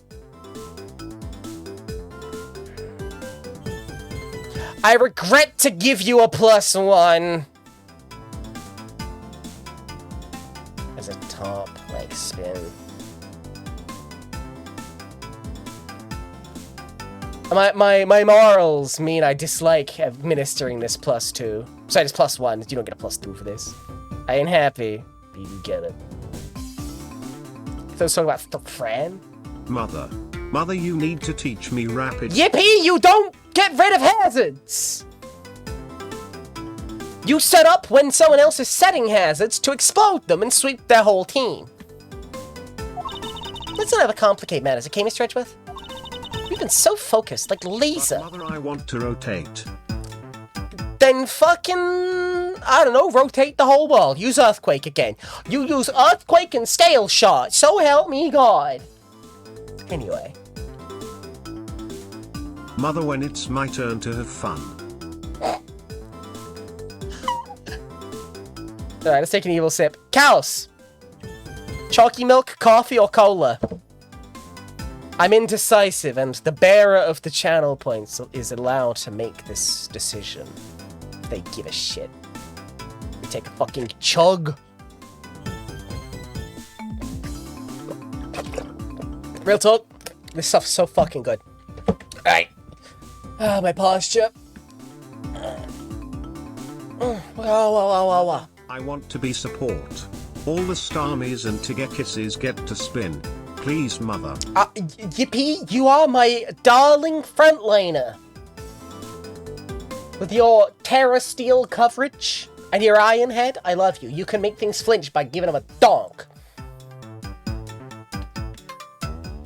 I regret to give you a +1. As a top, like, spin. My morals mean I dislike administering this +2. Sorry, this +1. You don't get a +2 for this. I ain't happy. You get it. So I was talking about Fran? Mother, you need to teach me rapid. Yippee! You don't get rid of hazards! You set up when someone else is setting hazards to explode them and sweep their whole team. Let's not overcomplicate matters, okay, Mr. Edgeworth? We've been so focused, like laser. But Mother, I want to rotate. Then fucking, I don't know, rotate the whole world. Use Earthquake again. You use Earthquake and Scale Shot. So help me God. Anyway. Mother, when it's my turn to have fun. Alright, let's take an evil sip. Cows! Chalky milk, coffee, or cola? I'm indecisive, and the bearer of the channel points is allowed to make this decision. They give a shit. We take a fucking chug. Real talk, this stuff's so fucking good. Alright. Ah, my posture. Wow. I want to be support. All the Starmies and Tigekisses get to spin. Please, mother. Yippee, you are my darling frontliner. With your Terra Steel coverage and your Iron Head, I love you. You can make things flinch by giving them a donk.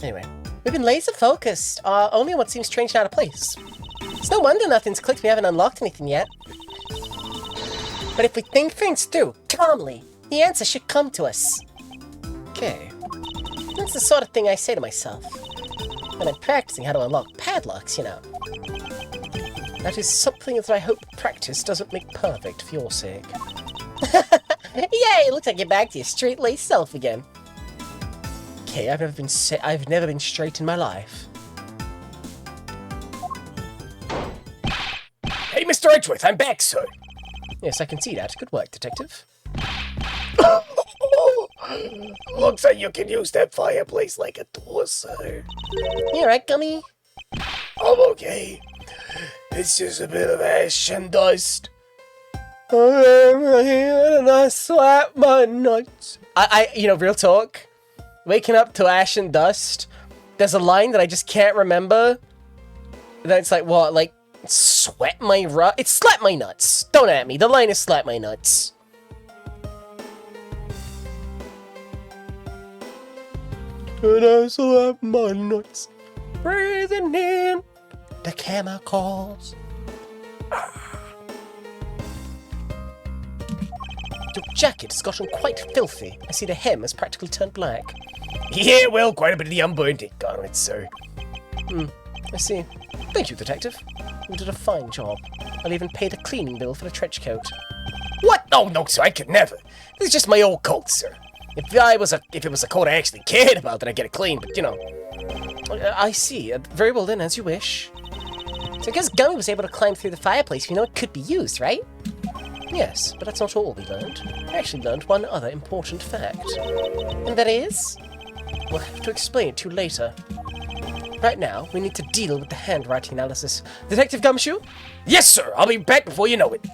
Anyway, we've been laser focused, only on what seems strange and out of place. It's no wonder nothing's clicked. We haven't unlocked anything yet. But if we think things through, calmly, the answer should come to us. Okay. That's the sort of thing I say to myself when I'm practicing how to unlock padlocks, you know. That is something that I hope practice doesn't make perfect for your sake. Yay! It looks like you're back to your straight-laced self again. Okay, I've never been straight in my life. Hey, Mr. Edgeworth, I'm back, sir. Yes, I can see that. Good work, detective. Looks like you can use that fireplace like a door, sir. You alright, Gummy? I'm okay. It's just a bit of ash and dust. And I slap my nuts. You know, real talk. Waking up to ash and dust. There's a line that I just can't remember. That's like, what, like, sweat my it's slap my nuts. Don't at me. The line is slap my nuts. And I slap my nuts. Breathing in the chemicals. Your jacket has gotten quite filthy. I see the hem has practically turned black. Yeah, well, quite a bit of the unburned ink on it, sir. I see. Thank you, detective. You did a fine job. I'll even pay the cleaning bill for the trench coat. What? Oh, no, sir, I could never. This is just my old coat, sir. If it was a coat I actually cared about, then I'd get it clean, but, you know. I see. Very well then, as you wish. So I guess Gummy was able to climb through the fireplace, you know it could be used, right? Yes, but that's not all we learned. We actually learned one other important fact. And that is? We'll have to explain it to you later. Right now, we need to deal with the handwriting analysis. Detective Gumshoe? Yes, sir. I'll be back before you know it.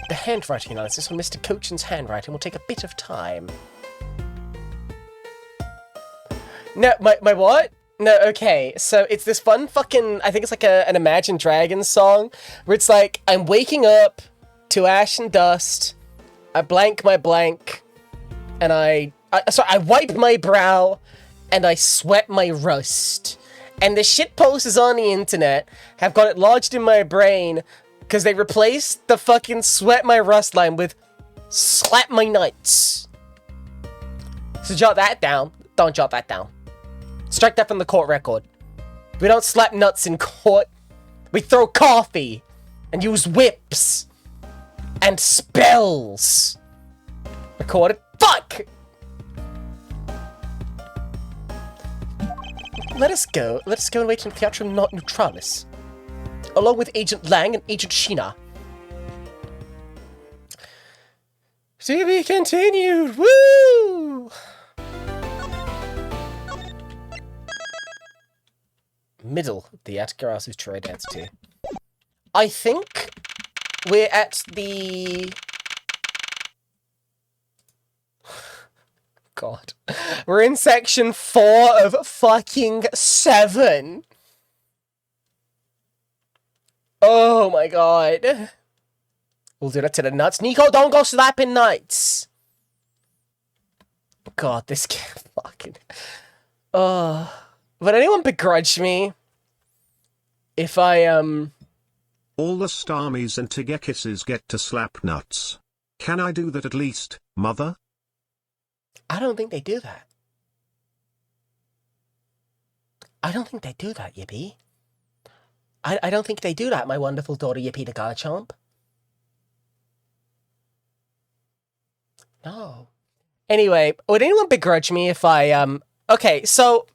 The handwriting analysis on Mr. Cochin's handwriting will take a bit of time. No, my what? No, okay, so it's this fun fucking, I think it's like an Imagine Dragons song, where it's like, I'm waking up to ash and dust, I blank my blank, and I wipe my brow, and I sweat my rust. And the shitposters on the internet have got it lodged in my brain, because they replaced the fucking sweat my rust line with slap my nuts. So jot that down. Don't jot that down. Strike that from the court record. We don't slap nuts in court. We throw coffee and use whips and spells. Recorded. Fuck! Let us go and wait in Theatrum Not Neutralis, along with Agent Lang and Agent Shi-Na. To be continued. Woo! Middle, the Atkarasu's Troy Density. I think we're at the... God. We're in section 4 of fucking 7. Oh my god. We'll do that to the nuts. Nico, don't go slapping nuts. God, this game fucking... Would anyone begrudge me if I, All the Starmies and Tigekisses get to slap nuts. Can I do that at least, mother? I don't think they do that. I don't think they do that, Yippee. I don't think they do that, my wonderful daughter Yippee the Garchomp. No. Anyway, would anyone begrudge me if I, okay, so...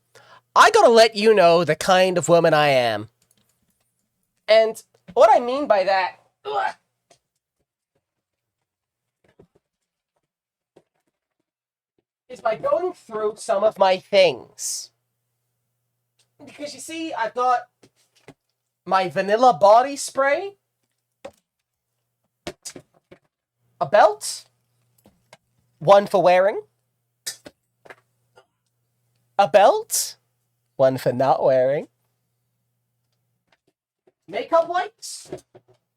I gotta let you know the kind of woman I am. And what I mean by that... is by going through some of my things. Because you see, I've got my vanilla body spray, a belt, one for wearing, a belt, one for not wearing, makeup wipes,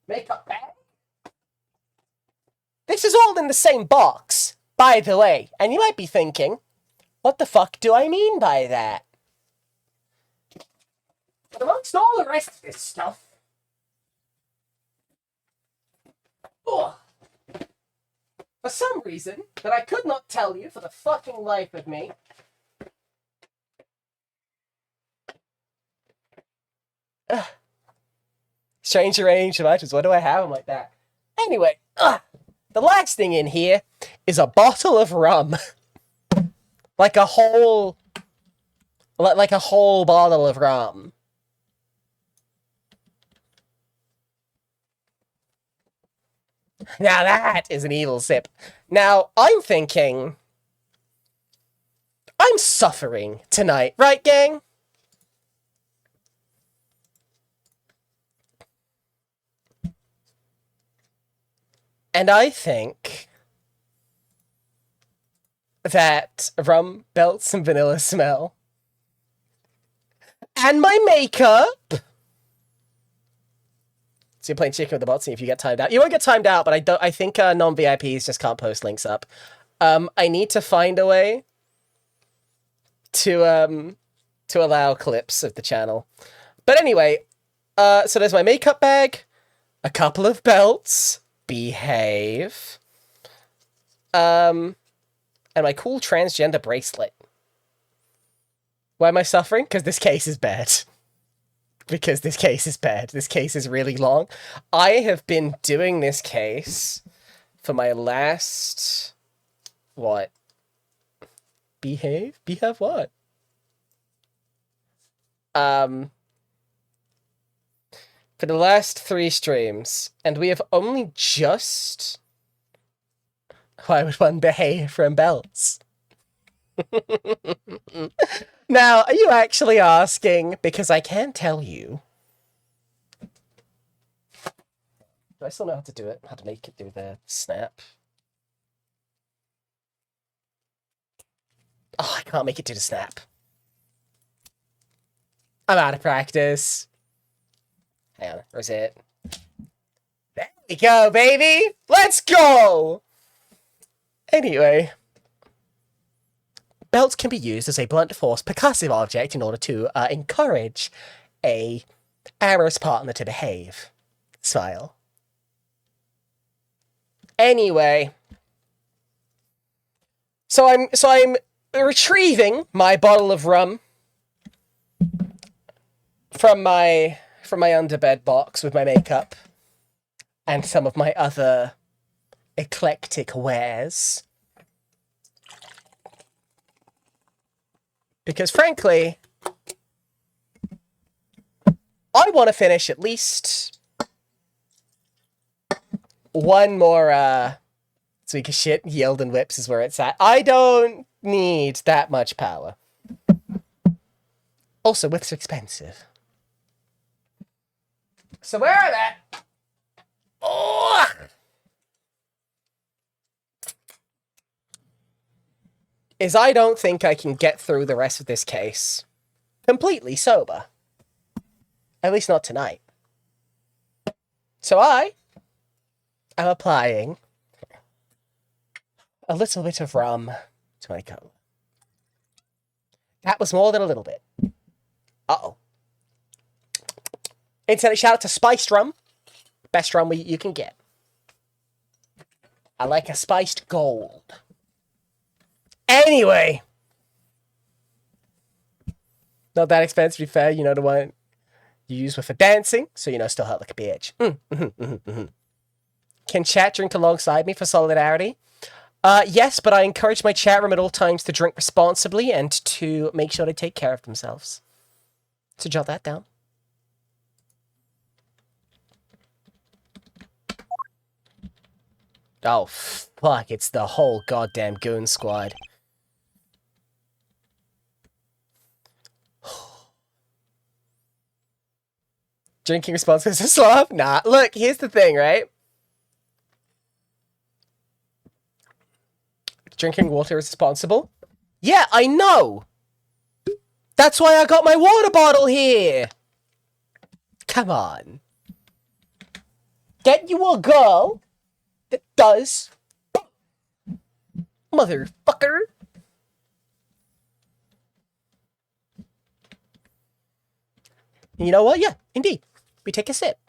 makeup bag. This is all in the same box, by the way, and you might be thinking, what the fuck do I mean by that? But amongst all the rest of this stuff, for some reason that I could not tell you for the fucking life of me, strange arranged matches. Why do I have them like that? Anyway, the last thing in here is a bottle of rum. like a whole bottle of rum. Now that is an evil sip. Now, I'm thinking, I'm suffering tonight, right, gang? And I think that rum, belts, and vanilla smell, and my makeup. So you're playing chicken with the bot, see if you get timed out. You won't get timed out, but I think non-VIPs just can't post links up. I need to find a way to allow clips of the channel. But anyway, so there's my makeup bag, a couple of belts, behave, and my cool transgender bracelet. Why am I suffering? Because this case is bad. Because this case is bad. This case is really long. I have been doing this case for my last... What? Behave? Behave what? For the last 3 streams, and we have only just... Why would one behave from belts? Now, are you actually asking? Because I can tell you. Do I still know how to do it? How to make it do the snap? Oh, I can't make it do the snap. I'm out of practice. Hang on, where's it? There we go, baby! Let's go! Anyway. Belts can be used as a blunt force percussive object in order to encourage a amorous partner to behave. Smile. Anyway. So I'm retrieving my bottle of rum from my underbed box with my makeup and some of my other eclectic wares. Because frankly, I want to finish at least one more Tweak of shit. Yield and whips is where it's at. I don't need that much power. Also, whips are expensive. So where are they? Oh! Is I don't think I can get through the rest of this case completely sober. At least not tonight. So I am applying a little bit of rum to my coat. That was more than a little bit. Uh-oh. Incidentally, shout out to spiced rum. Best rum you can get. I like a spiced gold. Anyway. Not that expensive, to be fair. You know the one you use for dancing, so you know still hurt like a bitch. Can chat drink alongside me for solidarity? Yes, but I encourage my chat room at all times to drink responsibly and to make sure they take care of themselves. So jot that down. Oh, fuck, it's the whole goddamn goon squad. Drinking responsibly is a slob? Nah. Look, here's the thing, right? Drinking water is responsible? Yeah, I know! That's why I got my water bottle here! Come on. Get you a girl that does. Motherfucker. You know what? Yeah, indeed. We take a sip.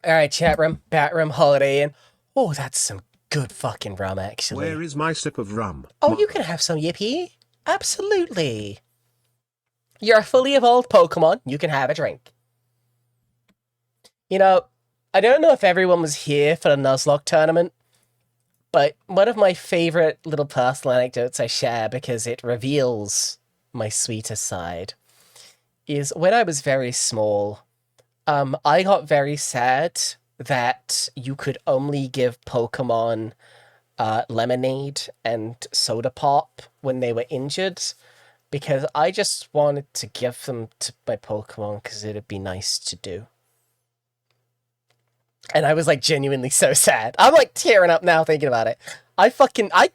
Alright, chat room, bat room, Holiday Inn. Oh, that's some good fucking rum, actually. Where is my sip of rum? Oh, you can have some, Yippee. Absolutely. You're a fully evolved Pokemon. You can have a drink. You know, I don't know if everyone was here for the Nuzlocke tournament, but one of my favorite little personal anecdotes I share because it reveals my sweeter side is when I was very small, I got very sad that you could only give Pokemon lemonade and soda pop when they were injured, because I just wanted to give them to my Pokemon because it'd be nice to do. And I was like genuinely so sad. I'm like tearing up now thinking about it. I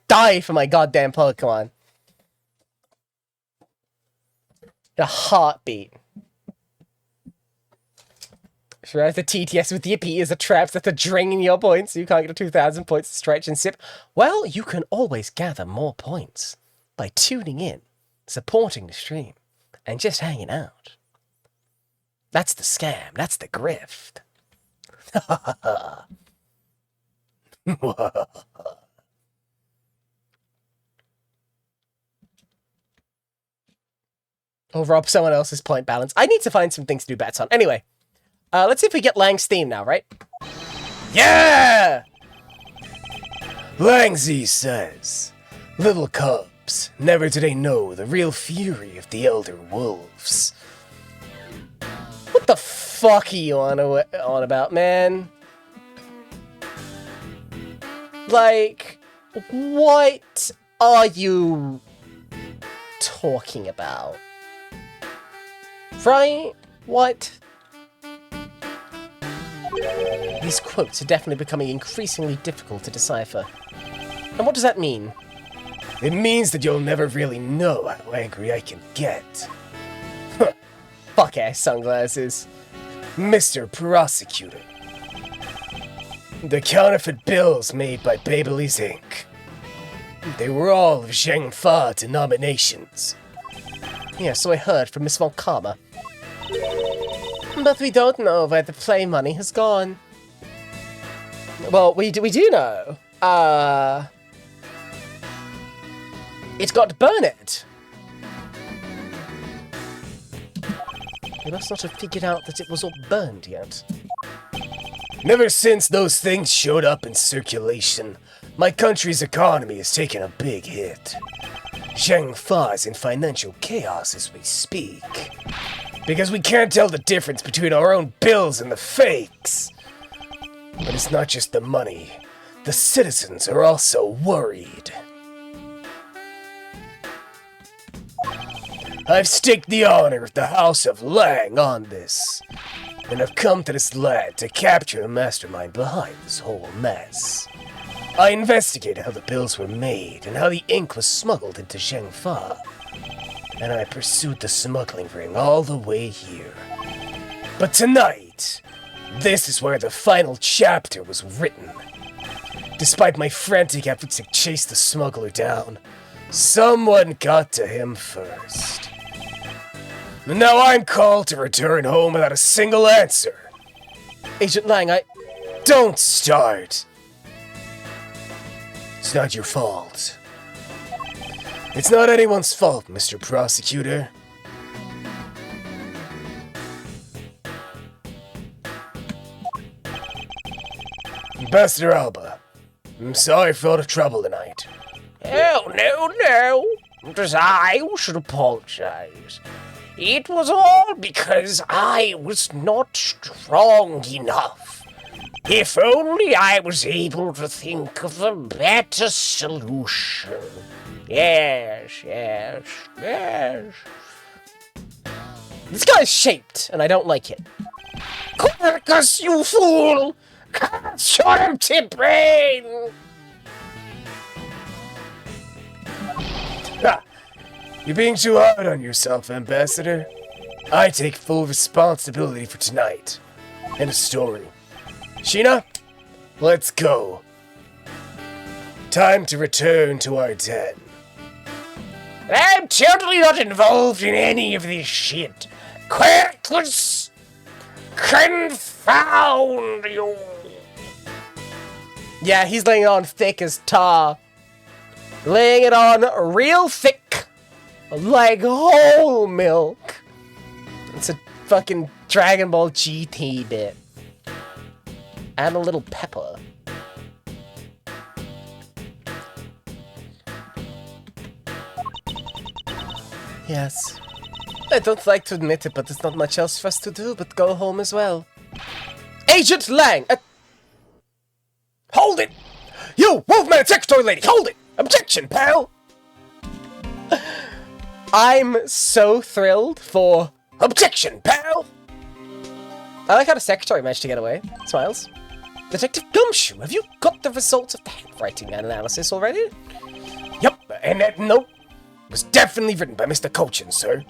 die for my goddamn Pokemon. In a heartbeat. Whereas the TTS with Yippee is a trap that's a draining your points, so you can't get to 2,000 points to stretch and sip. Well, you can always gather more points by tuning in, supporting the stream, and just hanging out. That's the scam. That's the grift. Or rob someone else's point balance. I need to find some things to do bets on. Anyway. Let's see if we get Lang's theme now, right? Yeah! Langzy says, "Little cubs, never did they know the real fury of the elder wolves." What the fuck are you on about, man? Like, what are you talking about? Right? What? These quotes are definitely becoming increasingly difficult to decipher. And what does that mean? It means that you'll never really know how angry I can get. Fuck ass sunglasses. Mr. Prosecutor. The counterfeit bills made by Babyliss Inc. They were all of Zheng Fa denominations. Yeah, so I heard from Miss Von Karma. But we don't know where the play money has gone. Well, we do know. It got burned. We must not have figured out that it was all burned yet. Never since those things showed up in circulation, my country's economy has taken a big hit. Zheng Fa is in financial chaos as we speak. Because we can't tell the difference between our own bills and the fakes. But it's not just the money. The citizens are also worried. I've staked the honor of the House of Lang on this, and I've come to this land to capture the mastermind behind this whole mess. I investigated how the bills were made and how the ink was smuggled into Zheng Fa. And I pursued the smuggling ring all the way here. But tonight, this is where the final chapter was written. Despite my frantic efforts to chase the smuggler down, someone got to him first. And now I'm called to return home without a single answer. Agent Lang, Don't start! It's not your fault. It's not anyone's fault, Mr. Prosecutor. Ambassador Alba, I'm sorry for all the trouble tonight. Oh, no. It was I who should apologize. It was all because I was not strong enough. If only I was able to think of a better solution. Yes. This guy's shaped, and I don't like it. Quercus, you fool! Catch your empty brain! Ha! You're being too hard on yourself, Ambassador. I take full responsibility for tonight. And a story. Shi-Na, let's go. Time to return to our den. I'm totally not involved in any of this shit. Quercus, confound you! Yeah, he's laying it on thick as tar. Laying it on real thick. Like whole milk. It's a fucking Dragon Ball GT bit. Add a little pepper. Yes. I don't like to admit it, but there's not much else for us to do but go home as well. Agent Lang! Hold it! You, Wolfman Secretary Lady, hold it! Objection, pal! I'm so thrilled for... Objection, pal! I like how the secretary managed to get away. Smiles. Detective Gumshoe, have you got the results of the handwriting analysis already? Yep, and that note was definitely written by Mr. Cochin, sir.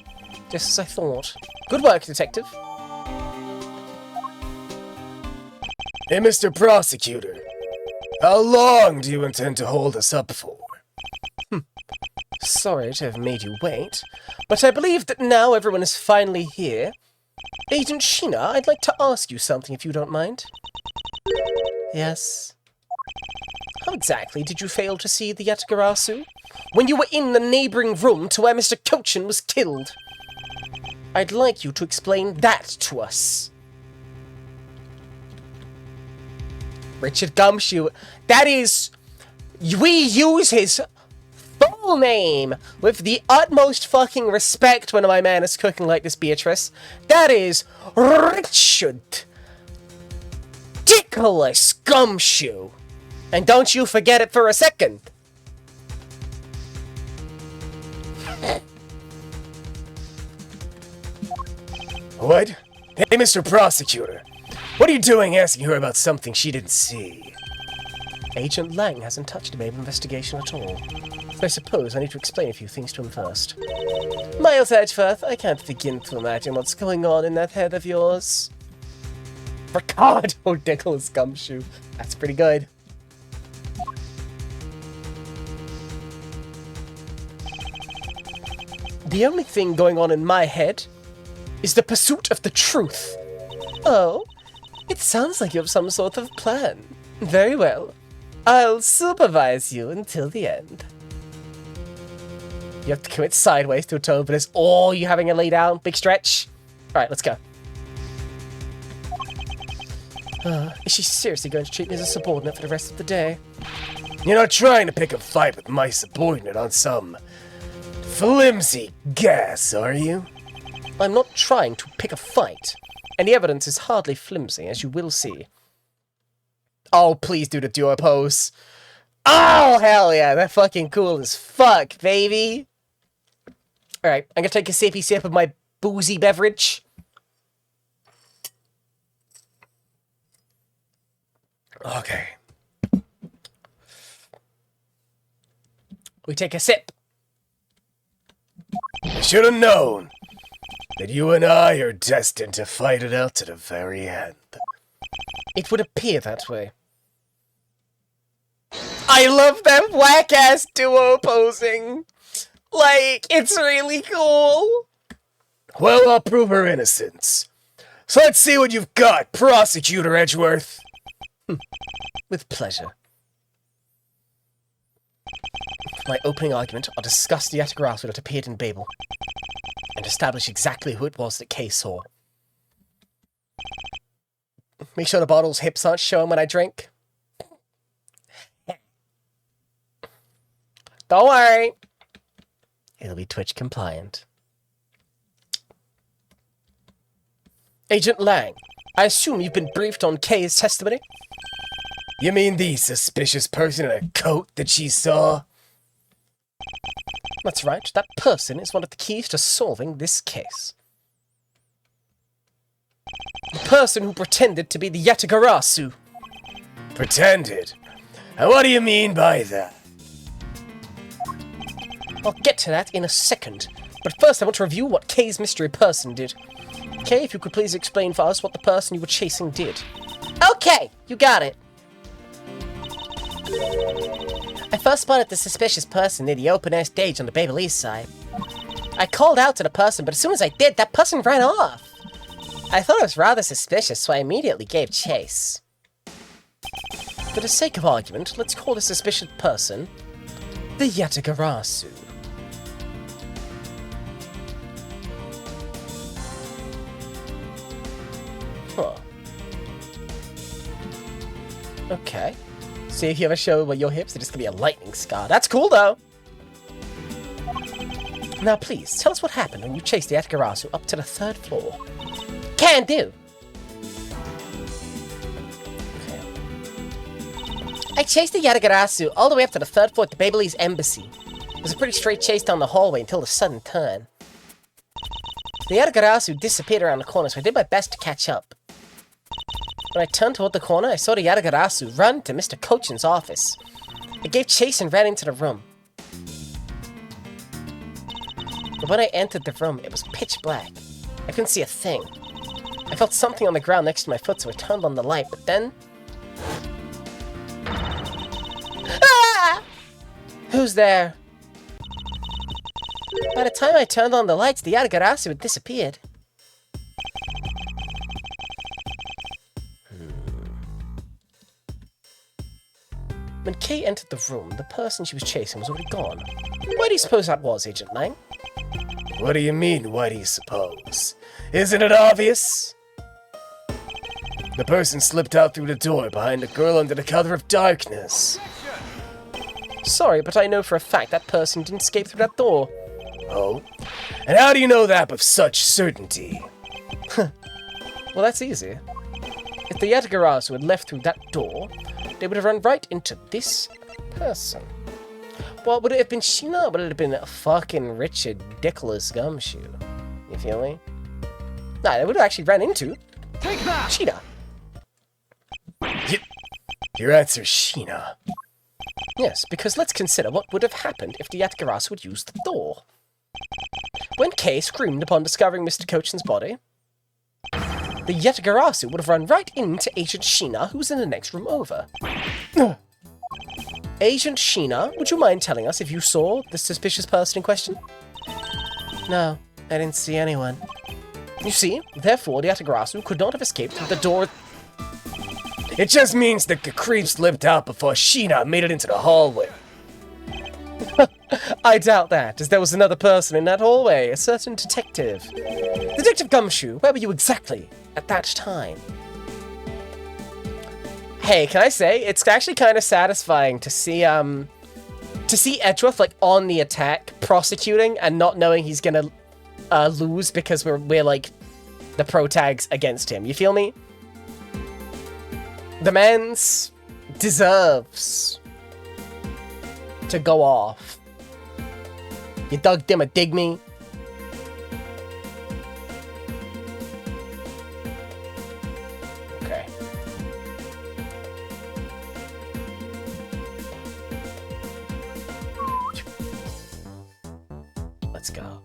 Just as I thought. Good work, Detective. Hey, Mr. Prosecutor. How long do you intend to hold us up for? Sorry to have made you wait, but I believe that now everyone is finally here. Agent Shi-Na, I'd like to ask you something if you don't mind. Yes? How exactly did you fail to see the Yatagarasu when you were in the neighboring room to where Mr. Cochin was killed? I'd like you to explain that to us. Richard Gumshoe. That is... We use his full name with the utmost fucking respect when my man is cooking like this, Beatrice. That is Richard Nicholas Gumshoe. And don't you forget it for a second. What? Hey, Mr. Prosecutor. What are you doing asking her about something she didn't see? Agent Lang hasn't touched a babe investigation at all. So I suppose I need to explain a few things to him first. Miles Edgeworth, I can't begin to imagine what's going on in that head of yours. Ricardo Nicholas Gumshoe. That's pretty good. The only thing going on in my head is the pursuit of the truth. Oh, it sounds like you have some sort of plan. Very well. I'll supervise you until the end. You have to commit sideways to a toe, but is all you having a lay down? Big stretch? Alright, let's go. Is she seriously going to treat me as a subordinate for the rest of the day? You're not trying to pick a fight with my subordinate on some flimsy gas, are you? I'm not trying to pick a fight. And the evidence is hardly flimsy, as you will see. Oh, please do the duo pose. Oh, hell yeah, that's fucking cool as fuck, baby. Alright, I'm gonna take a sippy sip of my boozy beverage. Okay. We take a sip. I should have known that you and I are destined to fight it out to the very end. It would appear that way. I love that whack-ass duo posing. Like, it's really cool. Well, I'll prove her innocence. So let's see what you've got, Prosecutor Edgeworth. With pleasure. For my opening argument, I'll discuss the Atagarasu that appeared in Babel, and establish exactly who it was that Kay saw. Make sure the bottle's hips aren't showing when I drink. Don't worry. It'll be Twitch compliant. Agent Lang, I assume you've been briefed on Kay's testimony? You mean the suspicious person in a coat that she saw? That's right, that person is one of the keys to solving this case. The person who pretended to be the Yatagarasu. Pretended? And what do you mean by that? I'll get to that in a second. But first I want to review what Kay's mystery person did. Kay, if you could please explain for us what the person you were chasing did. Okay, you got it. I first spotted the suspicious person near the open-air stage on the Babel East side. I called out to the person, but as soon as I did, that person ran off. I thought it was rather suspicious, so I immediately gave chase. For the sake of argument, let's call the suspicious person the Yatagarasu. Huh. Okay. See if you ever show what your hips are just gonna be a lightning scar. That's cool though! Now please, tell us what happened when you chased the Yatagarasu up to the 3rd floor. Can do! Okay. I chased the Yatagarasu all the way up to the 3rd floor at the Babelese embassy. It was a pretty straight chase down the hallway until the sudden turn. The Yatagarasu disappeared around the corner, so I did my best to catch up. When I turned toward the corner, I saw the Yatagarasu run to Mr. Kochin's office. I gave chase and ran into the room. But when I entered the room, it was pitch black. I couldn't see a thing. I felt something on the ground next to my foot, so I turned on the light, but then... Ah! Who's there? By the time I turned on the lights, the Yatagarasu had disappeared. When Kay entered the room, the person she was chasing was already gone. Why do you suppose that was, Agent Lang? What do you mean, why do you suppose? Isn't it obvious? The person slipped out through the door behind a girl under the cover of darkness. Sorry, but I know for a fact that person didn't escape through that door. Oh? And how do you know that with such certainty? Well, that's easy. If the Yatagarasu had left through that door, they would have run right into this person. Well, would it have been Shi-Na, or would it have been fucking Richard Dickless Gumshoe? You feel me? Nah, they would have actually ran into Take that! Shi-Na. Your answer's Shi-Na. Yes, because let's consider what would have happened if the Yatagarasu had used the door. When Kay screamed upon discovering Mr. Kochin's body, the Yatagarasu would have run right into Agent Shi-Na, who was in the next room over. Agent Shi-Na, would you mind telling us if you saw the suspicious person in question? No, I didn't see anyone. You see, therefore the Yatagarasu could not have escaped through the door. It just means that the creep slipped out before Shi-Na made it into the hallway. I doubt that, as there was another person in that hallway, a certain detective. Detective Gumshoe, where were you exactly at that time? Hey, can I say, it's actually kind of satisfying to see Edgeworth, like, on the attack, prosecuting, and not knowing he's gonna lose because we're like, the pro-tags against him. You feel me? The man's deserves to go off. You dug them a dig me. Okay. Let's go.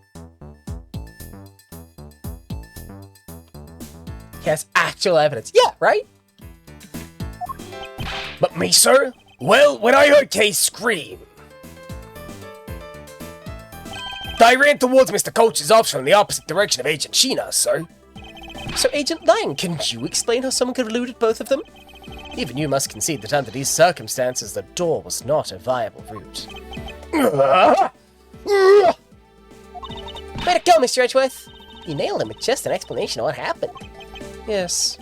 He has actual evidence. Yeah, right? But me, sir? Well, when I heard Kay scream, I ran towards Mr. Coach's office from the opposite direction of Agent Shi-Na, sir. So, Agent Lang, can you explain how someone could have eluded both of them? Even you must concede that under these circumstances, the door was not a viable route. Way to go, Mr. Edgeworth! You nailed him with just an explanation of what happened. Yes,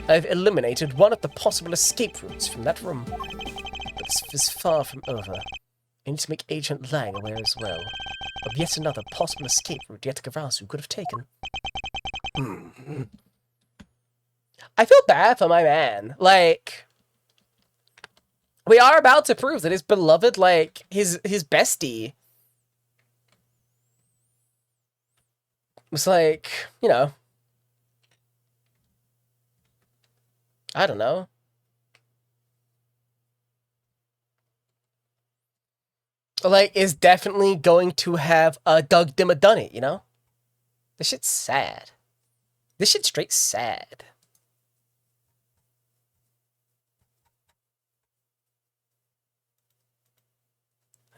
I've eliminated one of the possible escape routes from that room. But this is far from over. I need to make Agent Lang aware as well of yet another possible escape route Yatagarasu could have taken. I feel bad for my man. Like, we are about to prove that his beloved, like, his bestie was like, you know, I don't know. Like, is definitely going to have Doug Dimmer done it, you know? This shit's sad. This shit's straight sad.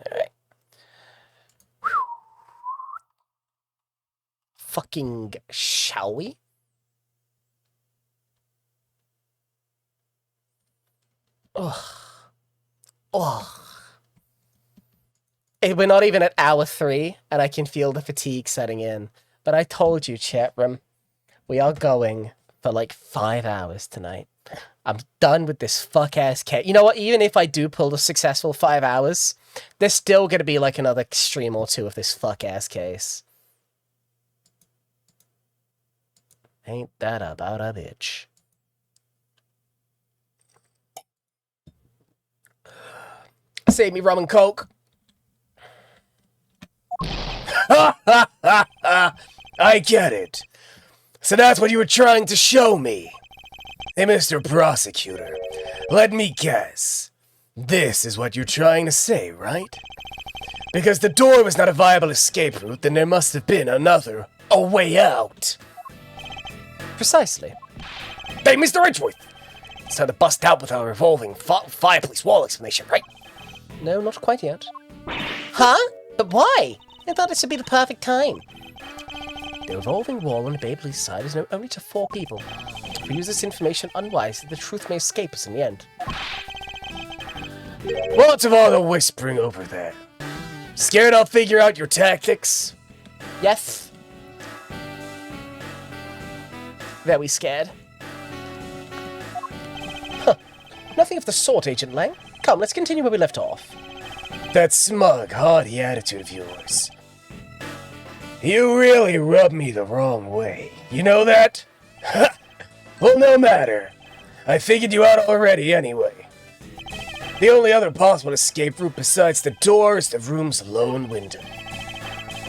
Alright. Fucking shall we? Ugh. Ugh. We're not even at hour 3, and I can feel the fatigue setting in. But I told you, chat room, we are going for like 5 hours tonight. I'm done with this fuck-ass cat. You know what? Even if I do pull the successful 5 hours, there's still gonna be like another stream or 2 of this fuck-ass case. Ain't that about a bitch? Save me rum and coke. I get it. So that's what you were trying to show me. Hey, Mr. Prosecutor, let me guess. This is what you're trying to say, right? Because the door was not a viable escape route, then there must have been a way out. Precisely. Hey, Mr. Edgeworth! It's time to bust out with our revolving fireplace wall explanation, right? No, not quite yet. Huh? But why? I thought this would be the perfect time. The revolving wall on the Baby's side is known only to 4 people. If we use this information unwisely, the truth may escape us in the end. What's of all the whispering over there? Scared I'll figure out your tactics? Yes. Very scared. Huh. Nothing of the sort, Agent Lang. Come, let's continue where we left off. That smug, haughty attitude of yours. You really rub me the wrong way. You know that? Well, no matter. I figured you out already anyway. The only other possible escape route besides the door is the room's lone window.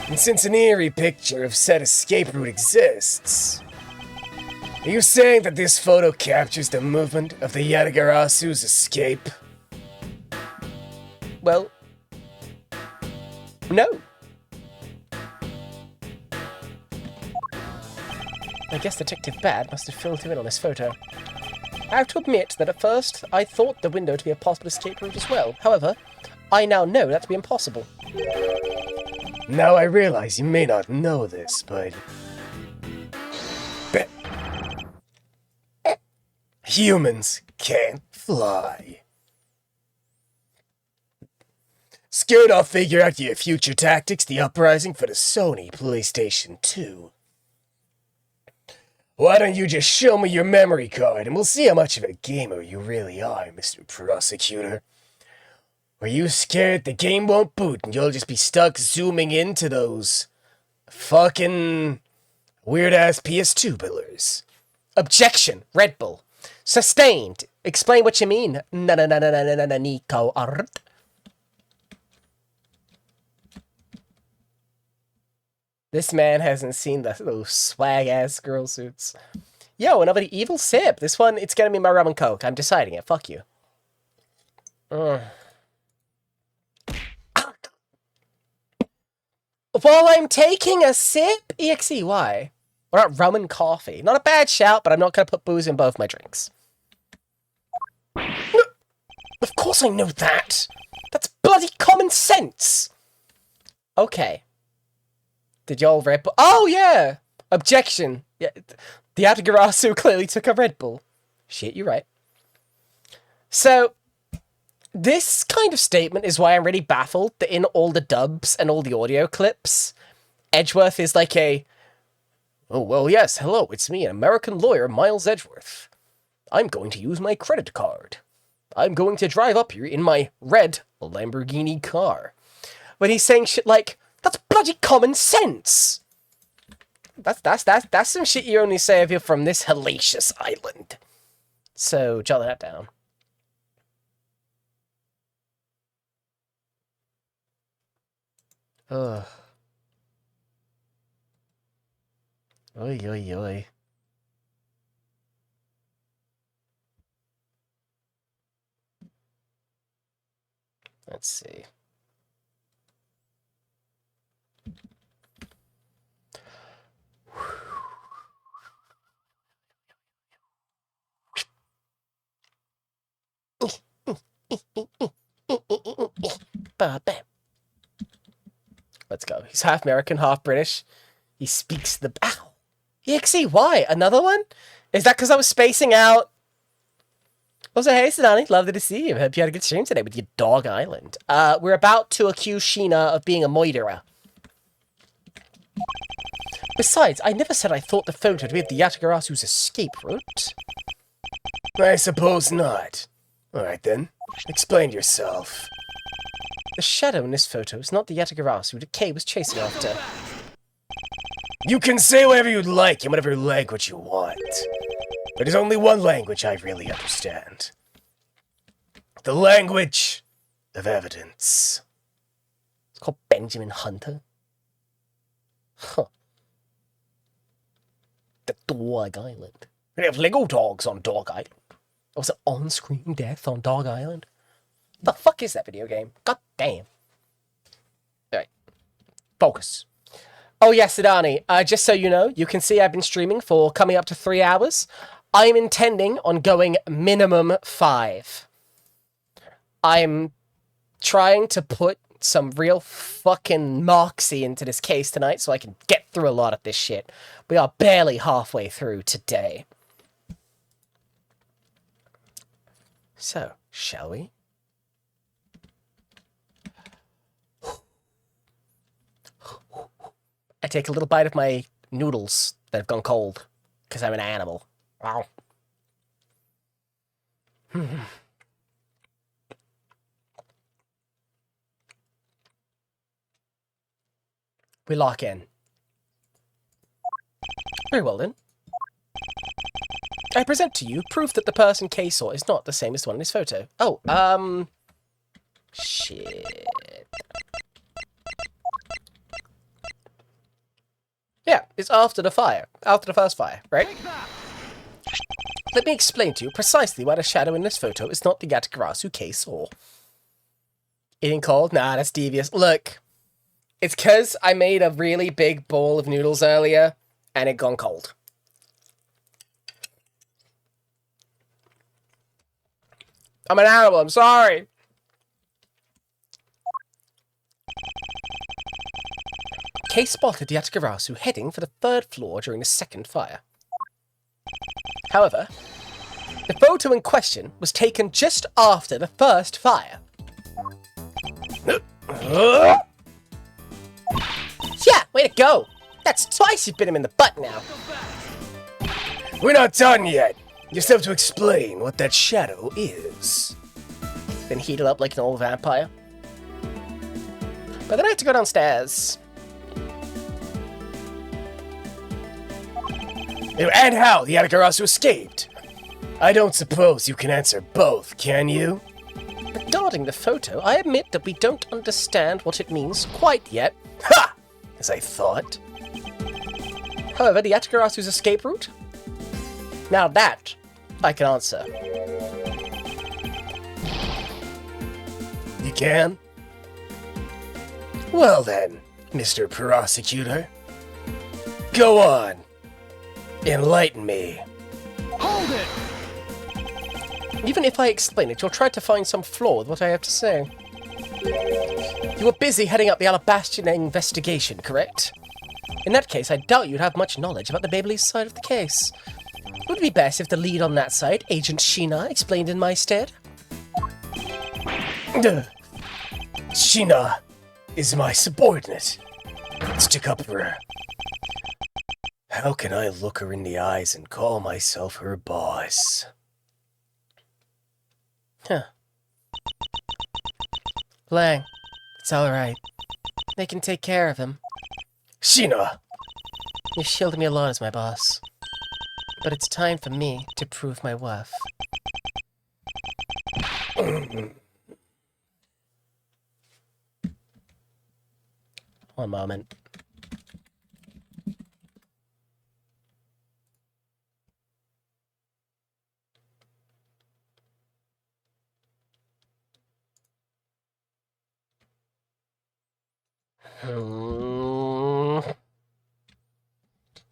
And since an eerie picture of said escape route exists, are you saying that this photo captures the movement of the Yatagarasu's escape? Well, no. I guess Detective Bad must have filled him in on this photo. I have to admit that at first I thought the window to be a possible escape route as well. However, I now know that to be impossible. Now I realize you may not know this, but humans can't fly. Scared I'll figure out your future tactics, the uprising for the Sony PlayStation 2. Why don't you just show me your memory card and we'll see how much of a gamer you really are, Mr. Prosecutor. Are you scared the game won't boot and you'll just be stuck zooming into those fucking weird-ass PS2 pillars? Objection, Red Bull. Sustained. Explain what you mean. Nico art. This man hasn't seen those swag-ass girl suits. Yo, another evil sip. This one, it's gonna be my rum and coke. I'm deciding it. Fuck you. While I'm taking a sip, EXE, why? What about rum and coffee? Not a bad shout, but I'm not gonna put booze in both my drinks. Of course I know that! That's bloody common sense! Okay. Did y'all Red Bull? Oh, yeah! Objection. Yeah, the Atagarasu clearly took a Red Bull. Shit, you're right. So, this kind of statement is why I'm really baffled that in all the dubs and all the audio clips, Edgeworth is like a, oh, well, yes, hello, it's me, an American lawyer, Miles Edgeworth. I'm going to use my credit card. I'm going to drive up here in my red Lamborghini car. When he's saying shit like, that's bloody common sense! That's some shit you only say if you're from this hellacious island. So, jot that down. Ugh. Oi, oi, oi. Let's see. Let's go. He's half American, half British. He speaks the... Ow! EXE, why? Another one? Is that because I was spacing out? Also, hey, Sidani, lovely to see you. Hope you had a good stream today with your Dog Island. We're about to accuse Shi-Na of being a moiderer. Besides, I never said I thought the photo to be the Yatagarasu's escape route. I suppose not. Alright then, explain yourself. The shadow in this photo is not the Yatagarasu that Kay was chasing after. You can say whatever you'd like in whatever language you want. But there's only one language I really understand. The language of evidence. It's called Benjamin Hunter. Huh. The Dog Island. We have Lego dogs on Dog Island. Was it on-screen death on Dog Island? The fuck is that video game? God damn. Alright. Focus. Oh yeah, Sidani, just so you know, you can see I've been streaming for coming up to 3 hours. I'm intending on going minimum 5. I'm trying to put some real fucking moxie into this case tonight so I can get through a lot of this shit. We are barely halfway through today. So, shall we? I take a little bite of my noodles that have gone cold, because I'm an animal. Wow. We lock in. Very well then. I present to you proof that the person Kay saw is not the same as the one in this photo. Oh, shit. Yeah, it's after the fire. After the first fire, right? Let me explain to you precisely why the shadow in this photo is not the Yatagarasu Kay saw. Eating cold? Nah, that's devious. Look, it's because I made a really big bowl of noodles earlier, and it gone cold. I'm an animal, I'm sorry. Kay spotted the Yatagarasu heading for the 3rd floor during the 2nd fire. However, the photo in question was taken just after the 1st fire. Yeah, way to go! That's twice you've bit him in the butt now. We're not done yet. You still have to explain what that shadow is. Then heated up like an old vampire. But then I had to go downstairs. And how the Yatagarasu escaped. I don't suppose you can answer both, can you? Regarding the photo, I admit that we don't understand what it means quite yet. Ha! As I thought. However, the Yatagarasu's escape route? Now that, I can answer. You can? Well then, Mr. Prosecutor. Go on. Enlighten me. Hold it! Even if I explain it, you'll try to find some flaw with what I have to say. You were busy heading up the Alabastion investigation, correct? In that case, I doubt you'd have much knowledge about the Babyliss side of the case. Would it be best if the lead on that side, Agent Shi-Na, explained in my stead? Shi-Na is my subordinate. Stick up for her. How can I look her in the eyes and call myself her boss? Huh. Lang, it's alright. They can take care of him. Shi-Na! You've shielded me a lot as my boss. But it's time for me to prove my worth. One moment.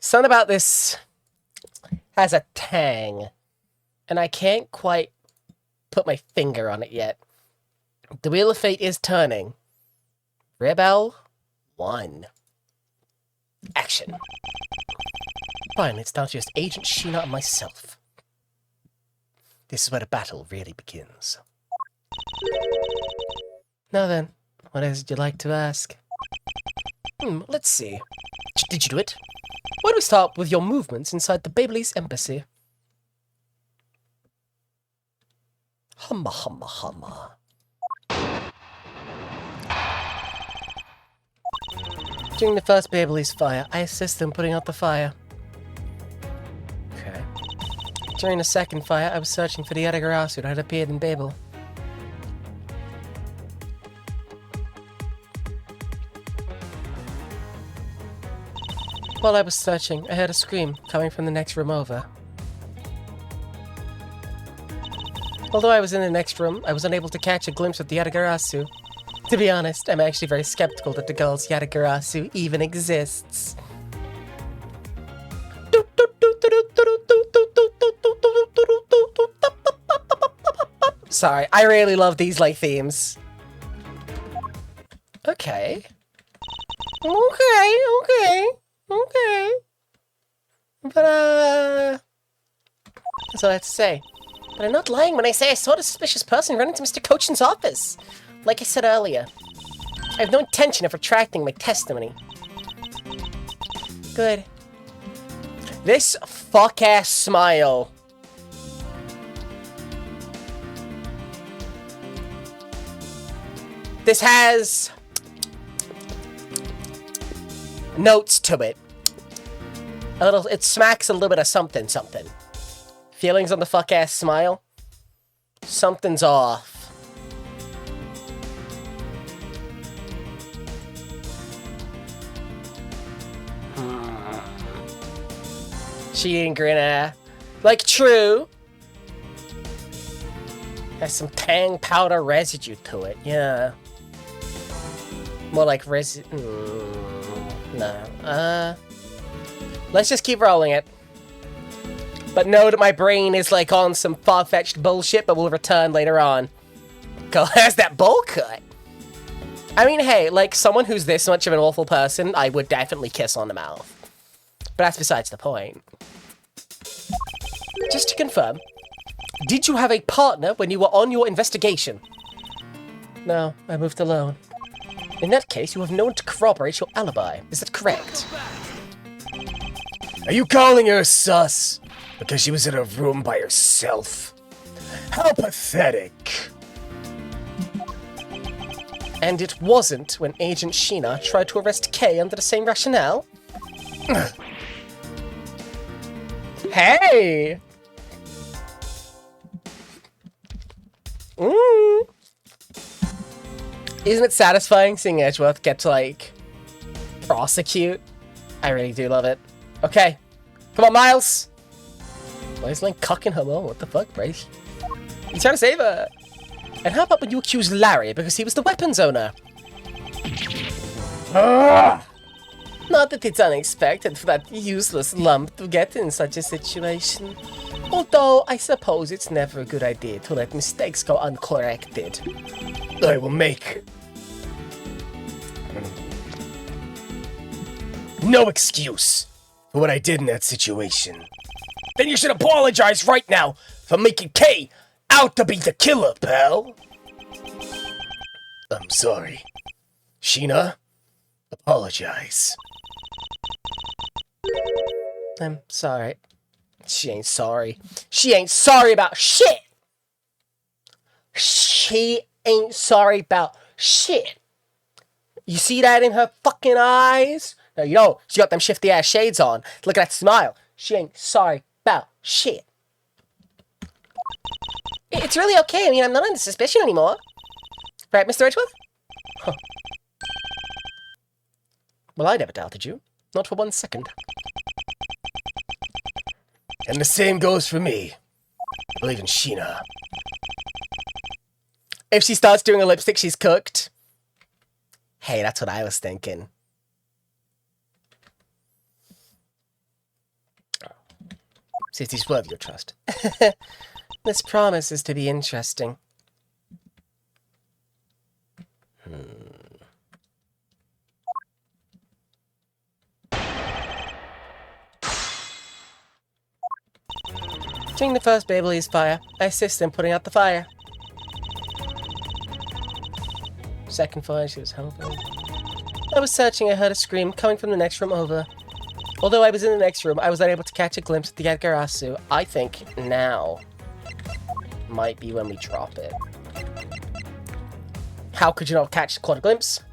Something about this has a tang, and I can't quite put my finger on it yet. The Wheel of Fate is turning. Rebel 1. Action. Finally, it's down to just Agent Shi-Na and myself. This is where the battle really begins. Now then, what is it you'd like to ask? Let's see. Did you do it? Why don't we start with your movements inside the Babyliss embassy? Humma, humma, humma. During the first Babyliss fire, I assisted in putting out the fire. Okay. During the second fire, I was searching for the Yatagarasu that had appeared in Babel. While I was searching, I heard a scream coming from the next room over. Although I was in the next room, I was unable to catch a glimpse of the Yatagarasu. To be honest, I'm actually very skeptical that the girl's Yatagarasu even exists. Sorry, I really love these like themes. Okay. Okay. But, that's all I have to say. But I'm not lying when I say I saw the suspicious person run into Mr. Cochin's office. Like I said earlier, I have no intention of retracting my testimony. Good. This fuck-ass smile. This has notes to it. It smacks a little bit of something. Feelings on the fuck-ass smile? Something's off. She ain't grinning. Like, true. Has some tang powder residue to it, yeah. More like no. Let's just keep rolling it. But know that my brain is like on some far-fetched bullshit, but we'll return later on. Go, has that bowl cut? I mean, hey, like someone who's this much of an awful person, I would definitely kiss on the mouth. But that's besides the point. Just to confirm, did you have a partner when you were on your investigation? No, I moved alone. In that case, you have no one to corroborate your alibi. Is that correct? Are you calling her sus? Because she was in a room by herself? How pathetic. And it wasn't when Agent Shi-Na tried to arrest Kay under the same rationale? Hey! Isn't it satisfying seeing Edgeworth get to, like, prosecute? I really do love it. Okay. Come on, Miles! Why is Link cucking her mom? What the fuck, Bryce? You trying to save her? And how about when you accuse Larry because he was the weapons owner? Not that it's unexpected for that useless lump to get in such a situation. Although, I suppose it's never a good idea to let mistakes go uncorrected. I will make no excuse for what I did in that situation. Then you should apologize right now for making Kay out to be the killer, pal. I'm sorry. Shi-Na, apologize. I'm sorry. She ain't sorry. She ain't sorry about shit! She ain't sorry about shit. You see that in her fucking eyes? No, you don't. She got them shifty-ass shades on. Look at that smile. She ain't sorry about shit. It's really okay. I mean, I'm not under suspicion anymore. Right, Mr. Edgeworth? Huh. Well, I never doubted you. Not for 1 second. And the same goes for me. I believe in Shi-Na. If she starts doing a lipstick, she's cooked. Hey, that's what I was thinking. since he's worth your trust. This promises to be interesting. During the first Babyliss fire, I assist in putting out the fire. Second fire, she was helping. I was searching, I heard a scream coming from the next room over. Although I was in the next room, I was unable to catch a glimpse of the Yatagarasu. I think now might be when we drop it. How could you not catch a glimpse?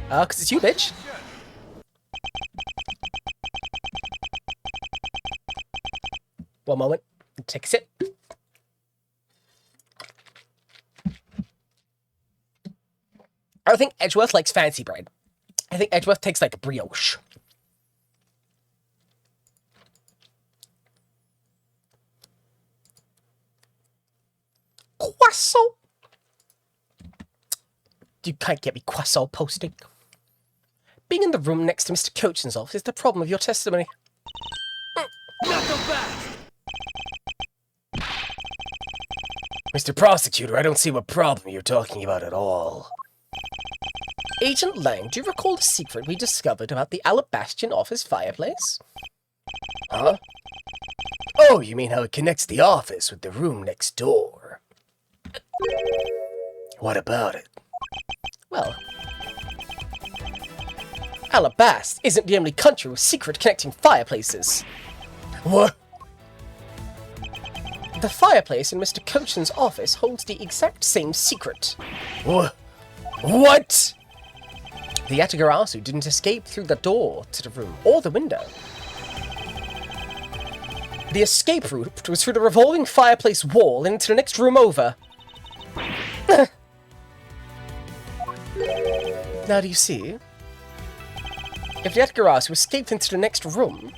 Cause it's you, bitch. One moment. Take a sip. I don't think Edgeworth likes fancy bread. I think Edgeworth takes like brioche. Croissant. You can't get me croissant posting. Being in the room next to Mr. Cochin's office is the problem of your testimony. Not so fast! Mr. Prosecutor, I don't see what problem you're talking about at all. Agent Lang, do you recall the secret we discovered about the Alabastian office fireplace? Huh? Oh, you mean how it connects the office with the room next door? What about it? Well, Alabast isn't the only country with secret connecting fireplaces. What? The fireplace in Mr. Cochin's office holds the exact same secret. What? What? The Yatagarasu didn't escape through the door to the room or the window. The escape route was through the revolving fireplace wall and into the next room over. Now do you see? If the Yatagarasu escaped into the next room,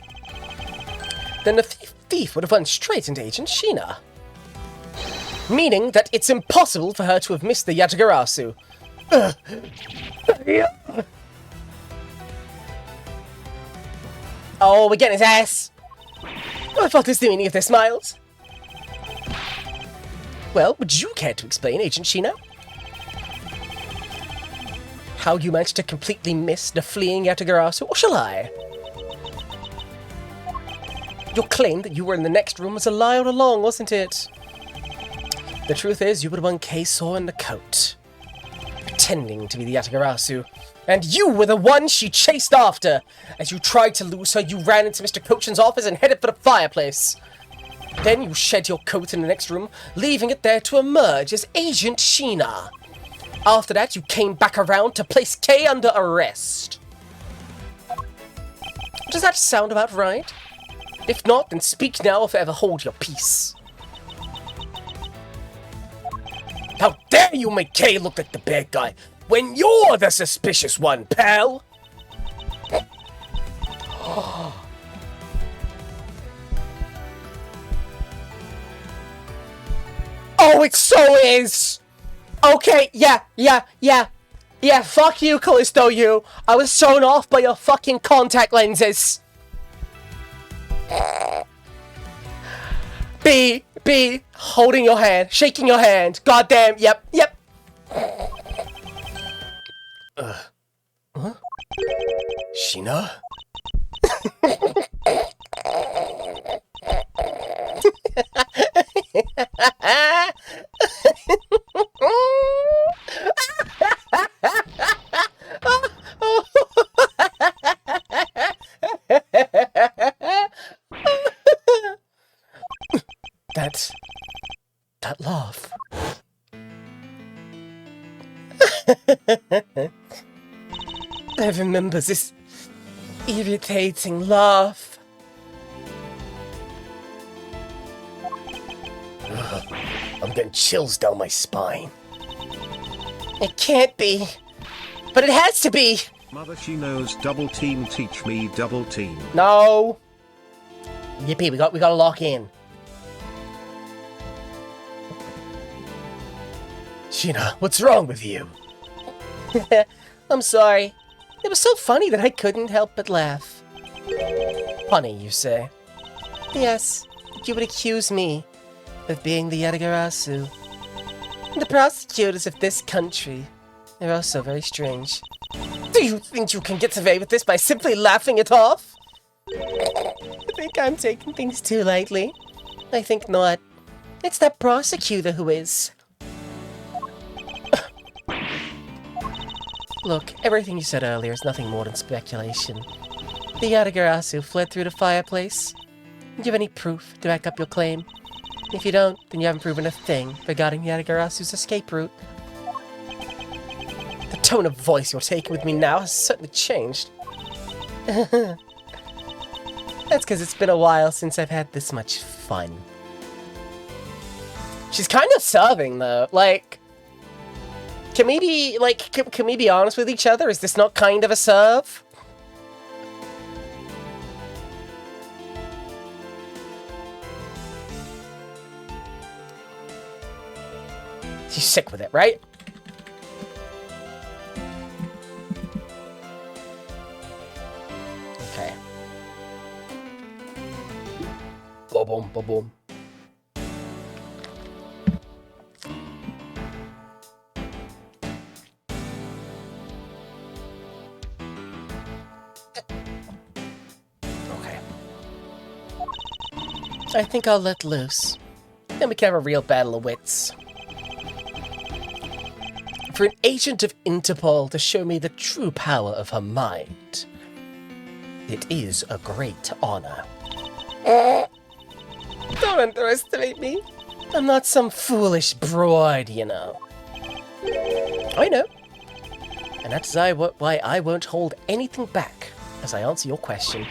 then the thief would have run straight into Agent Shi-Na. Meaning that it's impossible for her to have missed the Yatagarasu. Oh, we're getting his ass! What is the meaning of their smiles? Well, would you care to explain, Agent Shi-Na? How you managed to completely miss the fleeing Yatagarasu, or shall I? Your claim that you were in the next room was a lie all along, wasn't it? The truth is, you were the one Kay saw in the coat, pretending to be the Yatagarasu, and you were the one she chased after. As you tried to lose her, you ran into Mr. Cochin's office and headed for the fireplace. Then you shed your coat in the next room, leaving it there to emerge as Agent Shi-Na. After that, you came back around to place Kay under arrest. Does that sound about right? If not, then speak now or forever hold your peace. How dare you make Kay look like the bad guy when you're the suspicious one, pal? Oh, it so is! Okay, yeah, fuck you, Callisto, you! I was thrown off by your fucking contact lenses! B, holding your hand, shaking your hand, goddamn, yep. Huh? Shi-Na? That laugh. I remember this irritating laugh. I'm getting chills down my spine. It can't be, but it has to be. Mother, she knows double team. Teach me double team. No. Yippee, we gotta lock in. Shi-Na, what's wrong with you? I'm sorry. It was so funny that I couldn't help but laugh. funny, you say? Yes, you would accuse me of being the Yatagarasu. The prosecutors of this country are also very strange. Do you think you can get away with this by simply laughing it off? I think I'm taking things too lightly. I think not. It's that prosecutor who is. Look, everything you said earlier is nothing more than speculation. The Yatagarasu fled through the fireplace. Do you have any proof to back up your claim? If you don't, then you haven't proven a thing regarding Yatagarasu's escape route. The tone of voice you're taking with me now has certainly changed. That's because it's been a while since I've had this much fun. She's kind of serving, though. Like, can we be, like, can we be honest with each other? Is this not kind of a serve? She's sick with it, right? Okay. Boom, boom, boom. Okay. I think I'll let loose. Then we can have a real battle of wits. For an agent of Interpol to show me the true power of her mind. It is a great honor. Don't underestimate me. I'm not some foolish broad, you know. I know. And that's why I won't hold anything back as I answer your question.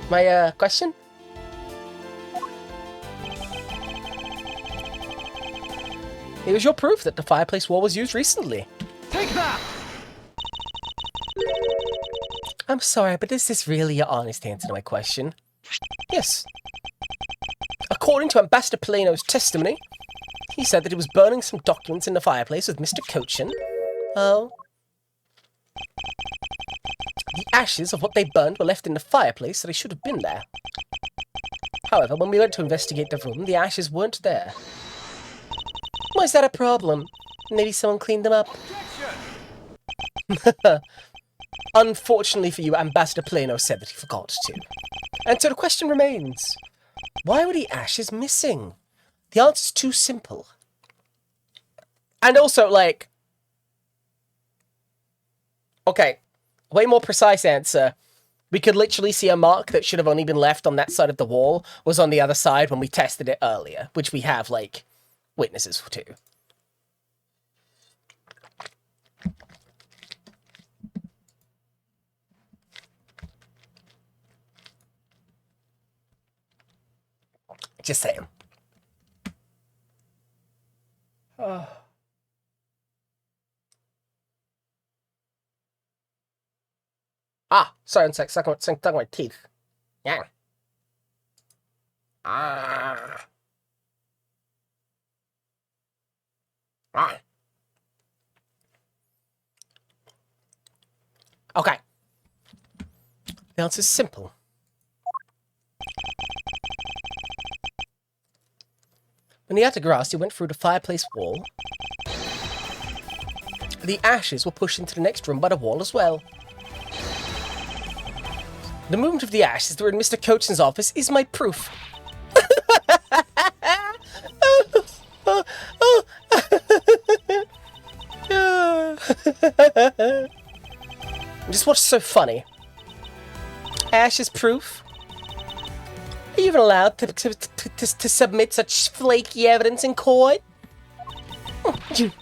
My, question? It was your proof that the fireplace wall was used recently. Take that! I'm sorry, but is this really your honest answer to my question? Yes. According to Ambassador Plano's testimony, he said that he was burning some documents in the fireplace with Mr. Cochin. Oh. The ashes of what they burned were left in the fireplace, so they should have been there. However, when we went to investigate the room, the ashes weren't there. Why is that a problem? Maybe someone cleaned them up? Unfortunately for you, Ambassador Plano said that he forgot to. And so the question remains, why were the ashes missing? The answer's too simple. And also, like... Okay, way more precise answer. We could literally see a mark that should have only been left on that side of the wall was on the other side when we tested it earlier, which we have, like... witnesses too. Just saying. Ah, sorry, one sec. Stuck my teeth. Yeah. Ah. Okay. The answer's simple. When the Yatagarasu went through the fireplace wall, the ashes were pushed into the next room by the wall as well. The movement of the ashes that were in Mr. Cochin's office is my proof. Just what's so funny? Ashes proof? Are you even allowed to submit such flaky evidence in court? You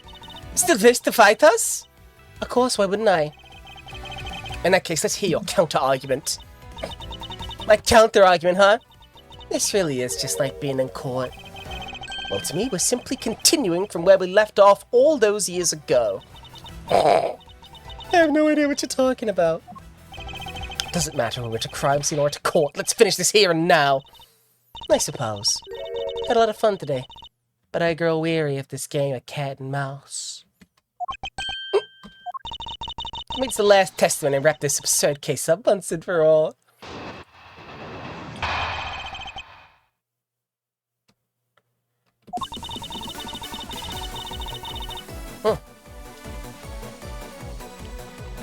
still wish to fight us? Of course, why wouldn't I? In that case, let's hear your counter-argument. My counter-argument, huh? This really is just like being in court. Well, to me, we're simply continuing from where we left off all those years ago. I have no idea what you're talking about. Doesn't matter when we're at a crime scene or at a court. Let's finish this here and now. I suppose. Had a lot of fun today. But I grow weary of this game of cat and mouse. Meets the last testament and wrap this absurd case up once and for all.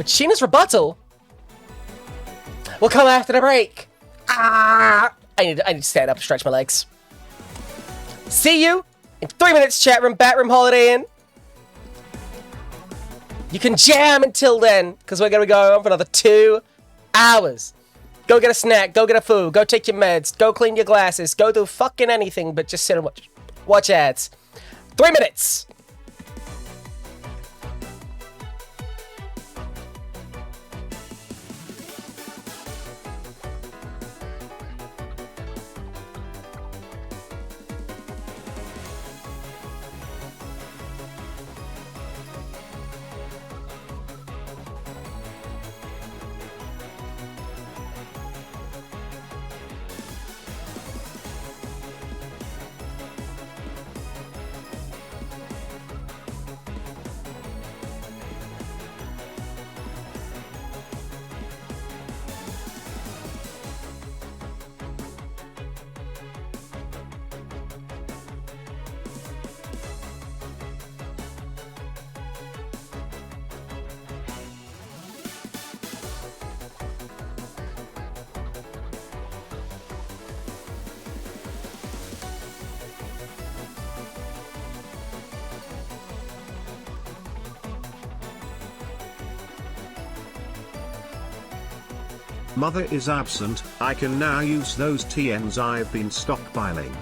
But Shi-Na's rebuttal will come after the break. I need to stand up and stretch my legs. See you in 3 minutes, chat room, bat room, Holiday Inn. You can jam until then, because we're going to go on for another 2 hours. Go get a snack, go get a food, go take your meds, go clean your glasses, go do fucking anything, but just sit and watch ads. 3 minutes. Mother is absent, I can now use those TNs I've been stockpiling.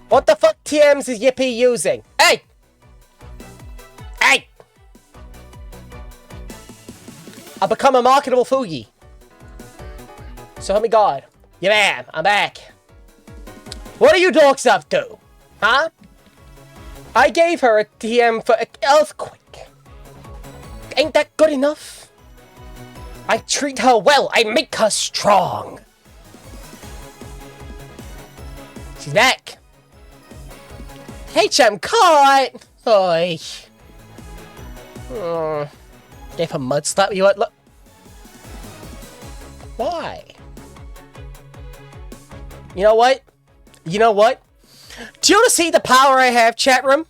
What the fuck TMs is Yippee using? Hey! Hey! I've become a marketable Fugi. So help me God. Yeah, man, I'm back. What are you dorks up to? Huh? I gave her a TM for an earthquake. Ain't that good enough? I treat her well. I make her strong. She's back. HM caught. Oi. Gave her mud slap. You what? Look. Why? You know what? You know what? Do you want to see the power I have, chat room?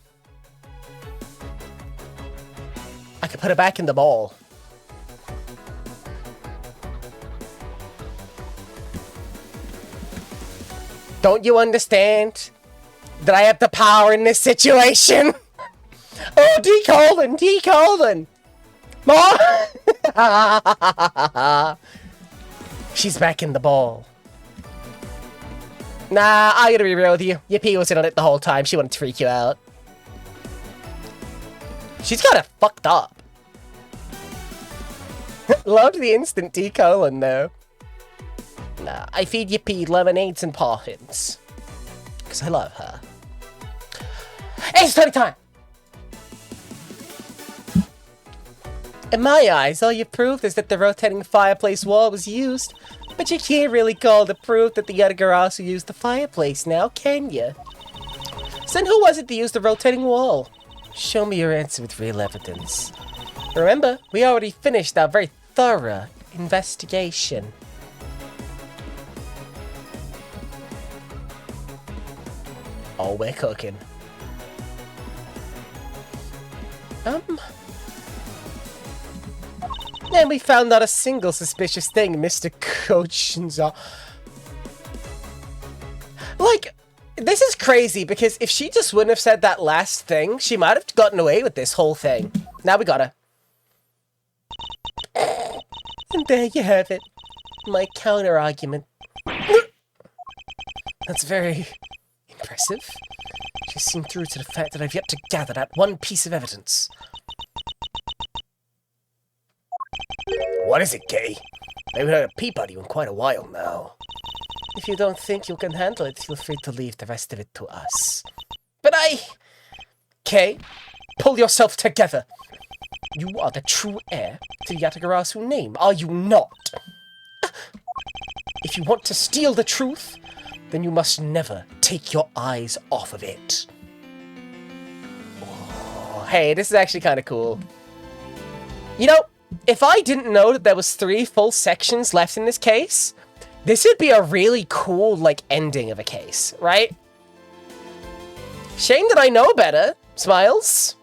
I can put it back in the bowl. Don't you understand that I have the power in this situation? Oh, D-colon, D-colon. More. She's back in the bowl. Nah, I gotta be real with you. Your P was in on it the whole time. She wanted to freak you out. She's kinda fucked up. Loved the instant D-colon, though. Nah, I feed your P lemonades and parfums. Because I love her. It's study time! In my eyes, all you proved is that the rotating fireplace wall was used. But you can't really call the proof that the Yatagarasu used the fireplace now, can you? So then who was it that used the rotating wall? Show me your answer with real evidence. Remember, we already finished our very thorough investigation. Oh, we're cooking. And we found not a single suspicious thing, Mr. Kojinza. Like, this is crazy, because if she just wouldn't have said that last thing, she might have gotten away with this whole thing. Now we got her. And there you have it. My counter-argument. That's very impressive. She's seen through to the fact that I've yet to gather that one piece of evidence. What is it, Kay? I haven't had a peep out of you in quite a while now. If you don't think you can handle it, feel free to leave the rest of it to us. But Kay, pull yourself together. You are the true heir to the Yatagarasu name, are you not? If you want to steal the truth, then you must never take your eyes off of it. Oh, hey, this is actually kind of cool. You know, if I didn't know that there was 3 full sections left in this case, this would be a really cool, like, ending of a case, right? Shame that I know better. Smiles.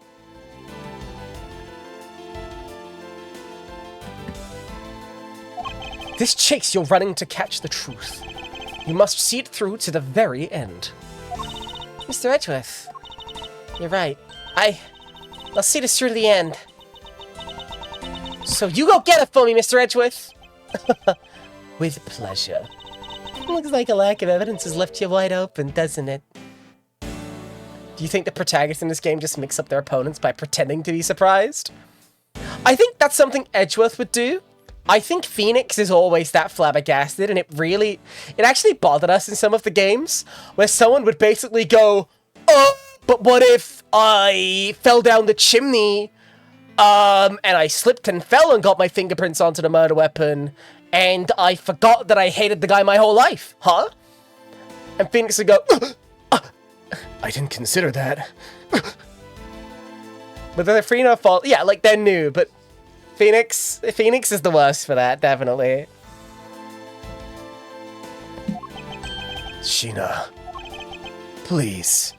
This chase you're running to catch the truth. You must see it through to the very end. Mr. Edgeworth, you're right. I'll see this through to the end. So you go get it for me, Mr. Edgeworth. With pleasure. Looks like a lack of evidence has left you wide open, doesn't it? Do you think the protagonists in this game just mix up their opponents by pretending to be surprised? I think that's something Edgeworth would do. I think Phoenix is always that flabbergasted, and it actually bothered us in some of the games, where someone would basically go, oh, but what if I fell down the chimney, and I slipped and fell and got my fingerprints onto the murder weapon, and I forgot that I hated the guy my whole life, huh? And Phoenix would go, I didn't consider that. But they're free no fault. Yeah, like, they're new, but Phoenix is the worst for that, definitely. Shi-Na, please,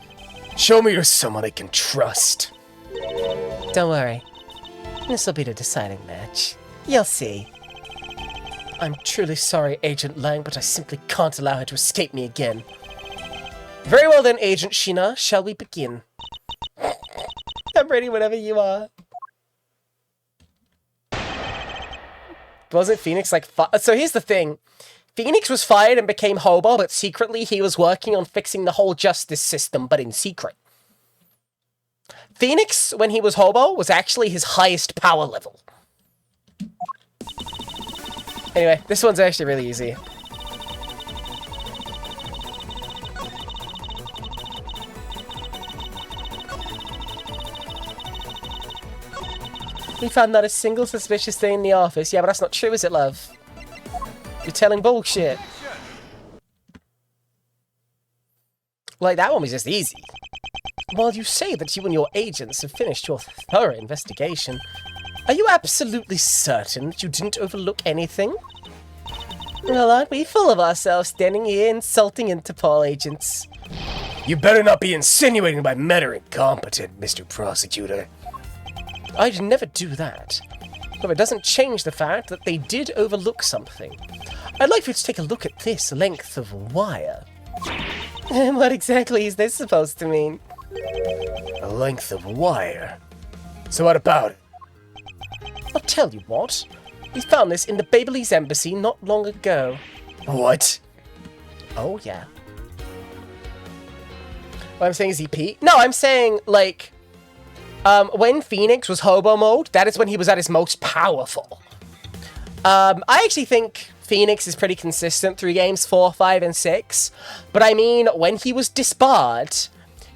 show me you're someone I can trust. Don't worry. This will be the deciding match. You'll see. I'm truly sorry, Agent Lang, but I simply can't allow her to escape me again. Very well then, Agent Shi-Na. Shall we begin? I'm ready whenever you are. Wasn't Phoenix like... So here's the thing. Phoenix was fired and became Hobo, but secretly he was working on fixing the whole justice system, but in secret. Phoenix, when he was Hobo, was actually his highest power level. Anyway, this one's actually really easy. We found not a single suspicious thing in the office. Yeah, but that's not true, is it, love? You're telling bullshit. Like, that one was just easy. While you say that you and your agents have finished your thorough investigation, are you absolutely certain that you didn't overlook anything? Well, aren't we full of ourselves standing here insulting Interpol agents? You better not be insinuating my men are incompetent, Mr. Prosecutor. I'd never do that. But it doesn't change the fact that they did overlook something. I'd like for you to take a look at this length of wire. What exactly is this supposed to mean? A length of wire? So what about it? I'll tell you what. We found this in the Babyliss embassy not long ago. What? Oh, yeah. What I'm saying is EP? No, I'm saying, like, when Phoenix was hobo mode, that is when he was at his most powerful. I actually think Phoenix is pretty consistent through games 4, 5, and 6. But I mean, when he was disbarred,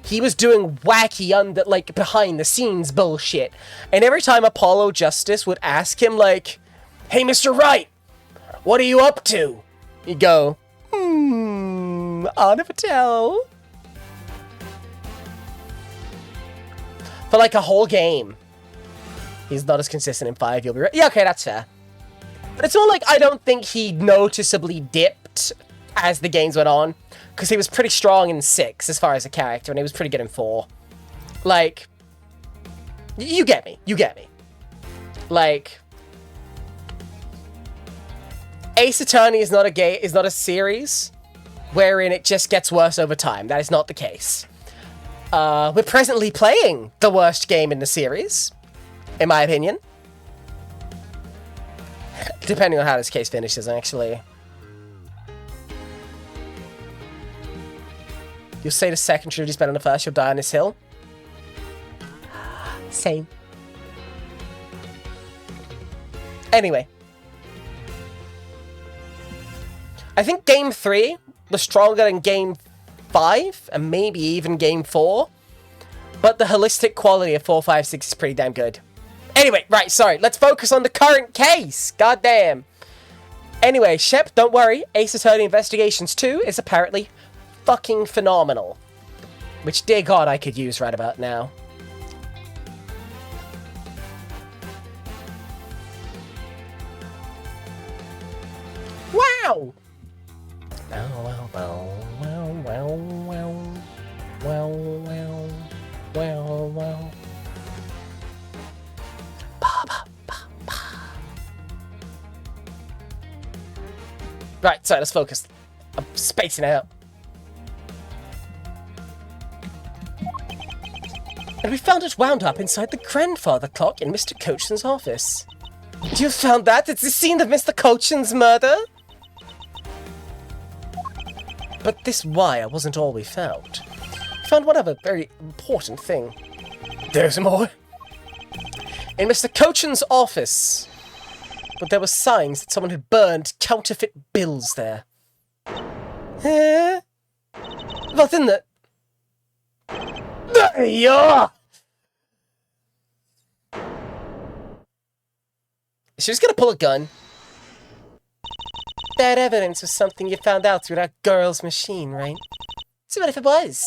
he was doing wacky, like, behind-the-scenes bullshit. And every time Apollo Justice would ask him, like, "Hey, Mr. Wright, what are you up to?" He'd go, I'll never tell. For, like, a whole game. He's not as consistent in 5, you'll be right. Yeah, okay, that's fair. But it's not like I don't think he noticeably dipped as the games went on. Because he was pretty strong in 6 as far as a character, and he was pretty good in 4. Like, you get me. You get me. Like, Ace Attorney is not a series wherein it just gets worse over time. That is not the case. We're presently playing the worst game in the series, in my opinion. Depending on how this case finishes, actually. You'll say the second trilogy's better than the first, you'll die on this hill. Same. Anyway. I think Game 3 was stronger than Game 5, and maybe even Game 4. But the holistic quality of 4, 5, 6 is pretty damn good. Anyway, right, sorry. Let's focus on the current case. Goddamn. Anyway, Shep, don't worry. Ace Attorney Investigations 2 is apparently fucking phenomenal. Which, dear God, I could use right about now. Wow! Wow, wow, wow, wow, wow, wow, wow, wow, wow. Right, sorry, let's focus. I'm spacing out. And we found it wound up inside the grandfather clock in Mr. Cochin's office. You found that? It's the scene of Mr. Cochin's murder? But this wire wasn't all we found. We found one other very important thing. There's more? In Mr. Cochin's office. But there were signs that someone had burned counterfeit bills there. Eh? What in the... Yeah. She was gonna pull a gun. That evidence was something you found out through that girl's machine, right? So what if it was?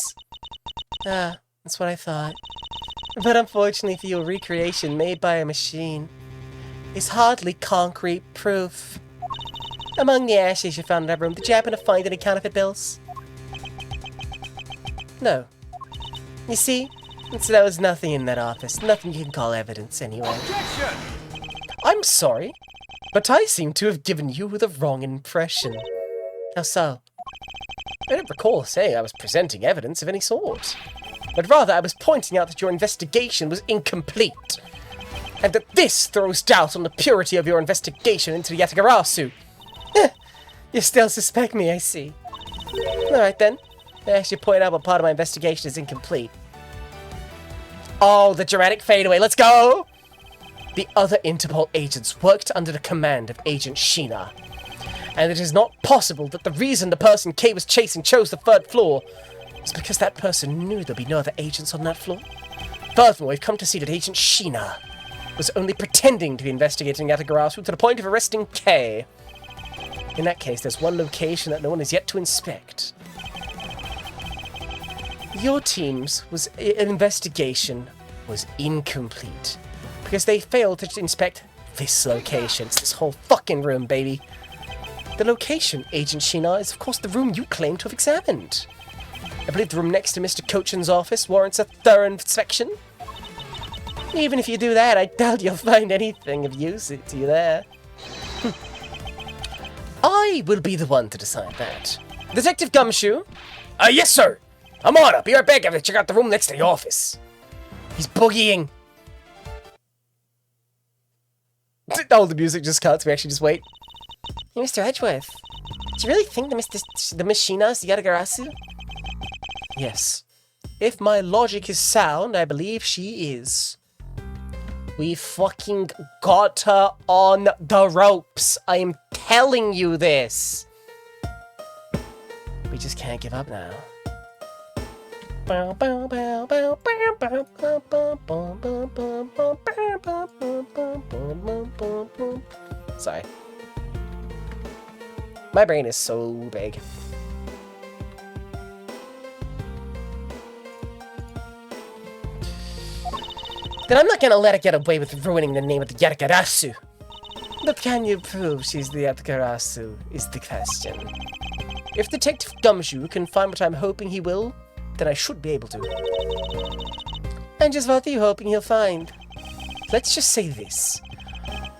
Ah, that's what I thought. But unfortunately for you, a recreation made by a machine is hardly concrete proof. Among the ashes you found in that room, did you happen to find any counterfeit bills? No. You see, so there was nothing in that office. Nothing you can call evidence, anyway. Objection! I'm sorry, but I seem to have given you the wrong impression. How so? I don't recall saying I was presenting evidence of any sort. But rather, I was pointing out that your investigation was incomplete. And that this throws doubt on the purity of your investigation into the Yatagarasu. You still suspect me, I see. Alright then. I actually point out what part of my investigation is incomplete. Oh, the dramatic fadeaway. Let's go! The other Interpol agents worked under the command of Agent Shi-Na. And it is not possible that the reason the person K was chasing chose the 3rd floor is because that person knew there'd be no other agents on that floor. Furthermore, we've come to see that Agent Shi-Na was only pretending to be investigating Yatagarasu to the point of arresting K. In that case, there's one location that no one has yet to inspect. Your team's investigation was incomplete because they failed to inspect this location. It's this whole fucking room, baby. The location, Agent Shi-Na, is of course the room you claim to have examined. I believe the room next to Mr. Cochin's office warrants a thorough inspection. Even if you do that, I doubt you'll find anything of use to you there. I will be the one to decide that. Detective Gumshoe? Yes, sir. I'm on it. Be right back. I have to check out the room next to the office. He's boogieing. Oh, the music just cuts. We actually just wait. Hey, Mr. Edgeworth. Do you really think the Miss Shi-Na's the Yatagarasu? Yes. If my logic is sound, I believe she is. We fucking got her on the ropes. I am telling you this. We just can't give up now. Sorry. My brain is so big. Then I'm not gonna let her get away with ruining the name of the Yatagarasu. But can you prove she's the Yatagarasu, is the question. If Detective Gumshoe can find what I'm hoping he will, then I should be able to. And just what are you hoping he'll find? Let's just say this.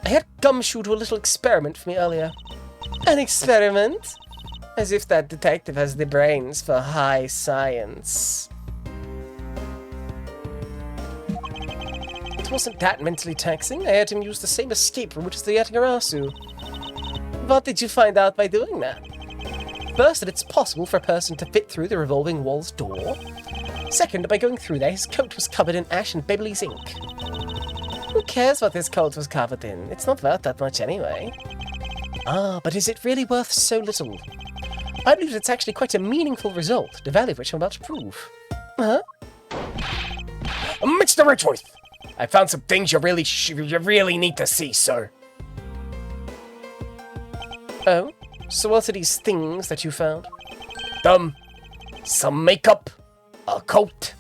I had Gumshoe do a little experiment for me earlier. An experiment? As if that detective has the brains for high science. It wasn't that mentally taxing. I had him use the same escape route as the Yatagarasu. What did you find out by doing that? First, that it's possible for a person to fit through the revolving wall's door. Second, by going through there, his coat was covered in ash and Babyliss ink. Who cares what his coat was covered in? It's not worth that much anyway. Ah, but is it really worth so little? I believe it's actually quite a meaningful result, the value of which I'm about to prove. Huh? Mr. Richworth, I found some things you really need to see, sir. Oh? So what are these things that you found? Some makeup, a coat,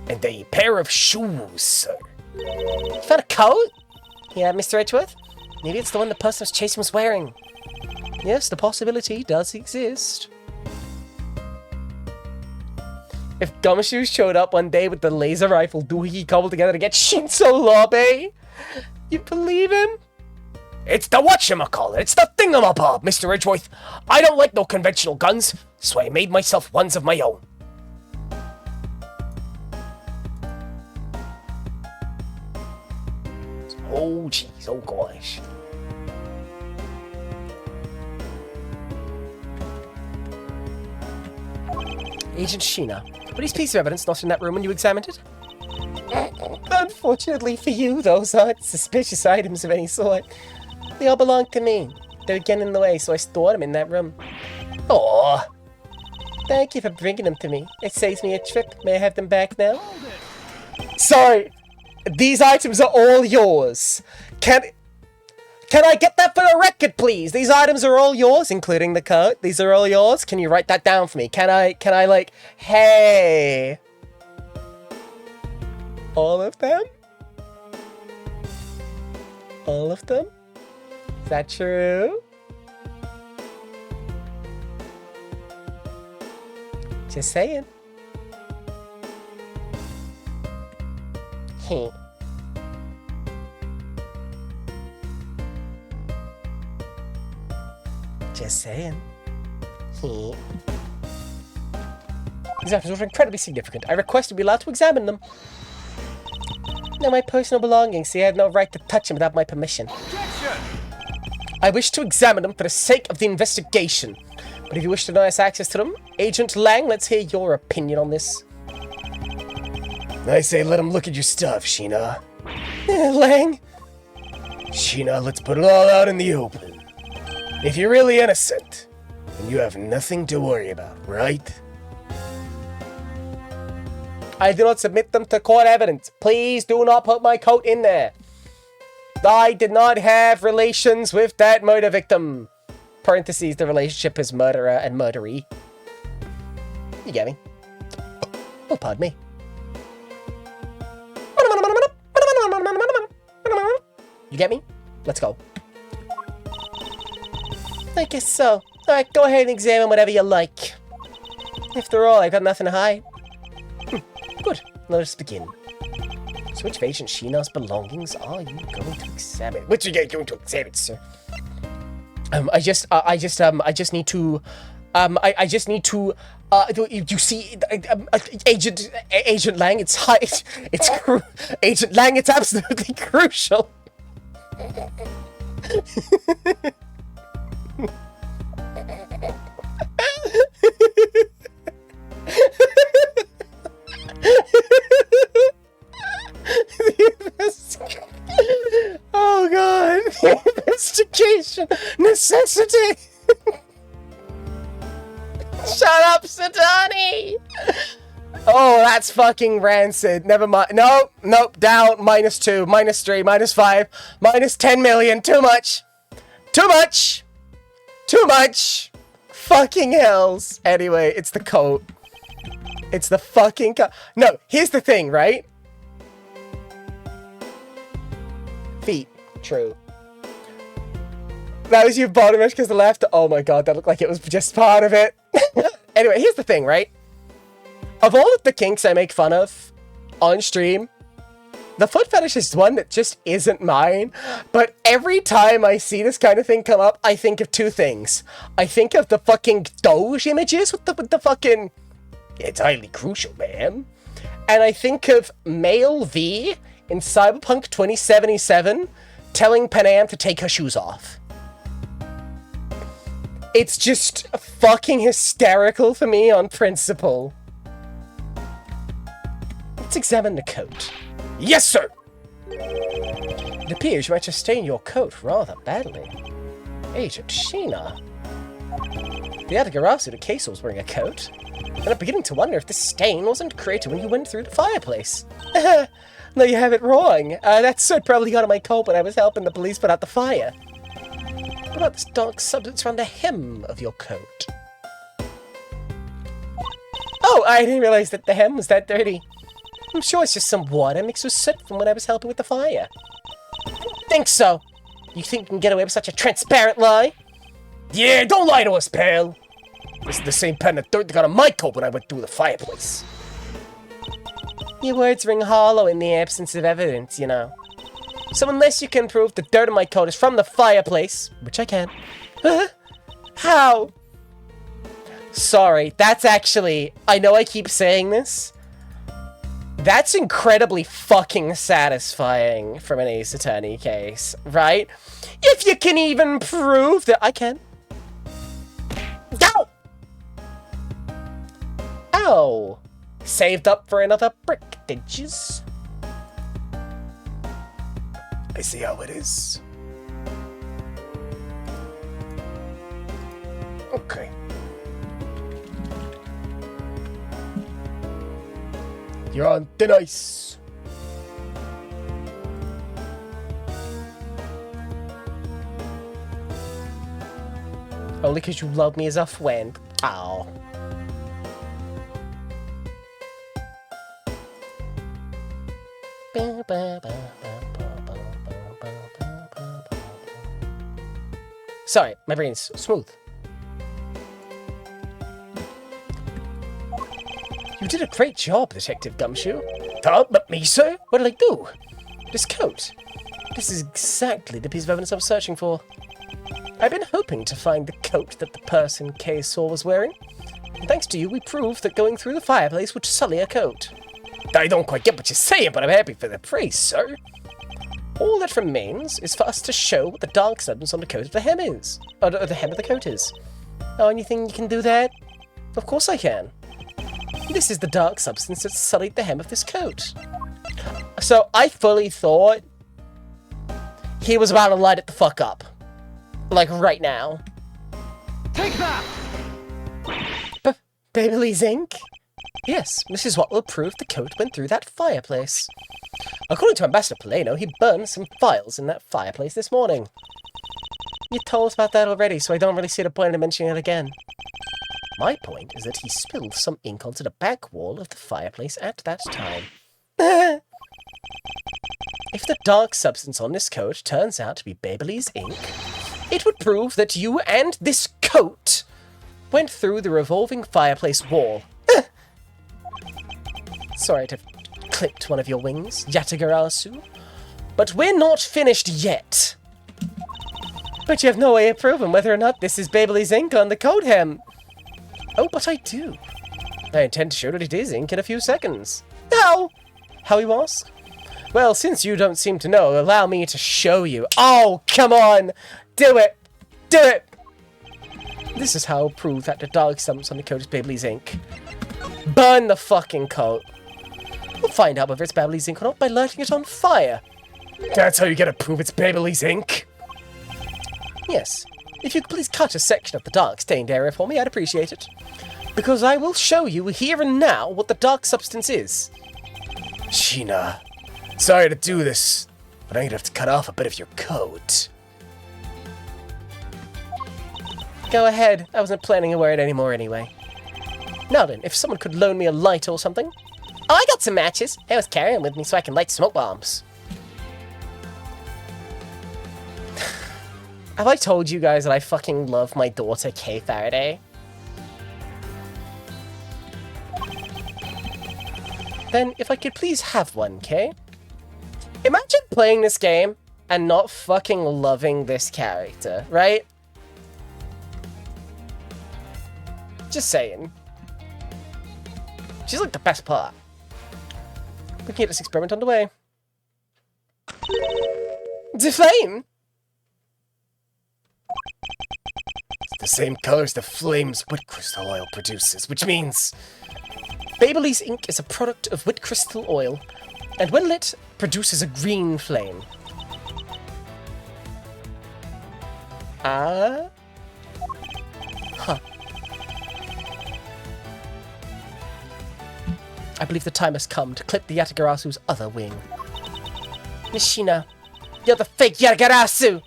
and a pair of shoes, sir. You found a coat? Yeah, Mr. Edgeworth? Maybe it's the one the person was chasing was wearing. Yes, the possibility does exist. If Gumshoe showed up one day with the laser rifle doohickey cobbled together to get Shinso Lobby, you believe him? It's the whatchamacallit, it's the thingamabob, Mr. Ridgeworth. I don't like no conventional guns, so I made myself ones of my own. Oh, jeez, oh gosh. Agent Shi-Na, were these pieces of evidence not in that room when you examined it? Unfortunately for you, those aren't suspicious items of any sort. They all belong to me. They were getting in the way, so I stored them in that room. Aw. Thank you for bringing them to me. It saves me a trip. May I have them back now? Sorry. These items are all yours. Can I get that for the record, please? These items are all yours, including the coat. These are all yours. Can you write that down for me? Can I like, hey. All of them? All of them? Is that true? Just saying. Just saying. These items are incredibly significant. I request to be allowed to examine them. They're my personal belongings, so you have no right to touch them without my permission. Objection! I wish to examine them for the sake of the investigation. But if you wish to deny us access to them, Agent Lang, let's hear your opinion on this. I say let him look at your stuff, Shi-Na. Lang? Shi-Na, let's put it all out in the open. If you're really innocent, then you have nothing to worry about, right? I do not submit them to court evidence. Please do not put my coat in there. I did not have relations with that murder victim. Parentheses, the relationship is murderer and murderee. You get me? Oh, pardon me. You get me? Let's go. I guess so. Alright, go ahead and examine whatever you like. After all, I've got nothing to hide. Good. Let us begin. So which of Agent Shi-Na's belongings are you going to examine? Which are you going to examine, sir? I just need to, you see, Agent Lang, Agent Lang, it's absolutely crucial. Oh god, the investigation necessity. Shut up, Satani. Oh, that's fucking rancid. Never mind. Nope, down. -2, -3, -5, -10 million. Too much. Too much. Too much. Fucking hells. Anyway, it's the coat. It's the fucking coat. No, here's the thing, right? Feet. True. That was your bottom image because the left. Oh my god, that looked like it was just part of it. Anyway, here's the thing, right? Of all of the kinks I make fun of on stream, the foot fetish is one that just isn't mine. But every time I see this kind of thing come up, I think of two things. I think of the fucking Doge images with the fucking... It's highly crucial, man. And I think of Male V in Cyberpunk 2077 telling Panam to take her shoes off. It's just fucking hysterical for me on principle. Let's examine the coat. Yes, sir! It appears you might have stained your coat rather badly. Agent Shi-Na. The other Garasu, the case was wearing a coat. And I'm beginning to wonder if this stain wasn't created when you went through the fireplace. No, you have it wrong. That soot probably got on my coat when I was helping the police put out the fire. What about this dark substance around the hem of your coat? Oh, I didn't realize that the hem was that dirty. I'm sure it's just some water mixed with soot from when I was helping with the fire. Think so? You think you can get away with such a transparent lie? Yeah, don't lie to us, pal. This is the same pen of dirt that got on my coat when I went through the fireplace. Your words ring hollow in the absence of evidence, you know. So unless you can prove the dirt on my coat is from the fireplace, which I can. How? Sorry, that's actually... I know I keep saying this. That's incredibly fucking satisfying from an Ace Attorney case, right? If you can even prove that I can. Ow! Ow! Saved up for another brick, did yous? I see how it is. Okay. You're on thin ice. Only because you love me as a friend. Ow. Sorry, my brain's smooth. You did a great job, Detective Gumshoe. But me, sir? What did I do? This coat. This is exactly the piece of evidence I was searching for. I've been hoping to find the coat that the person Kay saw was wearing. And thanks to you, we proved that going through the fireplace would sully a coat. I don't quite get what you're saying, but I'm happy for the praise, sir. All that remains is for us to show what the dark substance on the coat of the hem is. Or the hem of the coat is. Oh, and you think you can do that? Of course I can. This is the dark substance that sullied the hem of this coat. So I fully thought he was about to light it the fuck up. Like right now. Take that! Babyliss ink? Yes, this is what will prove the coat went through that fireplace. According to Ambassador Poleno, he burned some files in that fireplace this morning. You told us about that already, so I don't really see the point in mentioning it again. My point is that he spilled some ink onto the back wall of the fireplace at that time. If the dark substance on this coat turns out to be Babyliss ink, it would prove that you and this coat went through the revolving fireplace wall. Sorry to have clipped one of your wings, Yatagarasu, but we're not finished yet. But you have no way of proving whether or not this is Babyliss ink on the coat hem. Oh, but I do. I intend to show that it is ink in a few seconds. How? How, you ask? Well, since you don't seem to know, allow me to show you. Oh, come on! Do it! Do it! This is how I'll prove that the dark substance on the coat is Babyliss ink. Burn the fucking coat. We'll find out whether it's Babyliss ink or not by lighting it on fire. That's how you get to prove it's Babyliss ink? Yes. If you could please cut a section of the dark stained area for me, I'd appreciate it. Because I will show you here and now what the dark substance is. Shi-Na, sorry to do this, but I'm gonna have to cut off a bit of your coat. Go ahead, I wasn't planning to wear it anymore anyway. Now then, if someone could loan me a lighter or something. Oh, I got some matches. I was carrying them with me so I can light smoke bombs. Have I told you guys that I fucking love my daughter, Kay Faraday? Then, if I could please have one, Kay? Imagine playing this game and not fucking loving this character, right? Just saying. She's like the best part. We can get this experiment underway. Deflame! It's the same color as the flames wit crystal oil produces, which means... Babyliss ink is a product of wit crystal oil, and when lit, produces a green flame. Huh. I believe the time has come to clip the Yatagarasu's other wing. Miss Shi-Na, you're the fake Yatagarasu!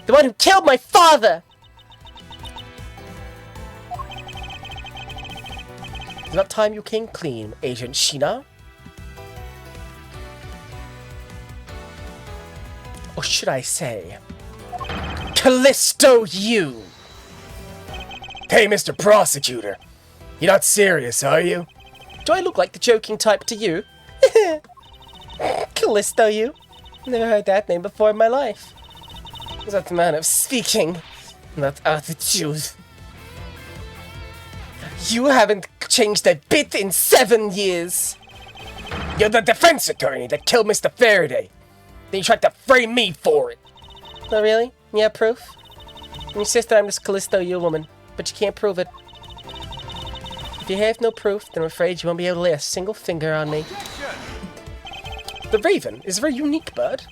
The one who killed my father! It's about time you came clean, Agent Shi-Na. Or should I say, Callisto you! Hey, Mr. Prosecutor, you're not serious, are you? Do I look like the joking type to you? Callisto you? Never heard that name before in my life. Is that the man of speaking? Not attitude. You haven't changed a bit in 7 years. You're the defense attorney that killed Mr. Faraday. Then you tried to frame me for it. Oh, really? You have proof? You insist that I'm just Callisto you woman, but you can't prove it. If you have no proof, then I'm afraid you won't be able to lay a single finger on me. The raven is a very unique bird.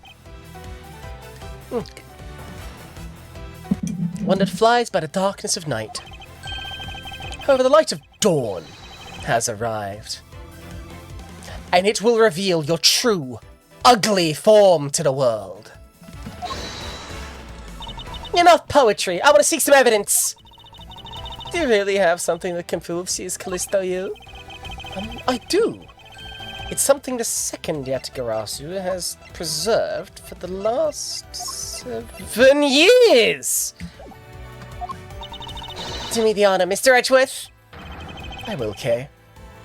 One that flies by the darkness of night. However, the light of dawn has arrived. And it will reveal your true, ugly form to the world. Enough poetry. I want to see some evidence. Do you really have something that can prove she is Callisto you? I do. It's something the second Yatagarasu has preserved for the last 7 years. Do me the honor, Mr. Edgeworth. I will, Kay.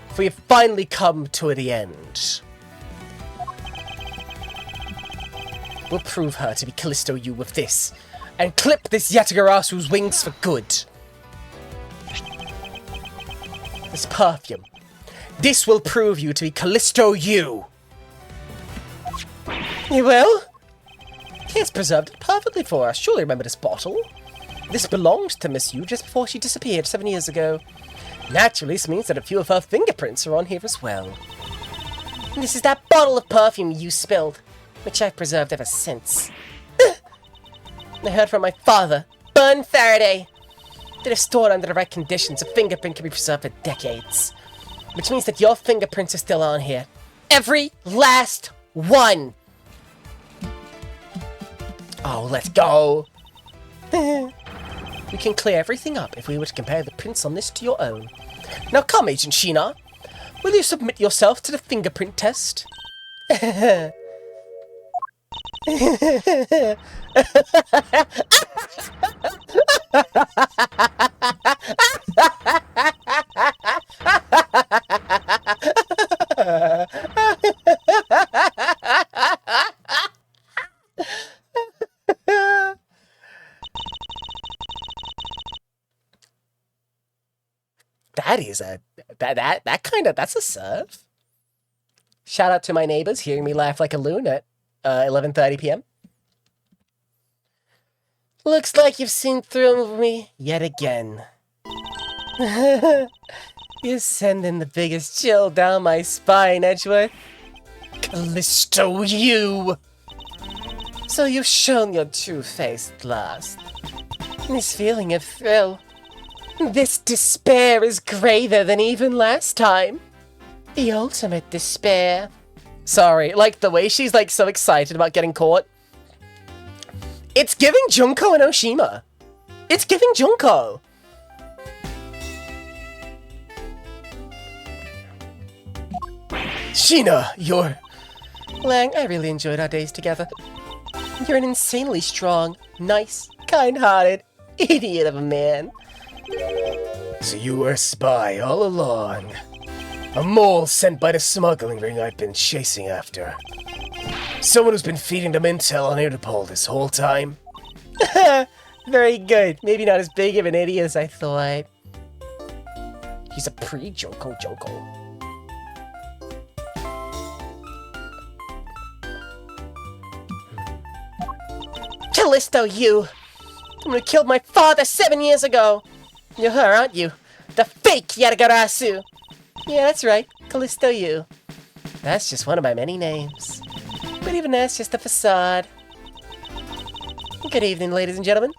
For we have finally come to the end. We'll prove her to be Callisto you with this, and clip this Yatagarasu's wings for good. This perfume. This will prove you to be Callisto you. You will? He has preserved it perfectly for us. Surely remember this bottle. This belonged to Miss Yu just before she disappeared 7 years ago. Naturally, this means that a few of her fingerprints are on here as well. And this is that bottle of perfume you spilled, which I've preserved ever since. I heard from my father, Bun Faraday, that if stored under the right conditions, a fingerprint can be preserved for decades. Which means that your fingerprints are still on here. Every last one! Oh, let's go! We can clear everything up if we were to compare the prints on this to your own. Now come, Agent Shi-Na. Will you submit yourself to the fingerprint test? That is a that's a serve. Shout out to my neighbors hearing me laugh like a loon at 11:30 p.m. Looks like you've seen through me yet again. You're sending the biggest chill down my spine, Edgeworth. Callisto, you! So you've shown your true face at last. This feeling of thrill. This despair is graver than even last time. The ultimate despair. Sorry, like the way she's like so excited about getting caught. It's giving Junko and Oshima. It's giving Junko. Shi-Na, you're... Lang, I really enjoyed our days together. You're an insanely strong, nice, kind-hearted idiot of a man. So you were a spy all along. A mole sent by the smuggling ring I've been chasing after. Someone who's been feeding them intel on Interpol this whole time. Very good. Maybe not as big of an idiot as I thought. He's a pre-Junko. Callisto, you! The one who killed my father 7 years ago! You're her, aren't you? The fake Yatagarasu! Yeah, that's right. Callisto, you. That's just one of my many names. But even that's just a facade. Good evening, ladies and gentlemen.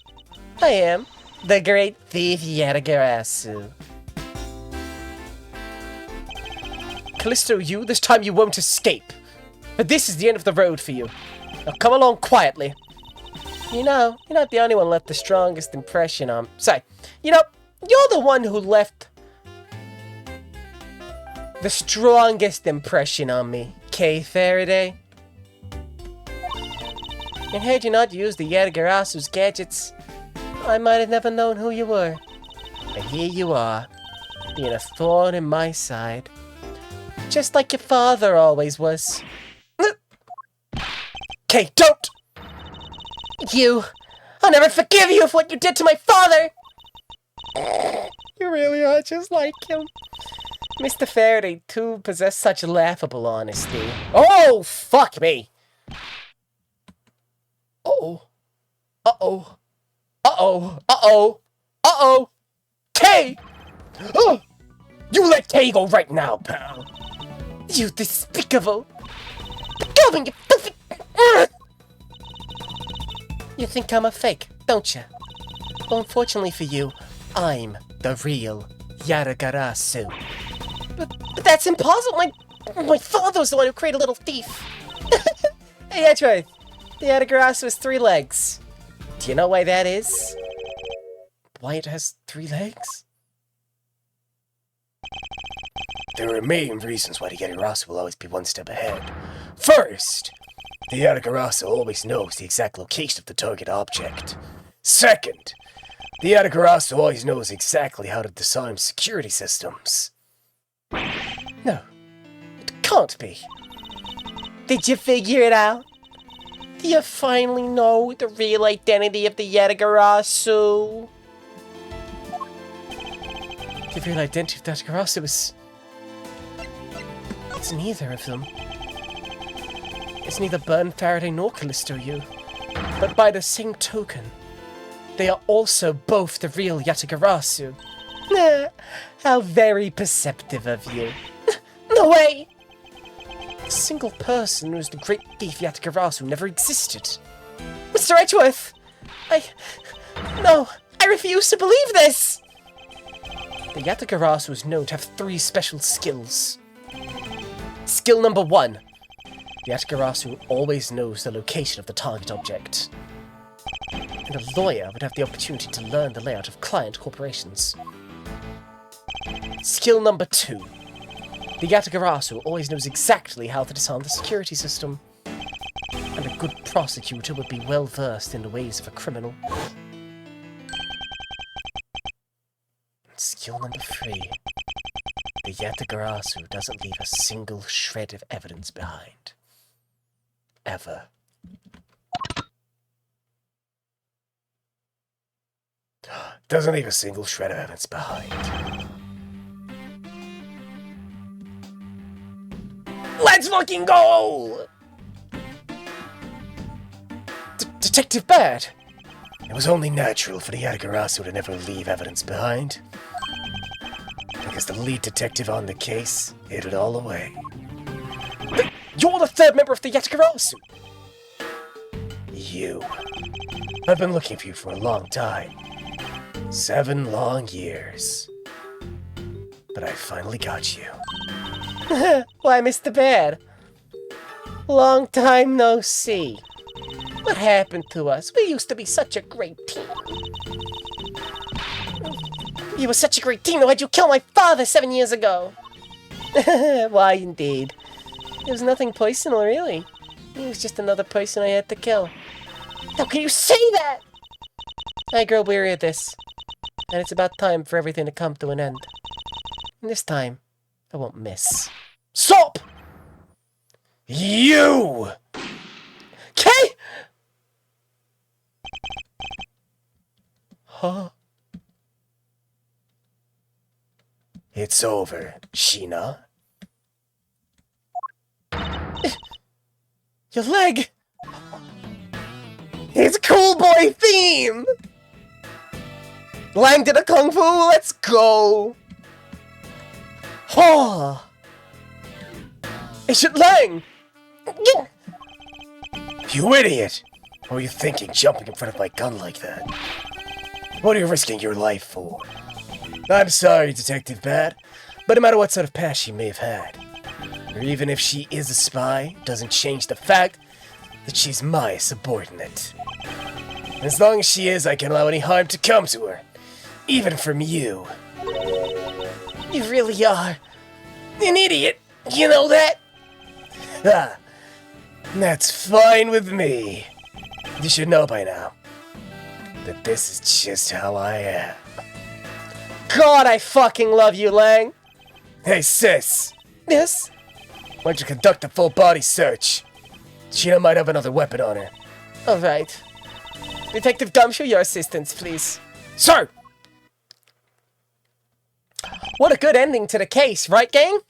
I am the great thief Yatagarasu. Callisto, you, this time you won't escape. But this is the end of the road for you. Now come along quietly. You know, you're not the only one left the strongest impression on... Sorry. You know, you're the one who left the strongest impression on me, Kay Faraday. And had you not used the Yatagarasu's gadgets, I might have never known who you were. But here you are, being a thorn in my side. Just like your father always was. Kay, don't! You! I'll never forgive you for what you did to my father! You really are just like him. Mr. Faraday, too, possessed such laughable honesty. Oh, fuck me! Uh-oh. Uh-oh. Uh-oh. Uh-oh. Uh-oh. Kay! Oh! You let Kay go right now, pal. You despicable. Becoming you filthy... You think I'm a fake, don't you? Well, unfortunately for you, I'm the real Yatagarasu. But that's impossible. My father was the one who created Little Thief. Hey, that's right. The Yatagarasu has 3 legs. Do you know why that is? Why it has 3 legs? There are main reasons why the Yatagarasu will always be one step ahead. First, the Yatagarasu always knows the exact location of the target object. Second, the Yatagarasu always knows exactly how to disarm security systems. No, it can't be. Did you figure it out? Do you finally know the real identity of the Yatagarasu? The real identity of the Yatagarasu is... It's neither of them. It's neither Burn Faraday nor Callisto you. But by the same token, they are also both the real Yatagarasu. How very perceptive of you. No way! A single person who is the great thief Yatagarasu never existed. Mr. Edgeworth! No, I refuse to believe this! The Yatagarasu is known to have 3 special skills. Skill number 1. The Yatagarasu always knows the location of the target object. And a lawyer would have the opportunity to learn the layout of client corporations. Skill number 2. The Yatagarasu always knows exactly how to disarm the security system. And a good prosecutor would be well versed in the ways of a criminal. Skill number 3. The Yatagarasu doesn't leave a single shred of evidence behind. Ever. Doesn't leave a single shred of evidence behind. Let's fucking go! Detective Bad! It was only natural for the Yatagarasu to never leave evidence behind. Because the lead detective on the case hid it all away. You're the 3rd member of the Yatagarasu! You. I've been looking for you for a long time. 7 long years. But I finally got you. Why, Mr. Bad? Long time no see. What happened to us? We used to be such a great team. You were such a great team, why'd you kill my father 7 years ago? Why, indeed. It was nothing personal, really. He was just another person I had to kill. How can you say that? I grow weary of this. And it's about time for everything to come to an end. And this time, I won't miss. Stop! You! Okay? Huh? It's over, Shi-Na. Your leg! It's Cool Boy theme! Lang did a kung fu, let's go! Oh! Is it Lang? You idiot! What were you thinking, jumping in front of my gun like that? What are you risking your life for? I'm sorry, Detective Bad, but no matter what sort of past she may have had, or even if she is a spy, it doesn't change the fact that she's my subordinate. As long as she is, I can't allow any harm to come to her. Even from you. You really are an idiot, you know that? Ah, that's fine with me. You should know by now that this is just how I am. God, I fucking love you, Lang. Hey, sis. Yes? Why don't you conduct a full body search? Shi-Na might have another weapon on her. Alright. Detective Gumshoe, your assistance, please. Sir! What a good ending to the case, right, gang?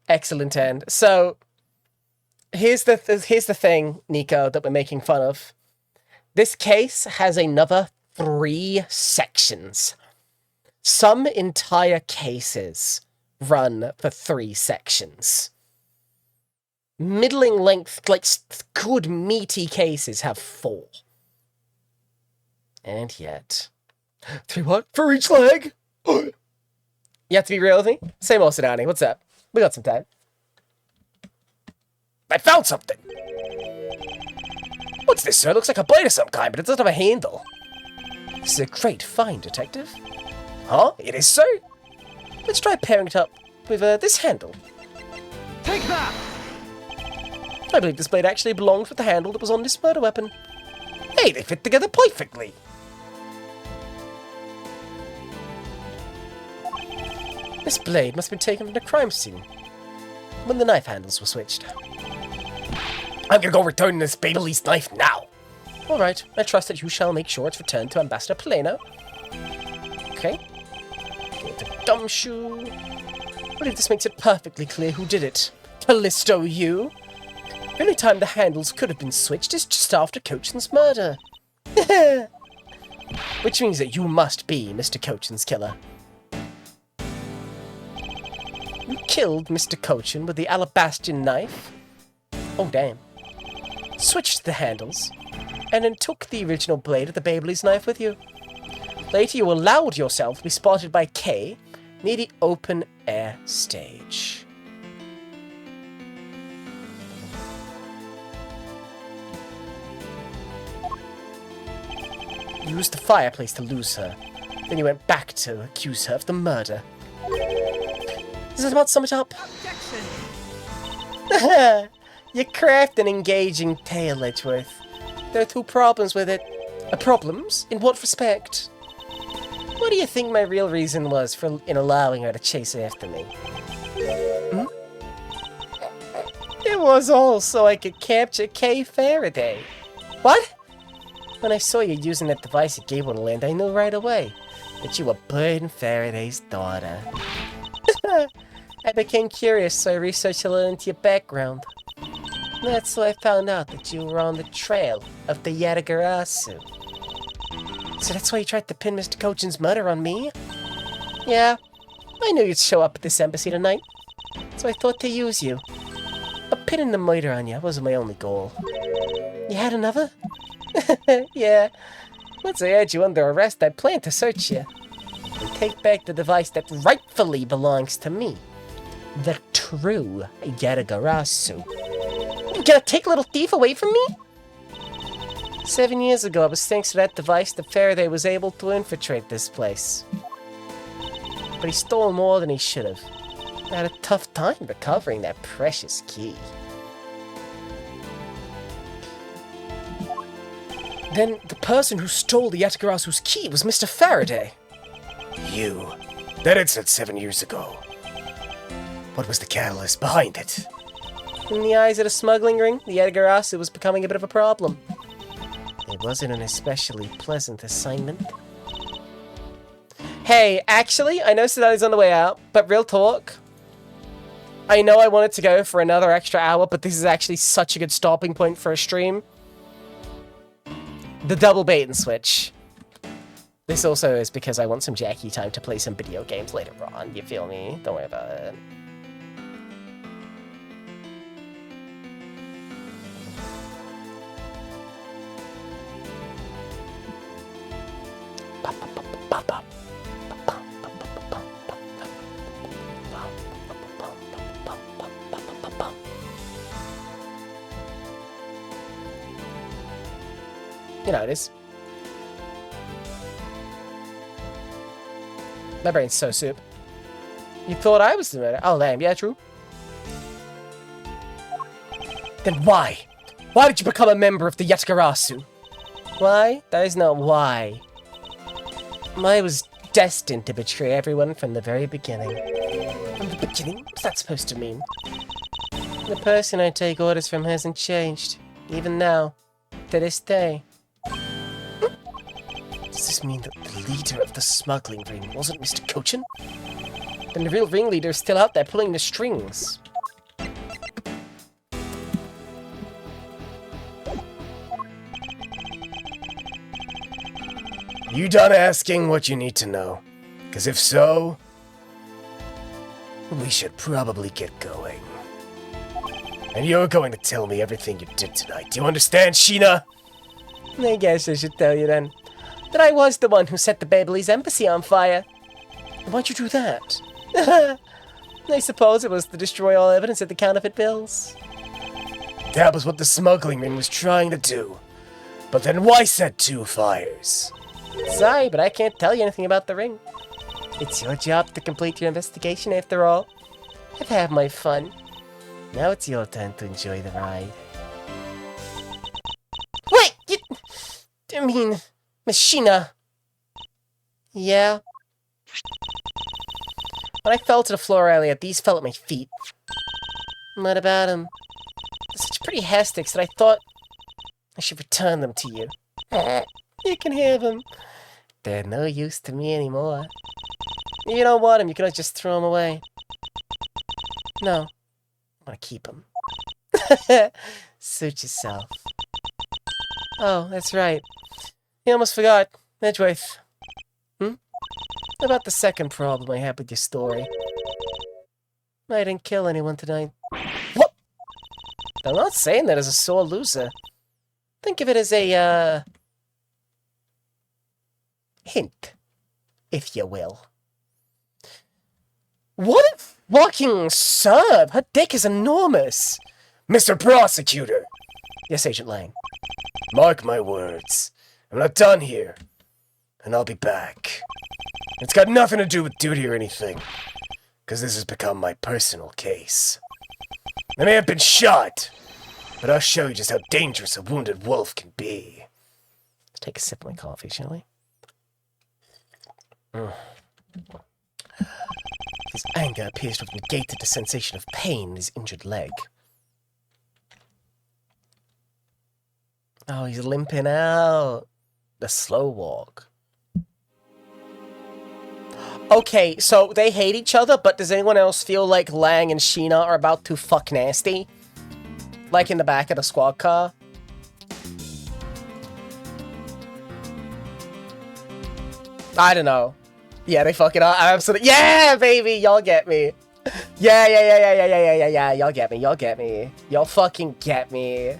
Excellent end. So, here's the thing, Nico, that we're making fun of. This case has another 3 sections. Some entire cases run for 3 sections. Middling length, like good meaty cases have 4. And yet... 3 what? For each leg? You have to be real with me? Same old Sedani, what's up? We got some time. I found something! What's this, sir? Looks like a blade of some kind, but it doesn't have a handle. This is a great find, Detective. Huh? It is, sir? Let's try pairing it up with this handle. Take that! I believe this blade actually belongs with the handle that was on this murder weapon. Hey, they fit together perfectly! This blade must have been taken from the crime scene when the knife handles were switched. I'm gonna go return this Babyliss knife now! Alright, I trust that you shall make sure it's returned to Ambassador Plano. Okay. Go to Gumshoe. I believe this makes it perfectly clear who did it. Callisto, you! The only time the handles could have been switched is just after Cochin's murder. Which means that you must be Mr. Cochin's killer. You killed Mr. Cochin with the Alabastian knife. Oh, damn. Switched the handles, and then took the original blade of the Babyliss knife with you. Later, you allowed yourself to be spotted by Kay near the open-air stage. You used the fireplace to lose her. Then you went back to accuse her of the murder. Does that about sum it up? You craft an engaging tale, Edgeworth. There are two problems with it. Problems? In what respect? What do you think my real reason was in allowing her to chase after me? Hmm? It was all so I could capture Kay Faraday. What? When I saw you using that device at Gableland, I knew right away that you were Bird and Faraday's daughter. I became curious, so I researched a little into your background. That's how I found out that you were on the trail of the Yatagarasu. So that's why you tried to pin Mr. Cochin's murder on me? Yeah, I knew you'd show up at this embassy tonight, so I thought to use you. But pinning the murder on you wasn't my only goal. You had another? Yeah. Once I had you under arrest, I planned to search you and take back the device that rightfully belongs to me. The true Yatagarasu. You gonna take little thief away from me? 7 years ago, it was thanks to that device that Faraday was able to infiltrate this place. But he stole more than he should have. I had a tough time recovering that precious key. Then the person who stole the Yatagarasu's key was Mr. Faraday. You. That incident 7 years ago. What was the catalyst behind it? In the eyes of the smuggling ring, the Yatagarasu was becoming a bit of a problem. It wasn't an especially pleasant assignment. Hey, actually, I know Sedani's on the way out, but real talk. I know I wanted to go for another extra hour, but this is actually such a good stopping point for a stream. The double bait and switch. This also is because I want some Jackie time to play some video games later on, you feel me? Don't worry about it. You know it is. My brain's so soup. You thought I was the murderer? Oh, damn. Yeah, true. Then why? Why did you become a member of the Yatagarasu? Why? That is not why. I was destined to betray everyone from the very beginning. From the beginning? What's that supposed to mean? The person I take orders from hasn't changed. Even now. To this day. Does this mean that the leader of the smuggling ring wasn't Mr. Cochin? Then the real ringleader is still out there pulling the strings. You done asking what you need to know? Because if so, we should probably get going. And you're going to tell me everything you did tonight. Do you understand, Shi-Na? I guess I should tell you then that I was the one who set the Babyliss embassy on fire. Why'd you do that? I suppose it was to destroy all evidence of the counterfeit bills. That was what the smuggling ring was trying to do. But then why set two fires? Sorry, but I can't tell you anything about the ring. It's your job to complete your investigation after all. I've had my fun. Now it's your turn to enjoy the ride. Wait! I mean, Miss Shi-Na. Yeah? When I fell to the floor earlier, these fell at my feet. What about them? They're such pretty hair sticks that I thought I should return them to you. You can have them. They're no use to me anymore. If you don't want them, you can just throw them away. No. I want to keep them. Suit yourself. Oh, that's right. I almost forgot. Edgeworth. What about the second problem I had with your story? I didn't kill anyone tonight. What? I'm not saying that as a sore loser. Think of it as a, hint, if you will. What a fucking serve! Her dick is enormous! Mr. Prosecutor, Yes, Agent Lang. mark my words. I'm not done here. And I'll be back. It's got nothing to do with duty or anything. Because this has become my personal case. I may have been shot, but I'll show you just how dangerous a wounded wolf can be. Let's take a sip of my coffee, shall we? His anger appears to have negated the sensation of pain in his injured leg. Oh, he's limping out. The slow walk. Okay, so they hate each other, but does anyone else feel like Lang and Shi-Na are about to fuck nasty? Like in the back of the squad car? I don't know. Yeah, they fuck it up. Absolutely. Yeah, baby, y'all get me. Yeah. Y'all get me. Y'all fucking get me.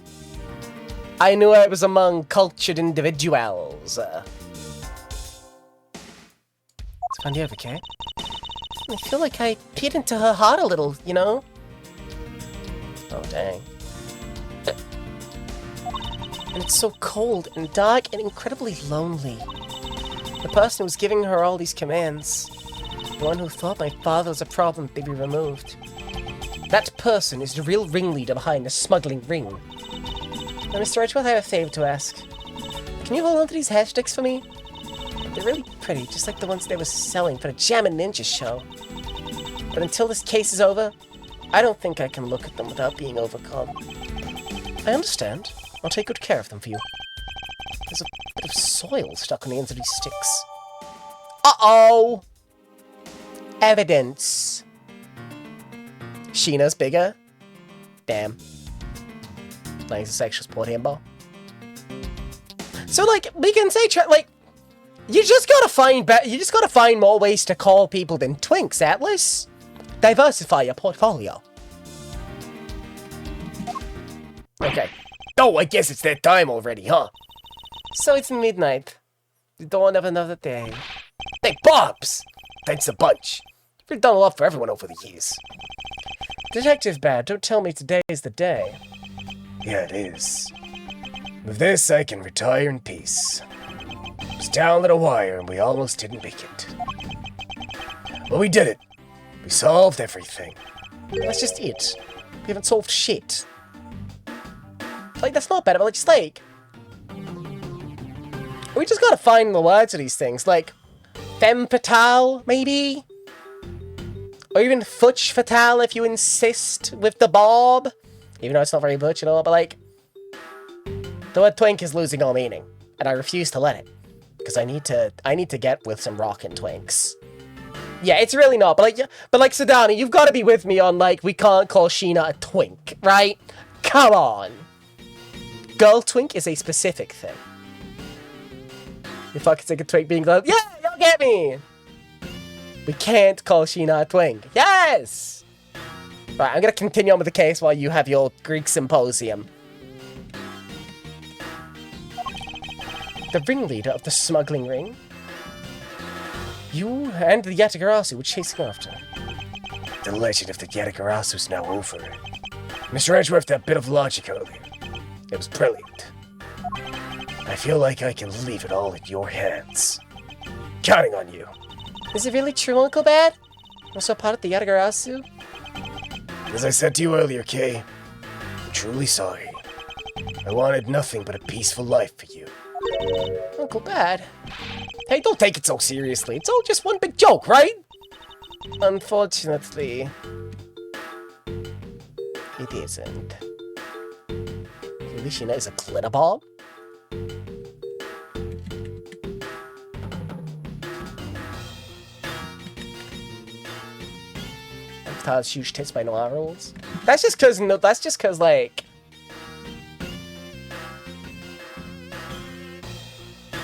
I knew I was among cultured individuals. Let's find you over, okay? I feel like I peered into her heart a little, you know? Oh, dang. And it's so cold and dark and incredibly lonely. The person who was giving her all these commands, the one who thought my father was a problem to be removed. That person is the real ringleader behind the smuggling ring. Now, Mr. Edgeworth, I have a favor to ask. Can you hold on to these hair sticks for me? They're really pretty, just like the ones they were selling for the Jammin' Ninja show. But until this case is over, I don't think I can look at them without being overcome. I understand. I'll take good care of them for you. There's a bit of soil stuck on the ends of these sticks. Uh-oh! Evidence. Shi-Na's bigger. Damn. Like a sexual sport handball. So, like, we can say, like, you just gotta find more ways to call people than twinks, Atlas. Diversify your portfolio. Okay. Oh, I guess it's that time already, huh? So it's midnight. The dawn of another day. Hey, Bobs! Thanks a bunch. You've done a lot for everyone over the years. Detective Bad, don't tell me today is the day. Yeah, it is. With this, I can retire in peace. It was down to the wire, and we almost didn't make it. But we did it. We solved everything. That's just it. We haven't solved shit. Like, that's not bad, but just like... we just gotta find the words of these things, like... femme fatale, maybe? Or even futch fatale, if you insist, with the bob. Even though it's not very butch at all, but like... the word twink is losing all meaning. And I refuse to let it. Because I need to get with some rockin' twinks. Yeah, it's really not, but like, Sedani, you've got to be with me on, like, we can't call Shi-Na a twink, right? Come on. Girl twink is a specific thing. You fucking sick of twink being like, yeah, y'all get me! We can't call Shi-Na a twink. Yes! Right, I'm gonna continue on with the case while you have your Greek symposium. The ringleader of the smuggling ring? You and the Yatagarasu were chasing after. The legend of the Yatagarasu is now over. Mr. Edgeworth had a bit of logic earlier. It was brilliant. I feel like I can leave it all in your hands. Counting on you. Is it really true, Uncle Bad? Also part of the Yatagarasu? As I said to you earlier, Kay, I'm truly sorry. I wanted nothing but a peaceful life for you. Uncle Bad? Hey, don't take it so seriously. It's all just one big joke, right? Unfortunately, it isn't. At least she knows a glitter bomb. That's huge tits by Noir rules. That's just cause like,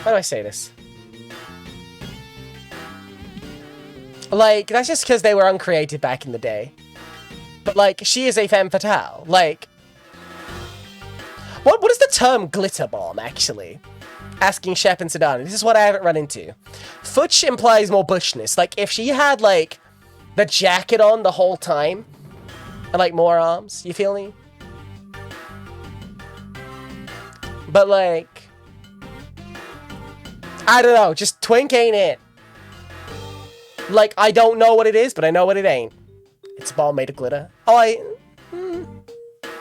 how do I say this? Like, that's just because they were uncreated back in the day. But, like, she is a femme fatale. Like, what is the term glitter bomb, actually? Asking Shep and Sedana. This is what I haven't run into. Futch implies more bushness. Like, if she had, like, the jacket on the whole time, and, like, more arms, you feel me? But, like, I don't know, just twink ain't it. Like, I don't know what it is, but I know what it ain't. It's a ball made of glitter. Oh,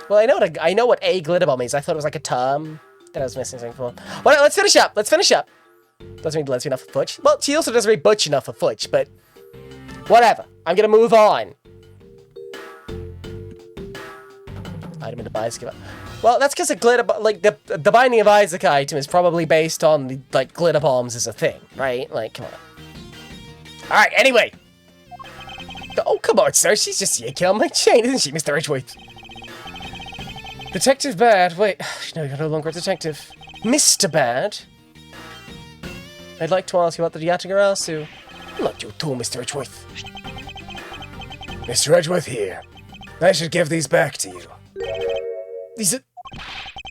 well, I know what a glitter bomb is. I thought it was like a term that I was missing something for. Well, let's finish up. Let's finish up. Doesn't mean Leslie enough for Futch. Well, she also doesn't read Butch enough for Futch, but whatever. I'm gonna move on. Item in the bias. Well, that's because the glitter, like the Binding of Isaac item is probably based on the like glitter bombs as a thing, right? Like, come on. All right. Anyway. Oh, come on, sir. She's just yanking on my chain, isn't she, Mr. Edgeworth? Detective Bad. Wait, no, you're no longer a detective. Mr. Bad. I'd like to ask you about the Yatagarasu. Not you too, Mr. Edgeworth. Mr. Edgeworth here. I should give these back to you. These are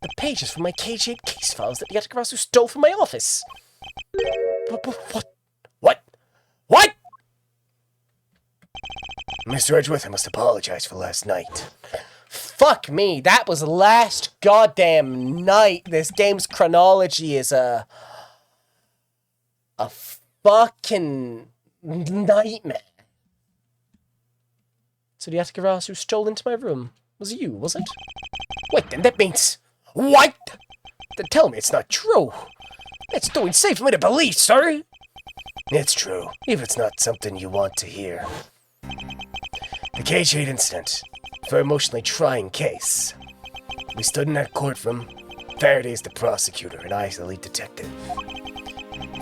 the pages from my KJ case files that Yatagarasu stole from my office. What? What? Mr. Edgeworth, I must apologize for last night. Fuck me, that was last goddamn night. This game's chronology is a fucking nightmare. So the Yatagarasu who stole into my room was you, was it? Wait, then that means... What? Then tell me it's not true. That's too insane for me to believe, sir. It's true, if it's not something you want to hear. The Cage-8 incident. A very emotionally trying case. We stood in that courtroom. Faraday's the prosecutor, and I's the lead detective.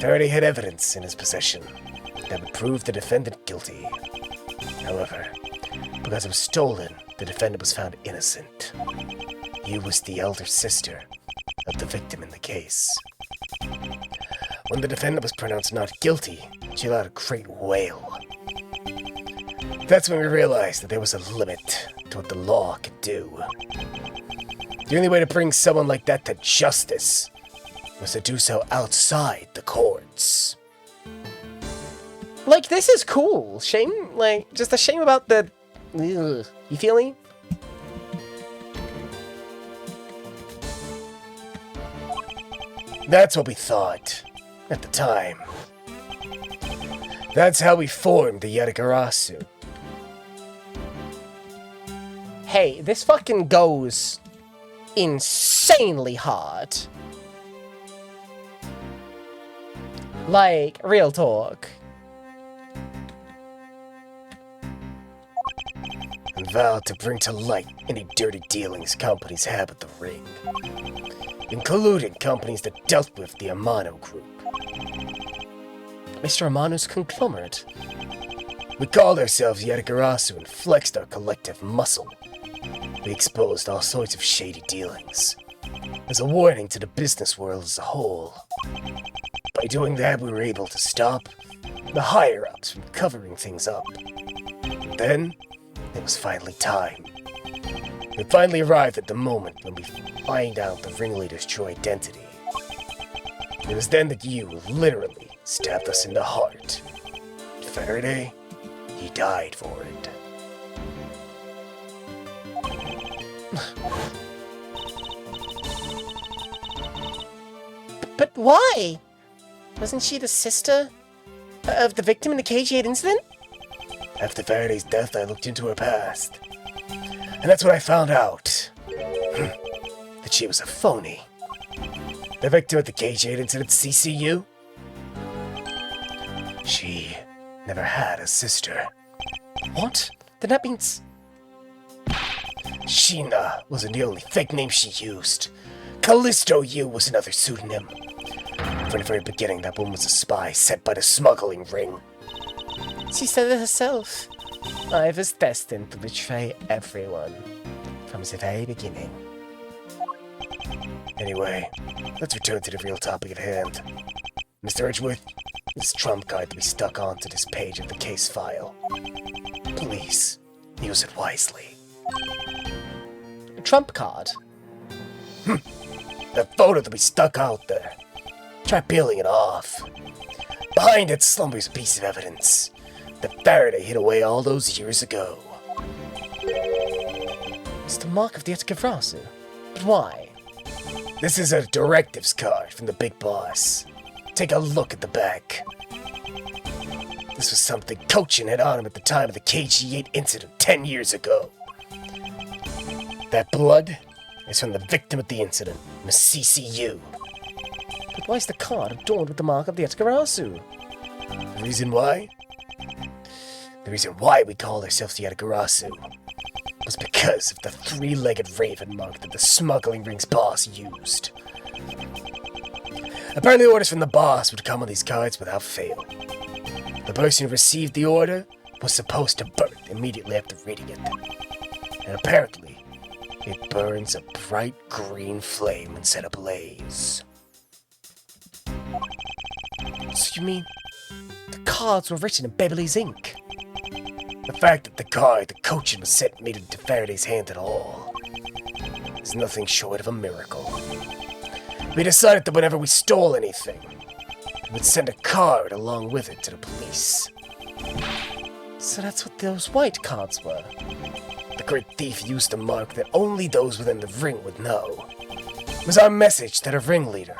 Faraday had evidence in his possession that would prove the defendant guilty. However, because it was stolen, the defendant was found innocent. You was the elder sister of the victim in the case. When the defendant was pronounced not guilty, she let out a great wail. That's when we realized that there was a limit to what the law could do. The only way to bring someone like that to justice was to do so outside the courts. Like, this is cool. Shame, like, just a shame about the... Ugh. You feel me? That's what we thought at the time. That's how we formed the Yatagarasu. Hey, this fucking goes insanely hard. Like, real talk. And vowed to bring to light any dirty dealings companies had with the ring, including companies that dealt with the Amano group. Mr. Amano's conglomerate. We called ourselves Yatagarasu and flexed our collective muscle. We exposed all sorts of shady dealings, as a warning to the business world as a whole. By doing that, we were able to stop the higher-ups from covering things up. And then, it was finally time. We finally arrived at the moment when we find out the ringleader's true identity. It was then that you literally stabbed us in the heart. Faraday, he died for it. But why? Wasn't she the sister of the victim in the KG8 incident? After Faraday's death, I looked into her past. And that's when I found out that she was a phony. The victim at the KG8 incident, CCU? She never had a sister. What? Then that means... Shi-Na wasn't the only fake name she used. Callisto U was another pseudonym. From the very beginning, that woman was a spy sent by the smuggling ring. She said it herself. I was destined to betray everyone from the very beginning. Anyway, let's return to the real topic at hand. Mr. Edgeworth, this trump card to be stuck onto this page of the case file. Please, use it wisely. A trump card. That photo that we stuck out there. Try peeling it off. Behind it slumbers a piece of evidence that Faraday hid away all those years ago. It's the mark of the Etikavrasu. But why? This is a directives card from the big boss. Take a look at the back. This was something Cochin had on him at the time of the KG-8 incident 10 years ago. That blood is from the victim of the incident, Miss CCU. But why is the card adorned with the mark of the Etikavrasu? The reason why? The reason why we called ourselves the Etikavrasu was because of the three-legged raven mark that the smuggling ring's boss used. Apparently orders from the boss would come on these cards without fail. The person who received the order was supposed to burn immediately after reading it. And apparently, it burns a bright green flame when set ablaze. So you mean the cards were written in Beverly's ink? The fact that the card the Cochin was sent made it into Faraday's hand at all is nothing short of a miracle. We decided that whenever we stole anything, we would send a card along with it to the police. So that's what those white cards were. The great thief used a mark that only those within the ring would know. It was our message to the ringleader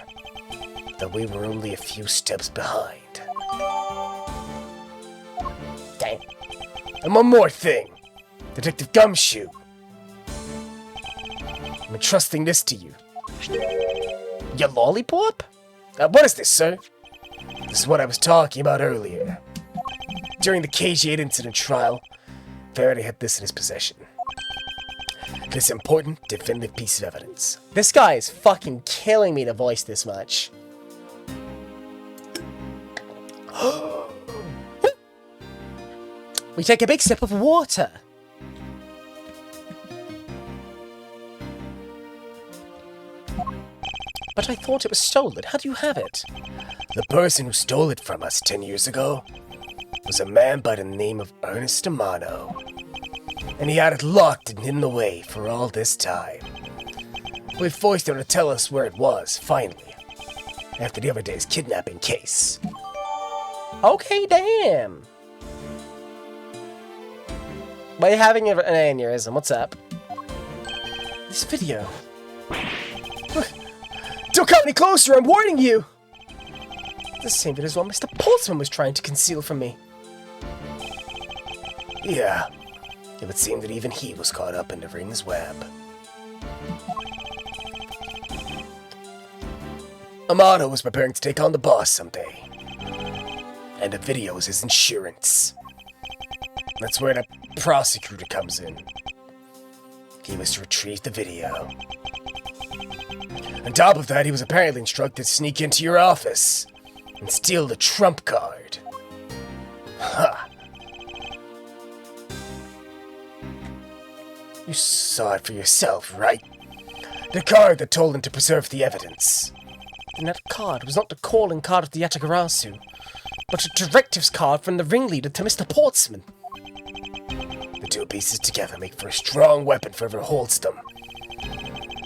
that we were only a few steps behind. Dang. And one more thing, Detective Gumshoe. I'm entrusting this to you. Your lollipop? What is this, sir? This is what I was talking about earlier. During the KG-8 incident trial, Faraday had this in his possession. This important, definitive piece of evidence. This guy is fucking killing me to voice this much. We take a big sip of water. But I thought it was stolen. How do you have it? The person who stole it from us 10 years ago was a man by the name of Ernest Amano. And he had it locked and hidden away for all this time. We forced him to tell us where it was, finally, after the other day's kidnapping case. Okay, damn. Why are you having an aneurysm? What's up? This video. Don't come any closer, I'm warning you! The same video as what Mr. Portsman was trying to conceal from me. Yeah, it would seem that even he was caught up in the ring's web. Amano was preparing to take on the boss someday. And the video is his insurance. That's where the prosecutor comes in. He was to retrieve the video. On top of that, he was apparently instructed to sneak into your office and steal the trump card. Ha! You saw it for yourself, right? The card that told him to preserve the evidence. And that card was not the calling card of the Yatagarasu, but a directives card from the ringleader to Mr. Portsman. The two pieces together make for a strong weapon for whoever holds them.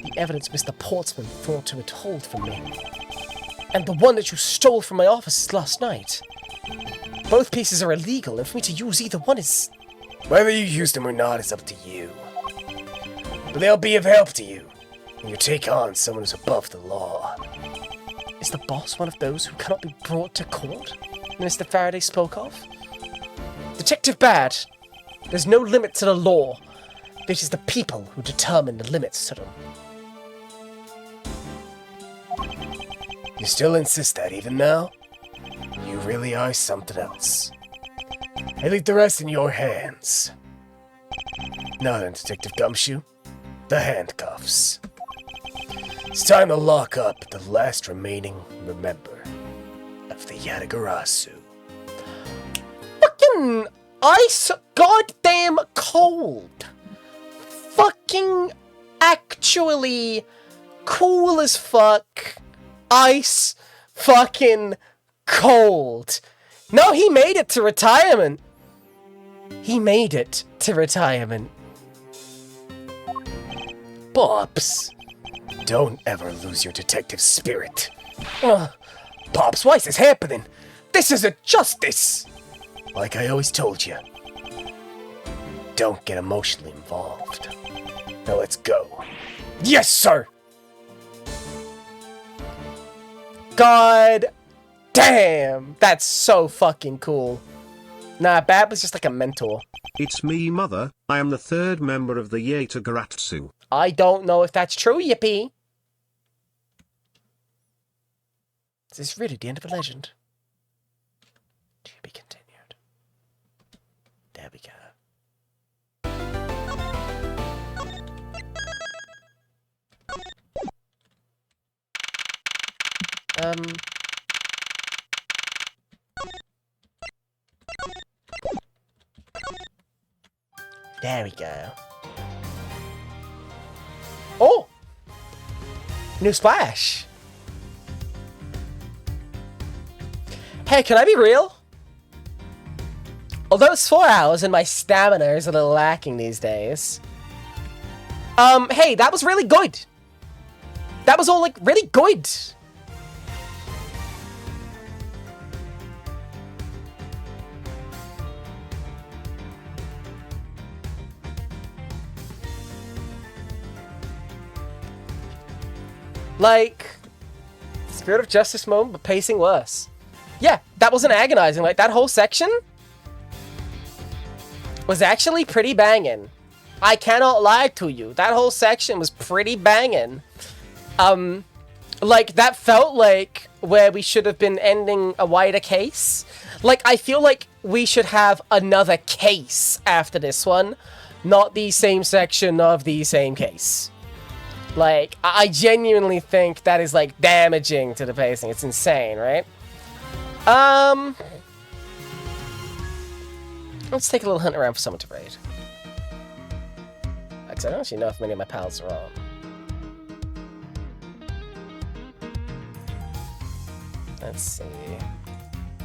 The evidence Mr. Portsman thought to withhold from me. And the one that you stole from my office last night. Both pieces are illegal, and for me to use either one is... Whether you use them or not is up to you. But they'll be of help to you when you take on someone who's above the law. Is the boss one of those who cannot be brought to court? Mr. Faraday spoke of? Detective Bad, there's no limit to the law. It is the people who determine the limits to them. You still insist that even now? You really are something else. I leave the rest in your hands. Now then, Detective Gumshoe, the handcuffs. It's time to lock up the last remaining member of the Yatagarasu. Fucking ice goddamn cold. Fucking actually cool as fuck. Ice fucking cold. No, he made it to retirement. He made it to retirement. Pops, don't ever lose your detective spirit. Pops, why is this happening? This isn't justice! Like I always told you. Don't get emotionally involved. Now let's go. Yes, sir! God damn! That's so fucking cool. Nah, Bab was just like a mentor. It's me, Mother. I am the third member of the Yeta Garatsu. I don't know if that's true, Yippee. Is this really the end of a legend? To be continued. There we go. There we go. Oh! New splash! Hey, can I be real? Although it's 4 hours and my stamina is a little lacking these days. Hey, that was really good! That was all, like, really good! Like, Spirit of Justice moment, but pacing worse. Yeah, that wasn't agonizing. Like, that whole section was actually pretty banging. I cannot lie to you. That whole section was pretty banging. Like, that felt like where we should have been ending a wider case. Like, I feel like we should have another case after this one, not the same section of the same case. Like, I genuinely think that is, like, damaging to the pacing. It's insane, right? Let's take a little hunt around for someone to raid. Because I don't actually know if many of my pals are on. Let's see.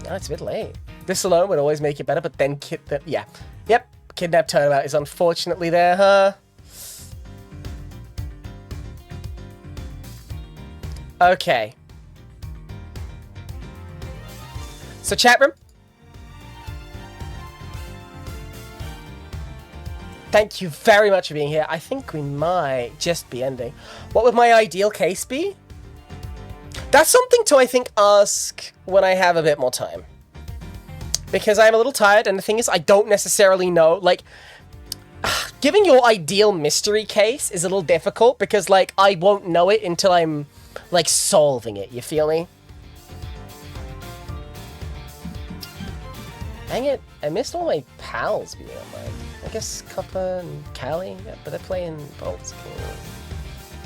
No, it's a bit late. This alone would always make it better, but then yeah. Yep, Kidnap Turnabout is unfortunately there, huh? Okay. So, chat room. Thank you very much for being here. I think we might just be ending. What would my ideal case be? That's something to, I think, ask when I have a bit more time. Because I'm a little tired, and the thing is, I don't necessarily know, like, giving your ideal mystery case is a little difficult, because, like, I won't know it until I'm, like, solving it, you feel me? Dang it, I missed all my pals being online. I guess Copper and Callie, yeah, but they're playing Bolts.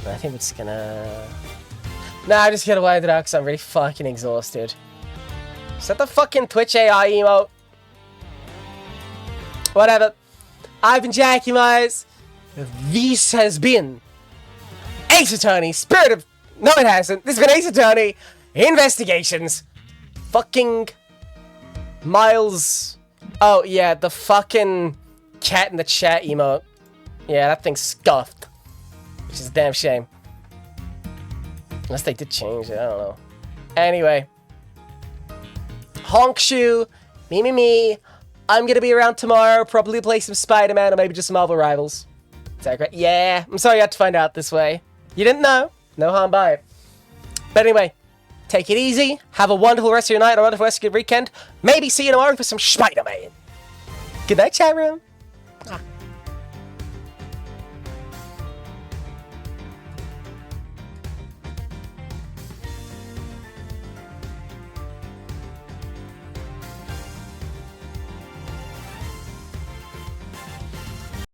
I think we're just gonna... Nah, I just gotta wind it out because I'm really fucking exhausted. Set the fucking Twitch AI emote. Whatever. I've been Jackie Myers. This has been Ace Attorney, Spirit of... No, it hasn't. This has been Ace Attorney Investigations. Fucking... Miles... Oh, yeah, the fucking cat in the chat emote. Yeah, that thing's scuffed. Which is a damn shame. Unless they did change it, I don't know. Anyway. Honk Shoe. Me. I'm gonna be around tomorrow. Probably play some Spider-Man or maybe just some Marvel Rivals. Is that great? Yeah, I'm sorry you had to find out this way. You didn't know? No harm by it. But anyway, take it easy. Have a wonderful rest of your night, a wonderful rest of your weekend. Maybe see you tomorrow for some Spider-Man. Good night, chat room.